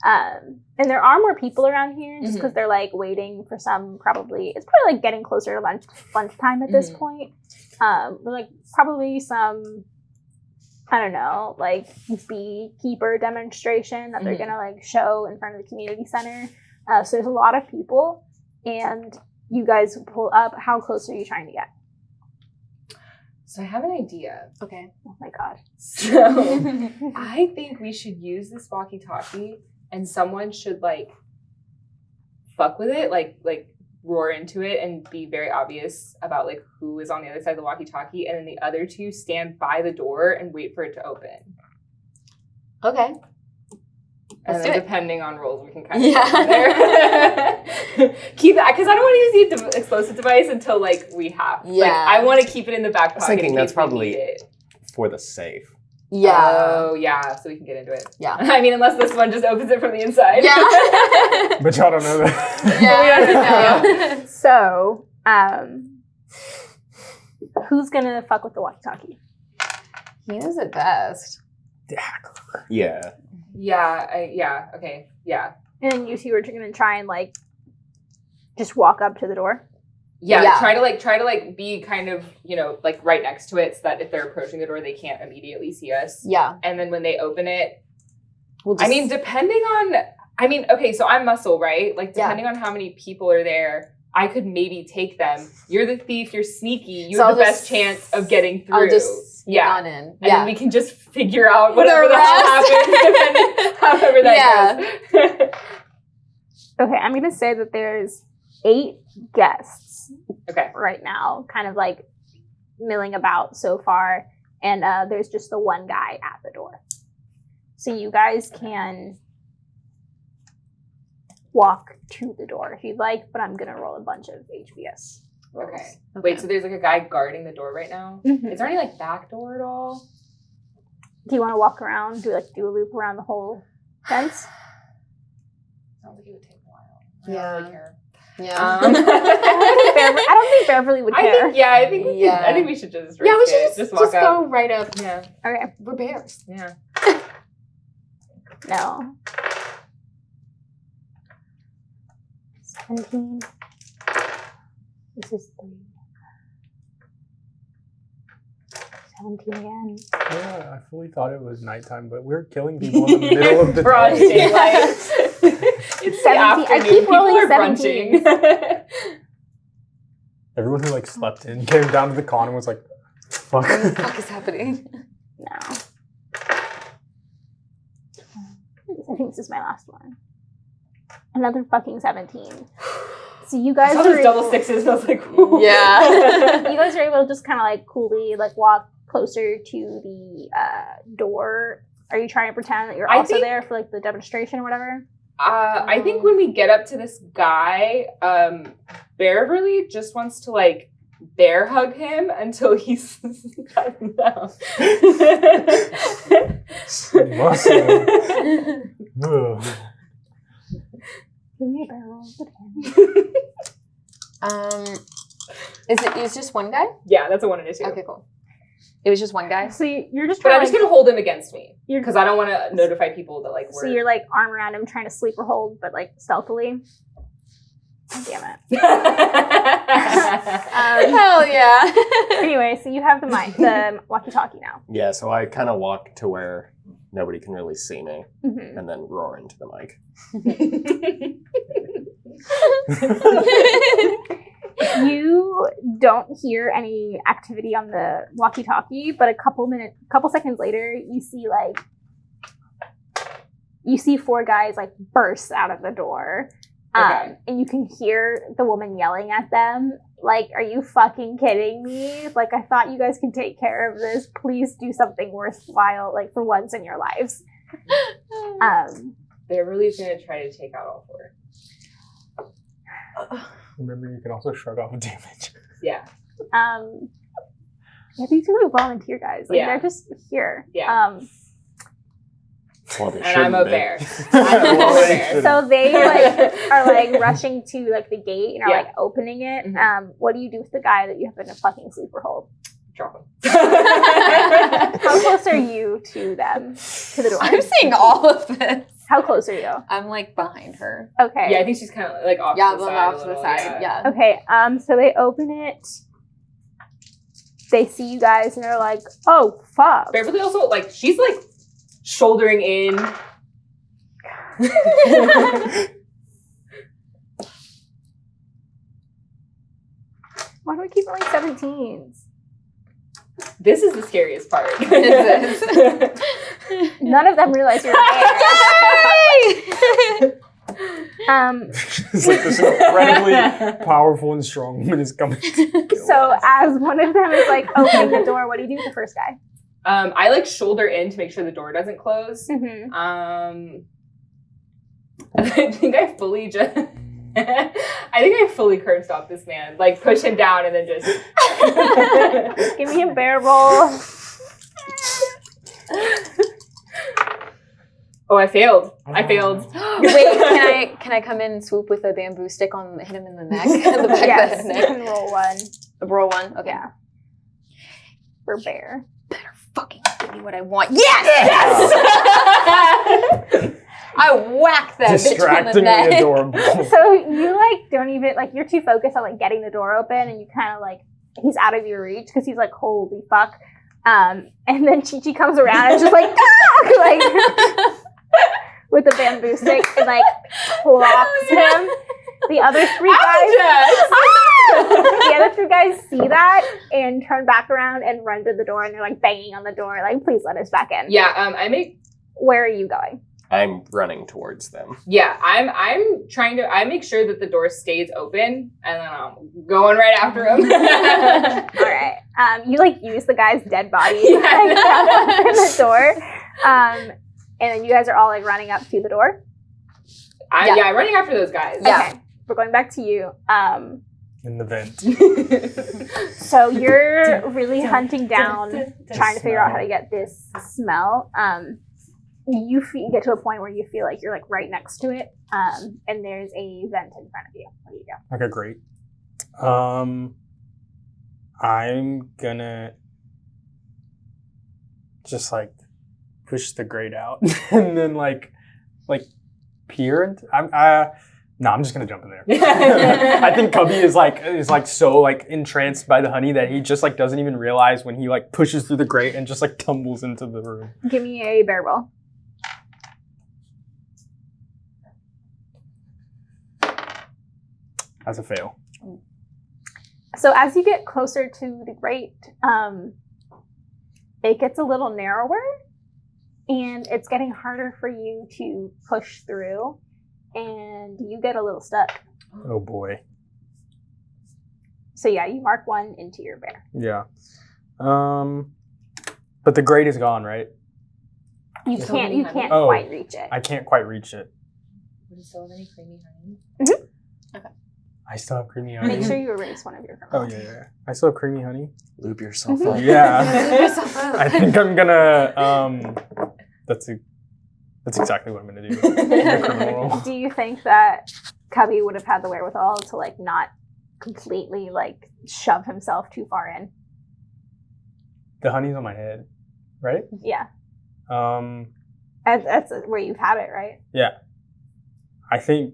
And there are more people around here just because they're like waiting for some it's probably like getting closer to lunchtime at this point. Like probably some, I don't know, like beekeeper demonstration that they're gonna like show in front of the community center. So there's a lot of people and you guys pull up. How close are you trying to get? So I have an idea. Okay. Oh my god. So I think we should use this walkie-talkie and someone should like fuck with it, like roar into it and be very obvious about like who is on the other side of the walkie-talkie, and then the other two stand by the door and wait for it to open. Okay. And Let's then do it. depending on rolls, we can kind of go from there. Keep that, because I don't want to use the explosive device until like we have. Like, Yeah. I want to keep it in the back I was pocket. thinking in that's case we probably need it. for the safe. Yeah. Oh yeah, so we can get into it. Yeah. I mean, unless this one just opens it from the inside. Yeah. But y'all don't know that. Yeah. So, who's gonna fuck with the walkie-talkie? He knows it best. Yeah. Yeah. Okay. Yeah. And then you two are gonna try and like just walk up to the door. Yeah. Yeah. Try to be kind of, like right next to it so that if they're approaching the door, they can't immediately see us. Yeah. And then when they open it, We'll just, okay, so I'm muscle, right? Like, Yeah. depending on how many people are there, I could maybe take them. You're the thief, you're sneaky, you So have I'll the just- best chance of getting through. I'll just sneak Yeah. on in. And Yeah. then we can just figure out whatever the hell rest. happens, depending however that goes. Okay, I'm gonna say that there's 8 guests Okay. right now, kind of like milling about so far. and there's just the one guy at the door. So you guys can walk to the door if you'd like, but I'm gonna roll a bunch of HBS rolls. Okay. Wait, so there's like a guy guarding the door right now? Mhm. Is there any like back door at all? Do you want to walk around, do a loop around the whole fence? Sounds like it would take a while. I Yeah. don't really care. Yeah. I don't think Bearverly would care. I think we should just risk Yeah, we should it. just walk up. go right up. Yeah. Okay. We're bears. Yeah. No. 17. This is 3. 17 again. Yeah, I fully thought it was nighttime, but we're killing people in the middle of the Broad day. daylight. It's 17. I afternoon. keep People rolling are brunching. Everyone who like slept in came down to the con and was like, "Fuck." What the fuck is happening? No. I think this is my last one. Another fucking 17. So you guys I saw are those double able, sixes. I was like, ooh. Yeah. you guys are able to just kind of like coolly like walk closer to the door. Are you trying to pretend that you're I also think- there for like the demonstration or whatever? I think when we get up to this guy, Bearverly just wants to like bear hug him until he's gotten down. Muscle. Ugh. Give me a barrel. Is just one guy? Yeah, that's a 1 and a 2. Okay, cool. It was just one guy. So you're just But trying I'm just to, gonna hold him against me You're- because I don't want to notify people that like so we're. you're like arm around him trying to sleeper hold, but like stealthily. Oh, damn it. Hell yeah. Anyway, so you have the walkie-talkie now. Yeah, so I kind of walk to where nobody can really see me Mm-hmm. and then roar into the mic. You don't hear any activity on the walkie-talkie, but a couple seconds later, you see 4 guys like burst out of the door, Okay. and you can hear the woman yelling at them. Like, are you fucking kidding me? Like, I thought you guys could take care of this. Please do something worthwhile, like for once in your lives. Bearverly's gonna try to take out all 4. Remember, you can also shrug off damage. Yeah. Yeah, these are like volunteer guys. Like, Yeah. they're just here. Yeah. Well, they And I'm a shouldn't be. bear. I'm a bear. So they like are like rushing to like the gate and are Yeah. like opening it. Mhm. What do you do with the guy that you have in a fucking sleeper hold? Drop him. How close are you to them? To the door? I'm seeing all of this. How close are you? I'm like behind her. Okay. Yeah, I think she's kind of like off Yeah, to the I'm side. off a to the little, side. Yeah. Okay. So they open it. They see you guys and they're like, "Oh fuck!" Bearverly also like she's like shouldering in. Why do we keep rolling 17s? This is the scariest part. This None of them realize you're there. It's like this incredibly powerful and strong woman is coming. So as one of them is like opening the door, what do you do with the first guy? I like shoulder in to make sure the door doesn't close. Mm-hmm. I think I fully just. I think I fully curb stomped this man. Like push him down and then just. Give me a bear roll. Oh, I failed. I failed. Wait, can I come in and swoop with a bamboo stick on hit him in the neck? The back Yes, of the you neck. can roll one. Roll one. Okay. Yeah. For bear. Better fucking give me what I want. Yes! I whack that bitch on the Distractingly neck. adorable. So you like don't even like you're too focused on like getting the door open and you kind of like he's out of your reach because he's like holy fuck. And then Chi-Chi comes around and just like ah! Like with a bamboo stick and like clocks him. The other 3 guys the other 3 guys see that and turn back around and run to the door and they're like banging on the door like please let us back in. Yeah. Where are you going? I'm running towards them. Yeah. I'm trying to. I make sure that the door stays open and then I'm going right after him. All right. You like use the guy's dead body to like, open the door, and then you guys are all like running up to the door. Yeah, running after those guys. Yeah. Okay, we're going back to you. In the vent. So you're really hunting down, trying to figure out how to get this smell. You get to a point where you feel like you're like right next to it, and there's a vent in front of you. What do you do? Okay, great. I'm gonna just like push the grate out and then like peer into. I'm just gonna jump in there. I think Cubby is like so like entranced by the honey that he just like doesn't even realize when he like pushes through the grate and just like tumbles into the room. Give me a bear roll. That's a fail. So as you get closer to the grate, it gets a little narrower, and it's getting harder for you to push through, and you get a little stuck. Oh boy. So yeah, you mark 1 into your bear. Yeah. But the grate is gone, right? You So can't many honey. Oh. quite reach it. I can't quite reach it. Does it still have any creamy honey? I still have creamy honey. Make sure you erase one of your Oh criminals. yeah. I still have creamy honey. Lube yourself Mhm. up. Yeah. I think I'm gonna. That's exactly what I'm gonna do. The criminal roll. Do you think that Cubby would have had the wherewithal to like not completely like shove himself too far in? The honey's on my head, right? Yeah, Um. that's where you've had it, right? Yeah. I think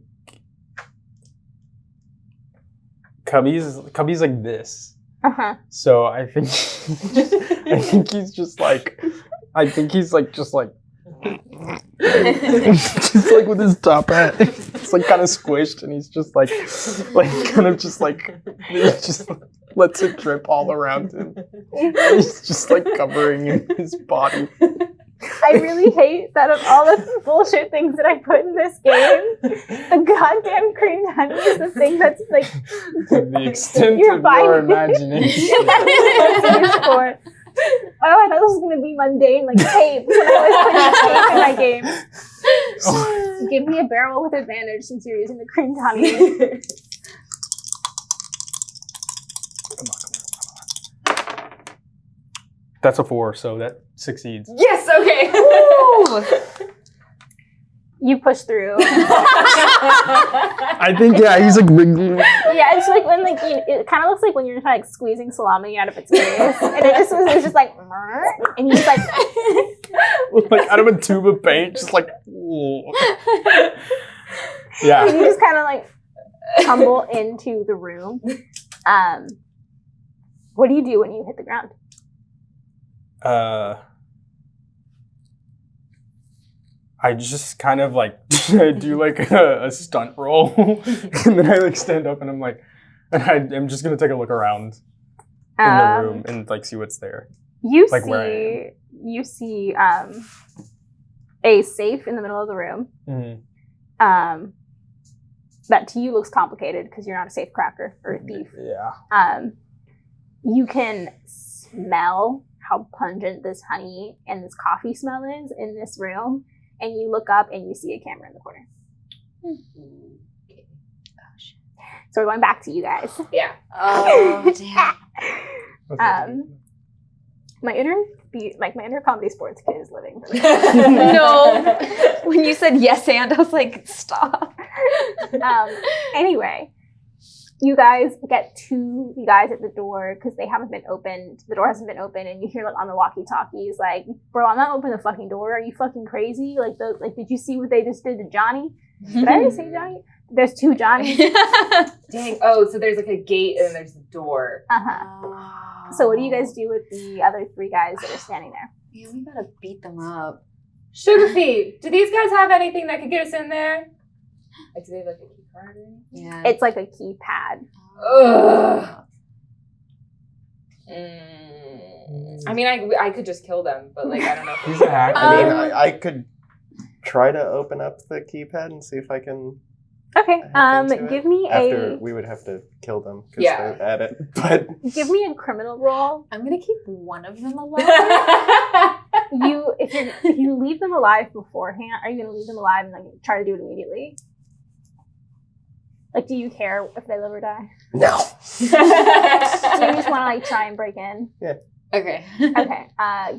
Cubby's like this. Uh-huh. So I think he's just like just like just like with his top hat. It's like kind of squished and he's just like kind of just like he just lets it drip all around him. And he's just like covering his body. I really hate that of all the bullshit things that I put in this game, the goddamn cream honey is the thing that's like To the extent You're of fine. your imagination. that's used for. Oh, I thought this was gonna be mundane, like tape when I was putting tape in my games. Give me a barrel with advantage since you're using the cream honey. Come on. That's a 4, so that succeeds. Yes, okay. You push through. I think he's like wriggling. Yeah, it's like when it kind of looks like when you're like squeezing salami out of its ears, and it was just like, and he's like, Like out of a tube of paint, just like. and Yeah. you just kind of like tumble into the room. What do you do when you hit the ground? I just kind of like I do like a stunt roll, and then I like stand up and I'm like, and I'm just gonna take a look around in the room and like see what's there. You Like where I see a safe in the middle of the room. Mm-hmm. That to you looks complicated because you're not a safe cracker or a thief. Yeah. You can smell how pungent this honey and this coffee smell is in this room, and you look up and you see a camera in the corner. So we're going back to you guys. Yeah. Oh, damn. My inner comedy sports kid is living. No. When you said yes and, I was like, stop. Anyway, you guys get to the guys at the door because they haven't been opened. The door hasn't been opened, and you hear like on the walkie-talkies, like, "Bro, I'm not opening the fucking door. Are you fucking crazy? Like, did you see what they just did to Johnny? Did I already say Johnny? There's 2 Johnnies. Dang. Oh, so there's like a gate and then there's the door. Uh-huh. So what do you guys do with the other 3 guys that are standing there? Man, we gotta beat them up. Sugar Thief, do these guys have anything that could get us in there? Like, do they have like a key card or anything? Yeah. It's like a keypad. Ugh. I mean, I could just kill them, but like I don't know. If He's a hacker. I mean, I could try to open up the keypad and see if I can Okay. into Give it. me After a we would have to kill them because Yeah. they're at it. But give me a criminal roll. I'm gonna keep one of them alive. If you leave them alive beforehand, are you gonna leave them alive and then try to do it immediately? Like, do you care if they live or die? no. Do you just want to like try and break in? Okay. Okay.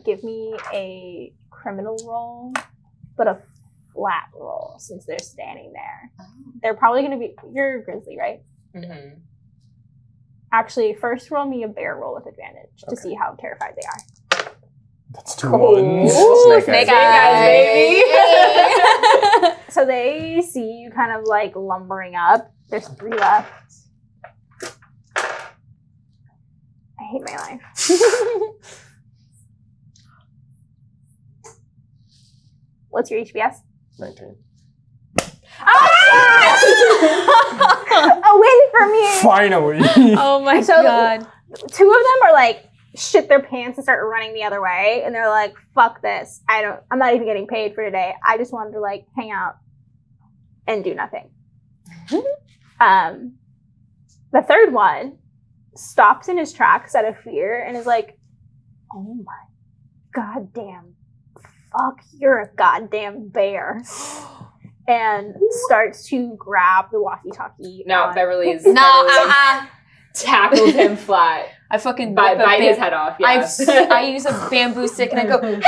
Give me a criminal roll, but a flat roll since they're standing there. They're probably gonna be. You're a grizzly, right? Mm-hmm. Actually, first roll me a bear roll with advantage to Okay. see how terrified they are. That's 2 ones. Snake Snake eyes. eyes, So they see you kind of like lumbering up. There's 3 left. I hate my life. What's your HBS? 19. A win for me! Finally. Oh my So- god. 2 of them are like shit their pants and start running the other way, and they're like, "Fuck this! I'm not even getting paid for today. I just wanted to like hang out and do nothing." The third one stops in his tracks out of fear and is like, "Oh my goddamn fuck! You're a goddamn bear!" And starts to grab the walkie-talkie. No, on- Beverly's No, tackled him flat. I fucking Bite whip a his bam- head off. Yeah. I use a bamboo stick and I go, "Hey-ya!"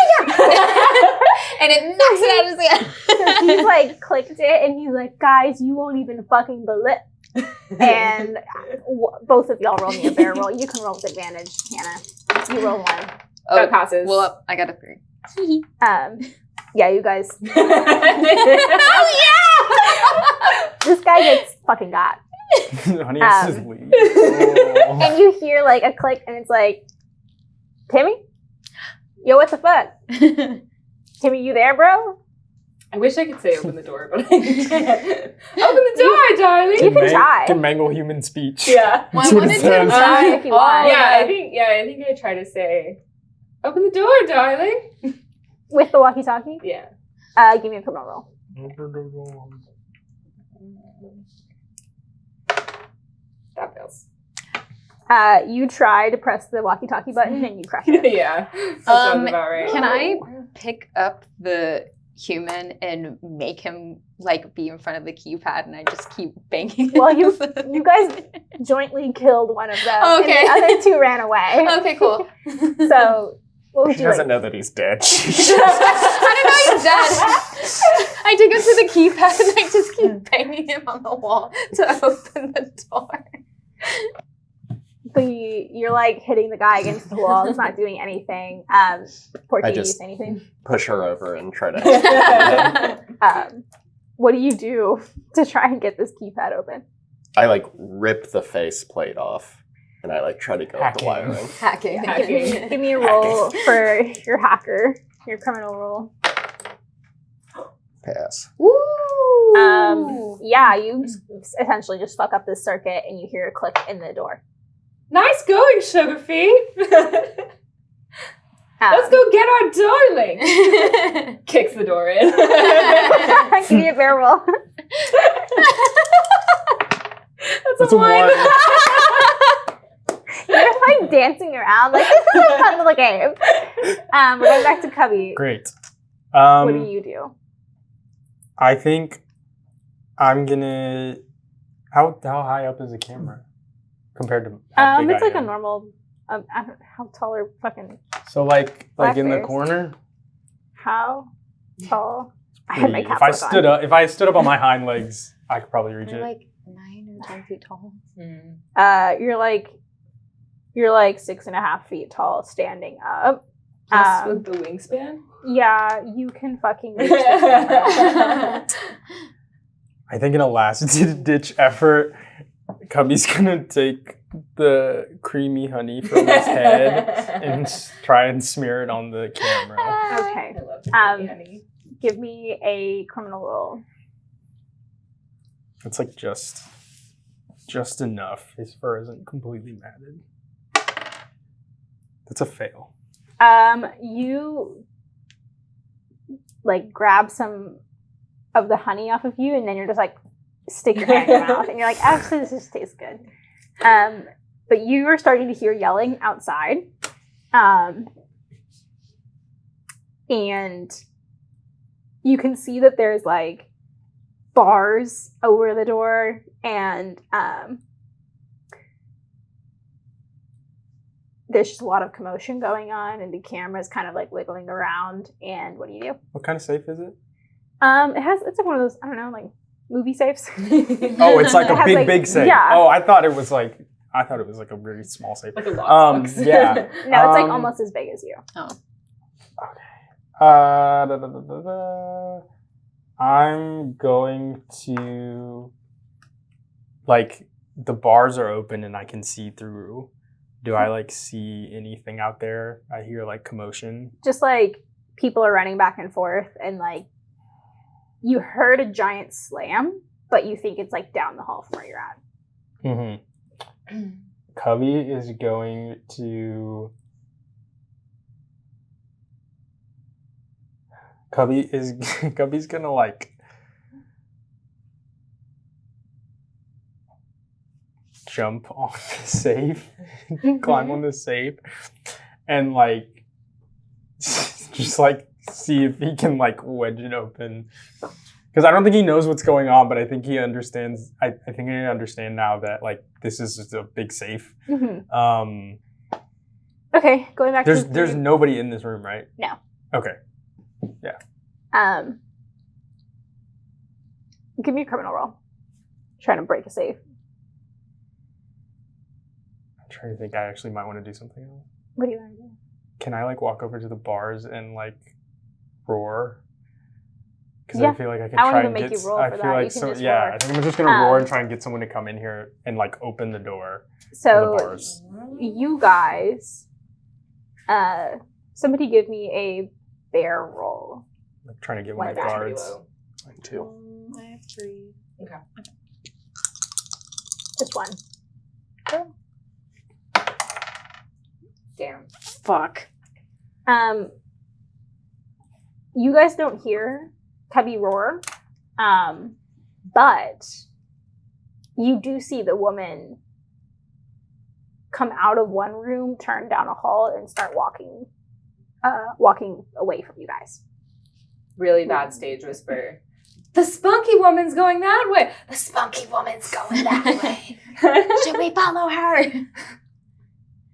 and it knocks it out of his hand. So he's like clicked it, and he's like, "Guys, you won't even fucking believe." And both of y'all roll me a bear roll. You can roll with advantage, Hannah. You roll 1. That passes. Well, I got a 3. Yeah, you guys. Oh This guy gets fucking got. Honey has his lead. Oh. And you hear like a click, and it's like, "Timmy? Yo, what the fuck? yeah! Timmy, you there, bro?" I wish I could say open the door, but I can't. Open the door, darling. You can try. Can mangle human speech. Yeah. Well, I That's what it wanted to says. Try if you want. Yeah, I think I try to say, open the door, darling. With the walkie-talkie. Yeah. Give me a criminal roll. That fails. You try to press the walkie-talkie button, and you crush it. Yeah. That sounds about right. Can I pick up the human and make him like be in front of the keypad and I just keep banging? Well, it? you guys jointly killed one of them, Okay. and the other 2 ran away. Okay, cool. So, what would She you doesn't like? know that he's dead. I don't know he's dead. I take him to the keypad and I just keep banging him on the wall to open the door. You're like hitting the guy against the wall. It's not doing anything. Porky, I do you just- say anything? Push her over and try to. What do you do to try and get this keypad open? I like rip the faceplate off, and I like try to go with the Hacking. wiring. Hacking. Give me a roll for your hacker, your criminal roll. Pass. Woo! Yeah, you essentially just fuck up this circuit, and you hear a click in the door. Nice going, Sugar Feet. Let's go get our darling. Kicks the door in. Give me a bear roll. That's a 1. You're like dancing around. Like, this is a fun little game. We're going back to Cubby. Great. What do you do? I think I'm gonna. How high up is the camera compared to? How big It's I like a am? normal. I don't know how tall are fucking. So like Black in the bears. corner. How tall? I had my Pretty- cap if I look stood on. up, on my hind legs, I could probably reach They're it. like 9 or 10 feet tall. You're like 6.5 feet tall, standing up. Plus with the wingspan. Yeah, you can fucking reach the camera. I think in a last-ditch effort, Cubby's gonna take the creamy honey from his head and try and smear it on the camera. Okay. I love honey. Give me a criminal roll. It's like just enough. His fur isn't completely matted. That's a fail. You like grab some of the honey off of you, and then you're just like stick your hand in your mouth, and you're like, actually, this just tastes good. But you are starting to hear yelling outside. And you can see that there's like bars over the door, and there's just a lot of commotion going on, and the camera's kind of like wiggling around. And what do you do? What kind of safe is it? It's like one of those, I don't know, like movie safes. Oh, it's like It a has, big, like- big safe. yeah. Oh, I thought it was like a really small safe. Like a lockbox. Yeah. No, it's like almost as big as you. I'm going to, like, the bars are open and I can see through. Do I like see anything out there? I hear like commotion. Just like people are running back and forth, and like you heard a giant slam, but you think it's like down the hall from where you're at. Mm-hmm. Cubby is going to. Cubby's gonna like jump on the safe, climb on the safe, and like just like see if he can like wedge it open. Because I don't think he knows what's going on, but I think he understands. I think I understand now that like this is just a big safe. Mm-hmm. Okay, going back. There's nobody in this room, right? No. Okay. Yeah. Give me a criminal roll. Trying to break a safe. I'm trying to think. I actually might want to do something else. What do you want to do? Can I like walk over to the bars and like roar? Because Yeah. I feel like I could I won't try even and make get. you roll I for feel that. like You can so. just Yeah, roar. I think I'm just gonna roar and try and get someone to come in here and like open the door to the So bars. you guys, somebody give me a bear roll. Like trying to get One one of the die. guards. Like 2. I have 3. Okay. Just one. Damn. Fuck. You guys don't hear Cubby roar, but you do see the woman come out of one room, turn down a hall, and start walking away from you guys. Really bad stage whisper. The spunky woman's going that way. The spunky woman's going that way. Should we follow her?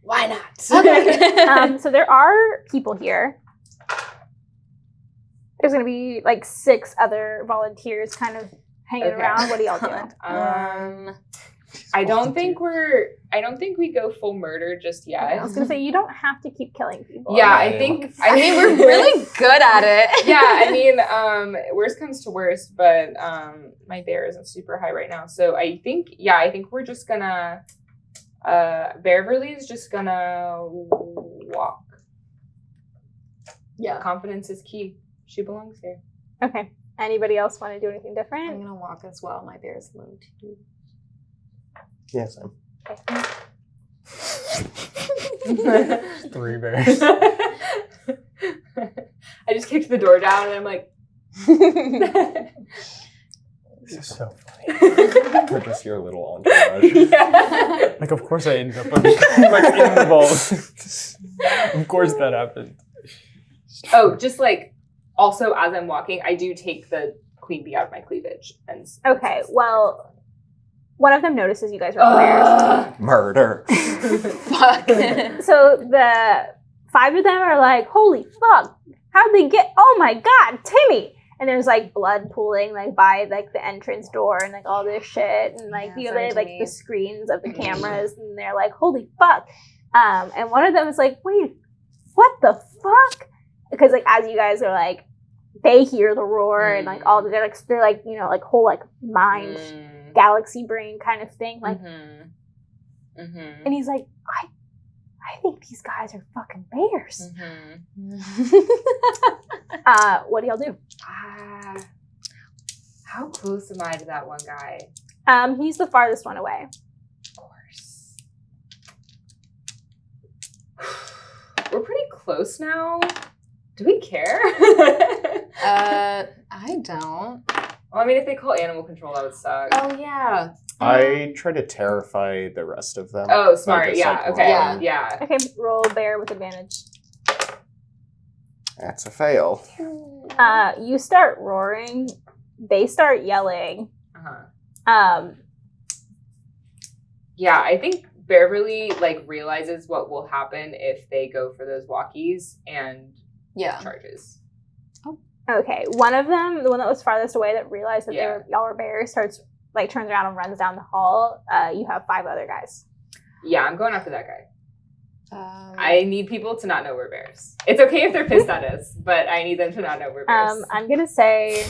Why not? Okay. So there are people here. There's gonna be like 6 other volunteers kind of hanging Okay. around. What are y'all doing? I don't think we go full murder just yet. I was gonna say you don't have to keep killing people. Yeah, Okay. I mean We're really good at it. yeah, I mean, worst comes to worst, but my bear isn't super high right now. So I think we're just gonna Bearverly is just gonna walk. Yeah. Confidence is key. She belongs here. Okay. Anybody else want to do anything I'm different? gonna walk as well. My bear's low too. Yes, I'm. 3 bears. I just kicked the door down and I'm like, This is so funny. Or just your little entourage. yeah. Like, of course I ended up like in the vault. Of course that happened. Oh, just like also as I'm walking, I do take the queen bee out of my cleavage. And Okay. Well, one of them notices you guys are bears. Murder. Fuck. So the 5 of them are like, "Holy fuck! How'd they get? Oh my god, Timmy!" And there's like blood pooling like by like the entrance door and like all this shit and like Yeah, you know sorry, they like Timmy. the screens of the cameras and they're like, "Holy fuck!" And one of them is like, "Wait, what the fuck?" Because like as you guys are like, they hear the roar and like all they're like you know like whole like mind galaxy brain kind of thing like. Mm-hmm. And he's like, I think these guys are fucking bears. What do y'all do? How close am I to that one guy? He's the farthest one away. Of course. We're pretty close now. Do we care? I don't. Well, I mean, if they call animal control, that would suck. Oh yeah. I try to terrify the rest of them. Oh, by smart. just, Yeah. like, Okay. roaring. Yeah. Okay, roll bear with advantage. That's a fail. You start roaring. They start yelling. Uh-huh. Yeah, I think Bearverly like realizes what will happen if they go for those walkies and Yeah. charges. Okay, one of them, the one that was farthest away that realized that Yeah. y'all were bears, turns around and runs down the hall. You have 5 other guys. Yeah, I'm going after that guy. I need people to not know we're bears. It's okay if they're pissed at us, but I need them to not know we're bears. I'm gonna say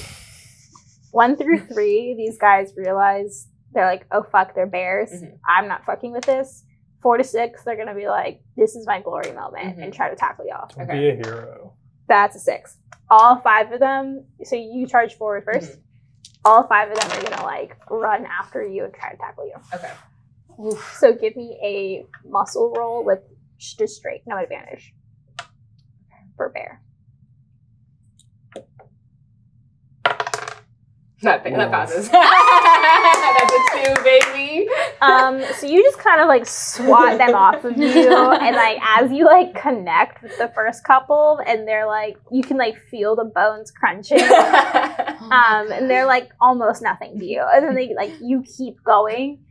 1 through 3. These guys realize they're like, oh fuck, they're bears. Mhm. I'm not fucking with this. 4 to 6, they're gonna be like, this is my glory moment, Mhm. and try to tackle y'all. Don't Okay. be a hero. That's a 6. All 5 of them. So you charge forward 1st. Mhm. All 5 of them are gonna like run after you and try to tackle you. Okay. So give me a muscle roll with just straight, no advantage. For bear. That passes. That's a 2, baby. So you just kind of like swat them off of you, and like as you like connect with the first couple, and they're like, you can like feel the bones crunching. And they're like almost nothing to you, and then they like you keep going.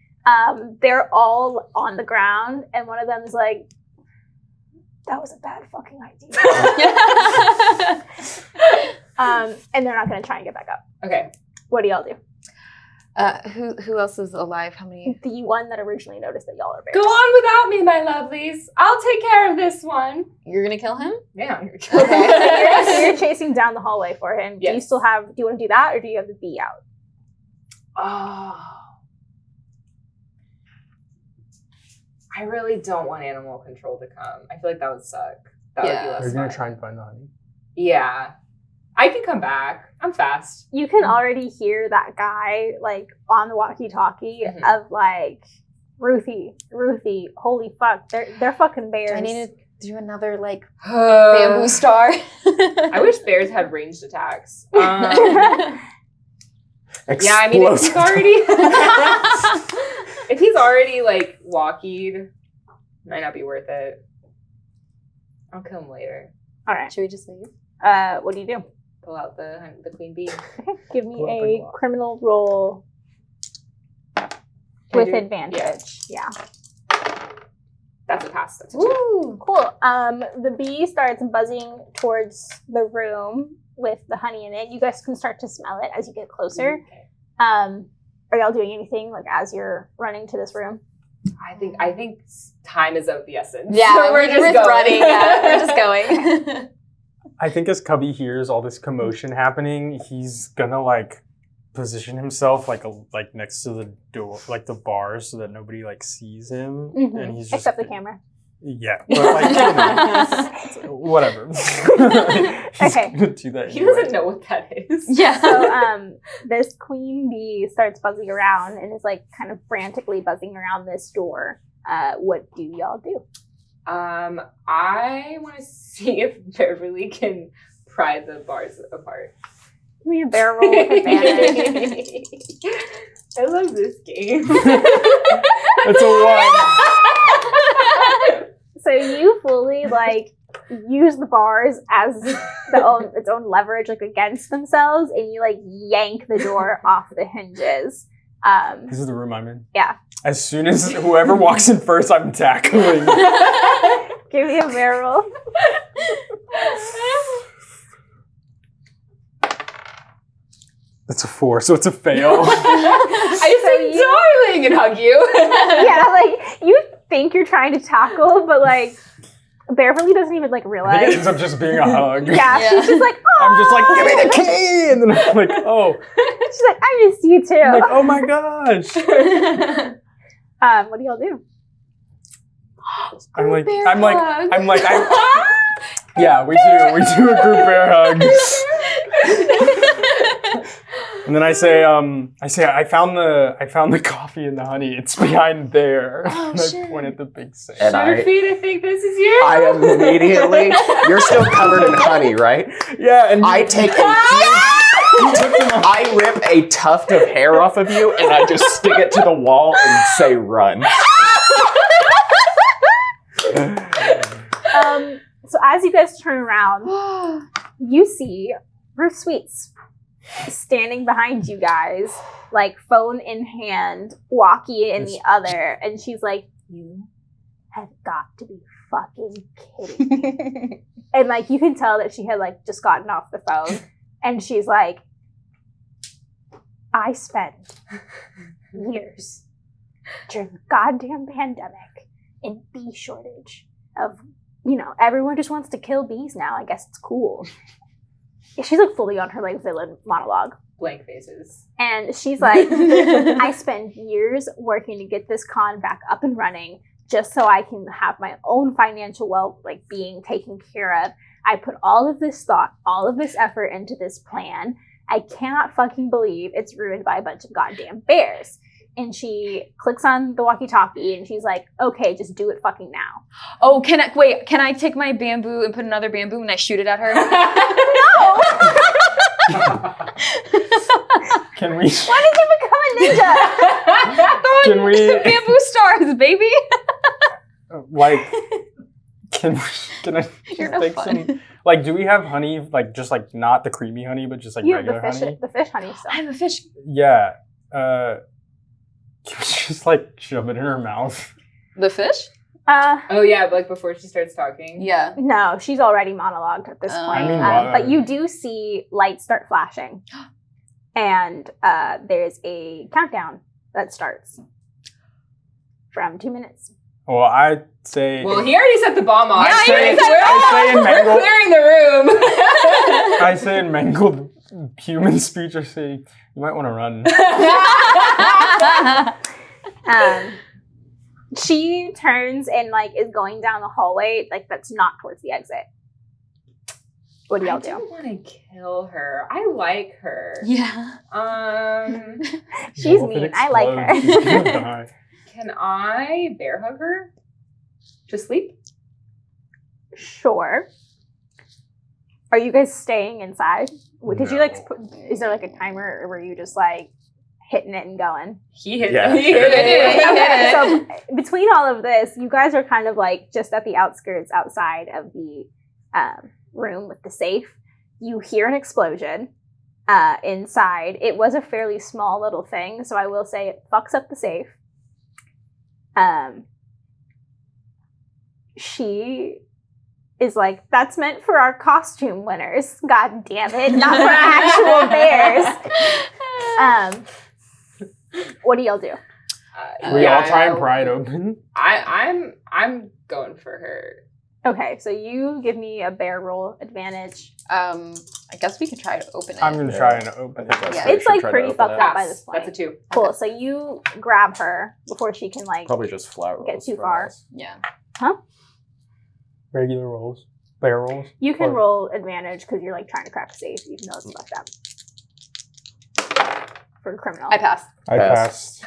They're all on the ground, and one of them is like, that was a bad fucking idea. And they're not gonna try and get back up. Okay. What do y'all do? Who else is alive? How many? The one that originally noticed that y'all are bears. Go on without me, my lovelies. I'll take care of this one. You're gonna kill him? Yeah. So you're chasing down the hallway for him. Do you Yes. still have? Do you want to do that, or do you have the bee out? Oh. I really don't want animal control to come. I feel like that would suck. That would be Yeah. less You're gonna fun. try and find the honey. Yeah. I can come back. I'm fast. You can already hear that guy like on the walkie-talkie Mhm. of like, Ruthie, holy fuck, they're fucking bears. Do I need to do another like Bamboo bamboo star? I wish bears had ranged attacks. Yeah, I mean, if he's already if he's already like walkied, might not be worth it. I'll kill him later. All right. Should we just leave? What do you do? Pull out the queen bee. Give me Pull up a the Glock. criminal roll Can I with do- advantage. Yeah. That's a pass. That's a 2. Ooh, cool. The bee starts buzzing towards the room with the honey in it. You guys can start to smell it as you get closer. Okay. Are y'all doing anything like as you're running to this room? I think time is of the essence. Yeah, So we're just going. running. Yeah, we're just going. I think as Cubby hears all this commotion happening, he's gonna like position himself like next to the door, like the bars, so that nobody like sees him, and he's just Except the camera. Yeah, but like you know, whatever. He's Okay. gonna do that. He anyway. doesn't know what that is. Yeah. So this queen bee starts buzzing around and is like kind of frantically buzzing around this door. What do y'all do? I want to see if Bearverly can pry the bars apart. Give me a barrel roll with advantage. I love this game. That's a 1. So you fully like use the bars as its own leverage, like against themselves, and you like yank the door off the hinges. This is the room I'm in. Yeah. As soon as whoever walks in first, I'm tackling. Give me a barrel. That's a 4, so it's a fail. I just So say darling and hug you. Yeah, like you think you're trying to tackle, but like Bearverly doesn't even like I think it realize. ends up just being a hug. Yeah, she's just like, I'm just like, "Aw." give me the key! And then I'm like, oh. She's like, I miss you too. I'm like, oh my gosh. What do y'all do? I'm like, bear I'm like, hug. I'm like, yeah, we do a group bear hug. And then I say, I found the coffee and the honey. It's behind there. Oh, and shit. I point at the big safe. And Sugarfeed, I think this is you. I immediately, you're still covered in honey, right? Yeah, and I take a huge I rip a tuft of hair off of you and I just stick it to the wall and say run. So as you guys turn around, you see Ruth Sweets standing behind you guys, like phone in hand, walkie in the other, and she's like, "You have got to be fucking kidding me." And like you can tell that she had like just gotten off the phone, and she's like, "I spent years during the goddamn pandemic in bee shortage of, everyone just wants to kill bees now. I guess it's cool." She's like fully on her like villain monologue. Blank faces. And she's like, "I spent years working to get this con back up and running just so I can have my own financial being taken care of. I put all of this thought, all of this effort into this plan. I cannot fucking believe it's ruined by a bunch of goddamn bears." And she clicks on the walkie-talkie and she's like, "Okay, just do it fucking now." Oh, can I take my bamboo and put another bamboo and I shoot it at her? No! Can we? Why did you become a ninja? Can we? Bamboo stars, baby. Can I You're no take fun. some? Do we have honey? Just not the creamy honey, but just You have regular the honey. fish honey still. I have a fish. Yeah. Can we just shove it in her mouth? The fish? Oh yeah, before she starts talking. Yeah. No, she's already monologued at this point. I mean, but you do see lights start flashing. And there's a countdown that starts from 2 minutes. Well, I'd say. Well, he already set the bomb off. Yeah, I say in We're mangled. clearing the room. I say in mangled human speech. I say you might want to run. She turns and is going down the hallway that's not towards the exit. What do y'all I do? don't want to kill her. I like her. Yeah. She's Well, if it mean. I like explodes, she's her. gonna die. Can I bear hug her to sleep? Sure. Are you guys staying inside? Did you is there a timer, or were you just hitting it and going? He hit Yeah, it. He sure. hit it. Okay, so between all of this, you guys are kind of just at the outskirts outside of the room with the safe. You hear an explosion inside. It was a fairly small little thing, so I will say it fucks up the safe. She is "That's meant for our costume winners. God damn it, not for actual bears. What do y'all do? We all try and pry it open. I'm going for her. Okay, so you give me a bear roll advantage. I guess we could try to open it. I'm gonna try and open it. That's Yeah. fair. It's Should try to pretty open fucked it. up by this point. That's a 2. Cool. So you grab her before she can Probably just flat get rolls too for far. us. Yeah. Regular rolls, bear rolls. You can Or- roll advantage because you're trying to crack a safe, even though it's fucked up. For a criminal. I passed. I Pass. passed.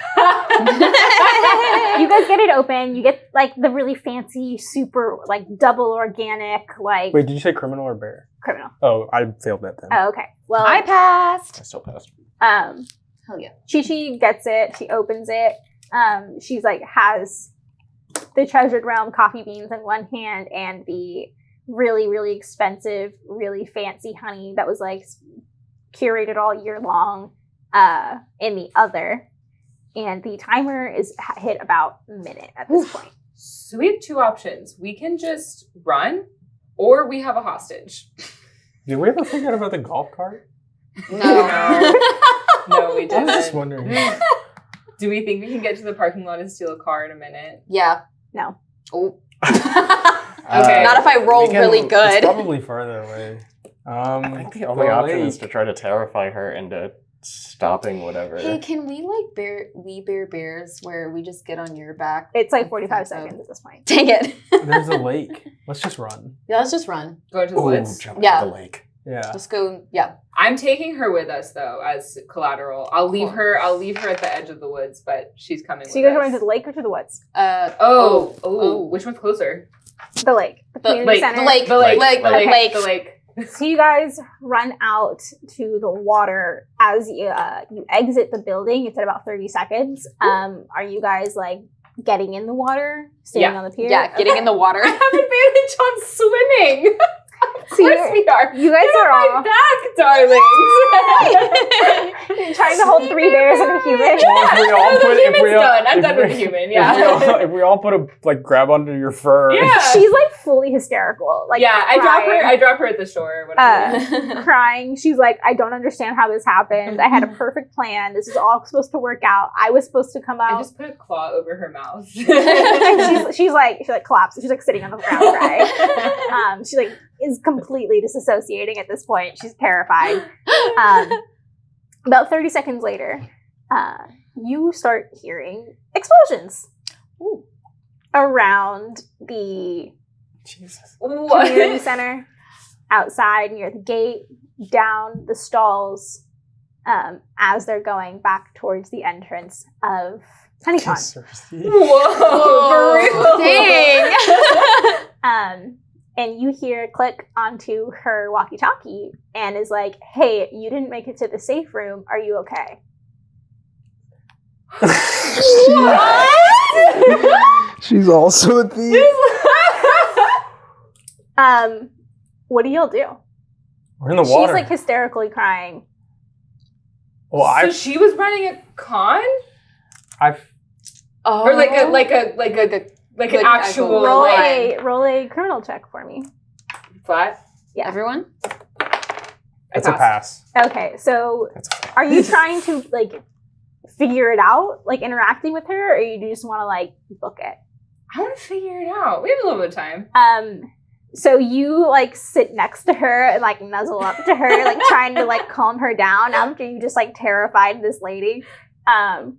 You guys get it open. You get the really fancy, super double organic Wait, did you say criminal or bear? criminal. Oh, I failed that then. Oh, okay. Well, I passed. I still passed. Hell yeah. Chi gets it. She opens it. She's has the treasured realm coffee beans in one hand and the really, really expensive, really fancy honey that was curated all year long in the other. And the timer is hit about a minute at this point. So we have 2 options. We can just run, or we have a hostage. Did we ever figure out about the golf cart? No. No, we I didn't. was just wondering. Do we think we can get to the parking lot and steal a car in a minute? Yeah. No. Oh. Okay. Not if I roll really It's good. probably farther away. I think the only option is to try to terrify her into stopping whatever. Hey, can we bear bears where we just get on your back? It's 45 seconds at this point. Dang it. There's a lake. Let's just run. Yeah, let's just run. Go into the Ooh, woods. jump Yeah. into the lake. Yeah. Let's go. Yeah. I'm taking her with us though as collateral. I'll leave her at the edge of the woods, but she's coming So with you guys are us. going to the lake or to the woods? Oh, which one's closer? The lake. The community center. The lake. The lake. Lake. The lake. Lake. The lake. So you guys run out to the water as you exit the building. It's at about 30 seconds. Are you guys like getting in the water, standing on the pier? Yeah, getting in the water. I have advantage on swimming. Of course we are. You guys are my all back, darlings. You're trying to hold 3 bears and a human. I'm done with the human. Yeah. If we all put a grab under your fur. Yeah. She's like fully hysterical. Like I crying. drop her at the shore. Whatever. Crying. She's like, I don't understand how this happened. I had a perfect plan. This is all supposed to work out. I was supposed to come out. I just put a claw over her mouth. And she collapses. She's like sitting on the ground crying. She like is completely disassociating at this point. She's terrified. About 30 seconds later, you start hearing explosions around the community center, outside near the gate, down the stalls, as they're going back towards the entrance of HoneyCon. Whoa! Dang! And you hear click onto her walkie-talkie and is like, hey, you didn't make it to the safe room. Are you okay? She's also a thief. What do y'all do? We're in the water. She's like hysterically crying. Well, So she was running a con? Or like an actual Roll a criminal check for me. flat. Yeah. Everyone? It's a pass. Okay, so are you trying to like figure it out, like interacting with her, or you just want to like book it? I want to figure it out. We have a little bit of time. So you like sit next to her and like nuzzle up to her, like trying to like calm her down after you just like terrified this lady. And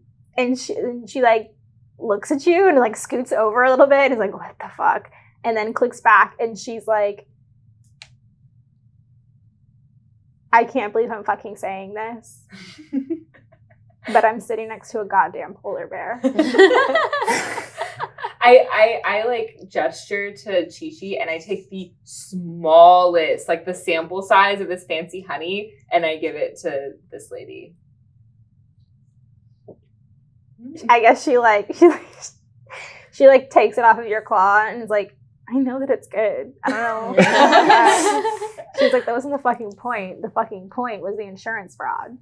she like looks at you and like scoots over a little bit and is like, what the fuck? And then clicks back and she's like, I can't believe I'm fucking saying this. But I'm sitting next to a goddamn polar bear. I like gesture to Chi-Chi and I take the smallest, like the sample size of this fancy honey, and I give it to this lady. I guess she takes it off of your claw and is like, I know that it's good. I don't know. She's like, that wasn't the fucking point. The fucking point was the insurance fraud.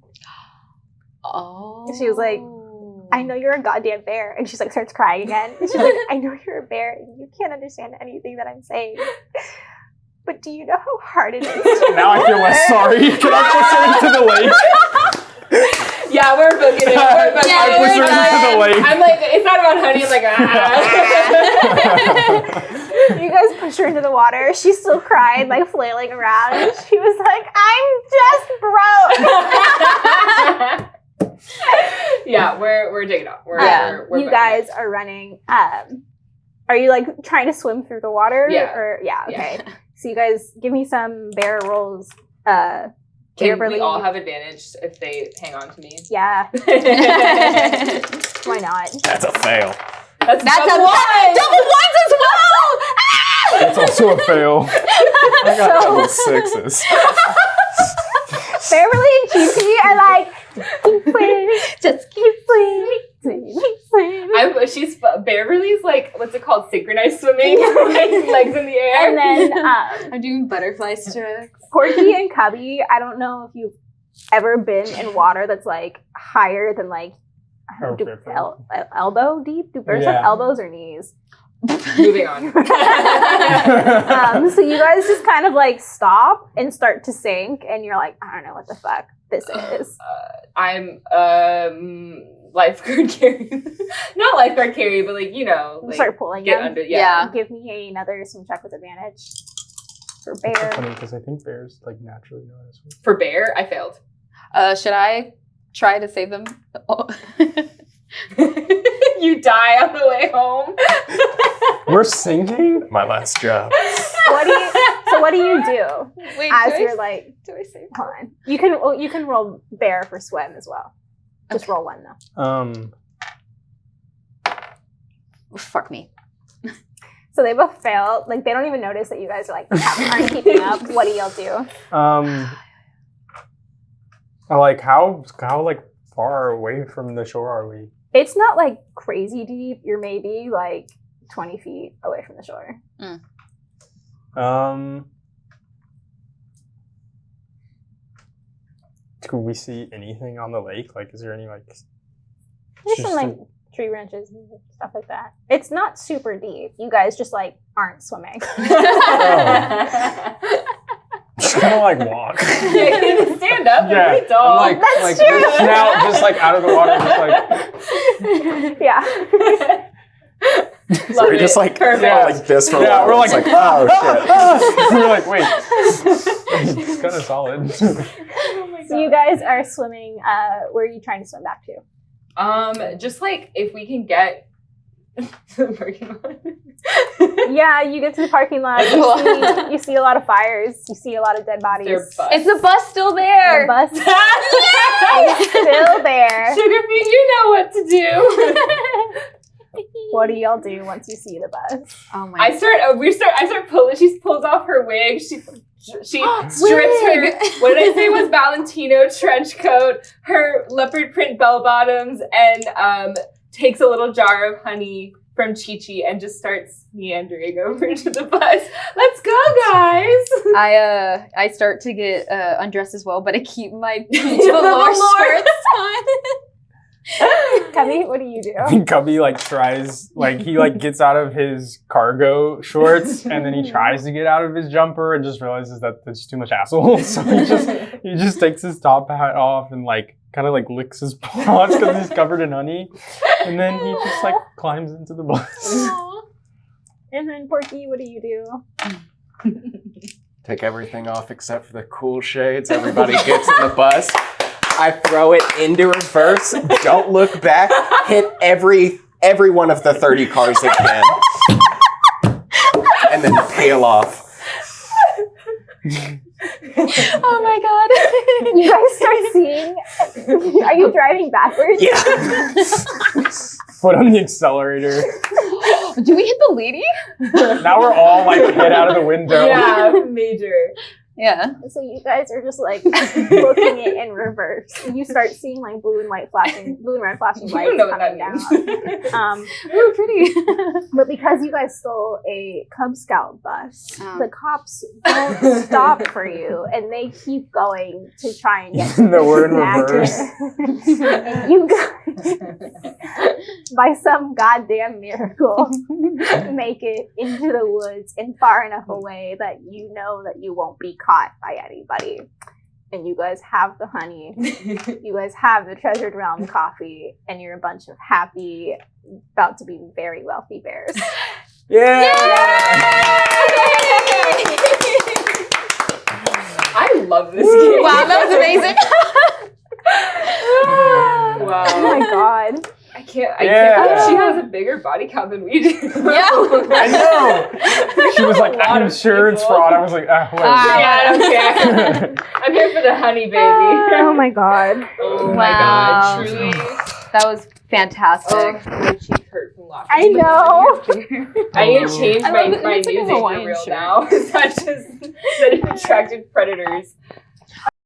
Oh. She was like, I know you're a goddamn bear. And she's like, starts crying again. And she's like, I know you're a bear and you can't understand anything that I'm saying. But do you know how hard it is? Now I feel less sorry. Can I push her into the lake? Yeah, we're booking it. I push her into the lake. I'm like, it's not about honey. I'm like, You guys push her into the water. She's still crying, like flailing around. And she was like, I'm just broke. Yeah, we're taking off. We're you guys are running. Are you like trying to swim through the water? Yeah. Okay. Yeah. So you guys give me some bear rolls. Can Bearverly. we all have advantage if they hang on to me? Yeah. Why not? That's a fail. That's double ones as well! Ah! It's also a fail. I got double sixes. Bearverly and Chi-Chi are like, keep playing, just keep playing. Bearverly's like, what's it called? Synchronized swimming, like legs in the air. And then I'm doing butterfly strokes. Porky and Cubby, I don't know if you've ever been in water that's like higher than like elbow deep. Do bears have elbows or knees? Moving on. So you guys just kind of like stop and start to sink, and you're like, I don't know what the fuck this is. I'm lifeguard carry, not lifeguard carry, but like like start pulling get them. under. Yeah. Give me another swim check with advantage for It's bear. funny because I think bears like naturally know how to swim. For bear, I failed. Should I try to save them? Oh. You die on the way home. We're sinking? My last job. What do you do? Wait, As you're like, do I save? hold on. You can roll bear for swim as well. Just roll one though. Fuck me. So they both fail. Like, they don't even notice that you guys are, like, aren't keeping up. What do y'all do? Like, how like, far away from the shore are we? It's not, like, crazy deep. You're maybe, like, 20 feet away from the shore. Could we see anything on the lake? Like, is there any, like... There's some, like, tree branches and stuff like that. It's not super deep. You guys just, like, aren't swimming. Just kind of, like, walk. Yeah, you stand up. Yeah, Pretty tall. I'm like the snout just, like, out of the water, just, like... Yeah. So we're just like, like this for a while. We're like, oh shit. We're like, wait. It's kind of solid. Oh my God. So you guys are swimming. Where are you trying to swim back to? Just like if we can get to the parking lot. Yeah, you get to the parking lot. You see a lot of fires. You see a lot of dead bodies. Is Is the bus still there? The bus is still there. Sugarbean, you know what to do. What do y'all do once you see the bus? Oh my I start pulling. She pulls off her wig. She strips her. What did I say was Valentino trench coat, her leopard print bell bottoms, and takes a little jar of honey from Chi-Chi and just starts meandering over to the bus. Let's go, guys. I start to get undressed as well, but I keep my velour shorts on. Cubby, what do you do? I think Cubby, like, tries, like, he, like, gets out of his cargo shorts, and then he tries to get out of his jumper and just realizes that there's too much asshole. So he just takes his top hat off and, like, kind of, like, licks his paws because he's covered in honey. And then he just, like, climbs into the bus. Aww. And then, Porky, what do you do? Take everything off except for the cool shades. Everybody gets in the bus. I throw it into reverse. Don't look back. Hit every one of the 30 cars again. And then tail off. Oh my God. You guys start seeing... Are you driving backwards? Yeah. Foot on the accelerator. Do we hit the lady? Now we're all, like, head out of the window. Yeah, major. Yeah. So you guys are just like looking it in reverse. You start seeing like blue and red flashing lights don't know what coming that down. Ooh, pretty. But because you guys stole a Cub Scout bus, Oh. the cops don't stop for you, and they keep going to try and get No, we're in back reverse. here. And you guys, by some goddamn miracle, make it into the woods and far enough away that you know that you won't be caught by anybody. And you guys have the honey, you guys have the Treasured Realm coffee, and you're a bunch of happy, about to be very wealthy bears. Yeah! I love this game. Wow, that was amazing. Wow. Oh my god. I can't. Yeah. She has a bigger body count than we do. Yeah. I know! She was like, I'm insurance fraud. I was like, wait. Yeah, I don't care. I'm here for the honey, baby. Oh my god. Oh my Wow. God, truly. That was fantastic. Oh, my cheek hurt from laughing. I know. I need to change I my love it. my It's like a music Hawaiian reel shirt. now. Such as that it attracted predators.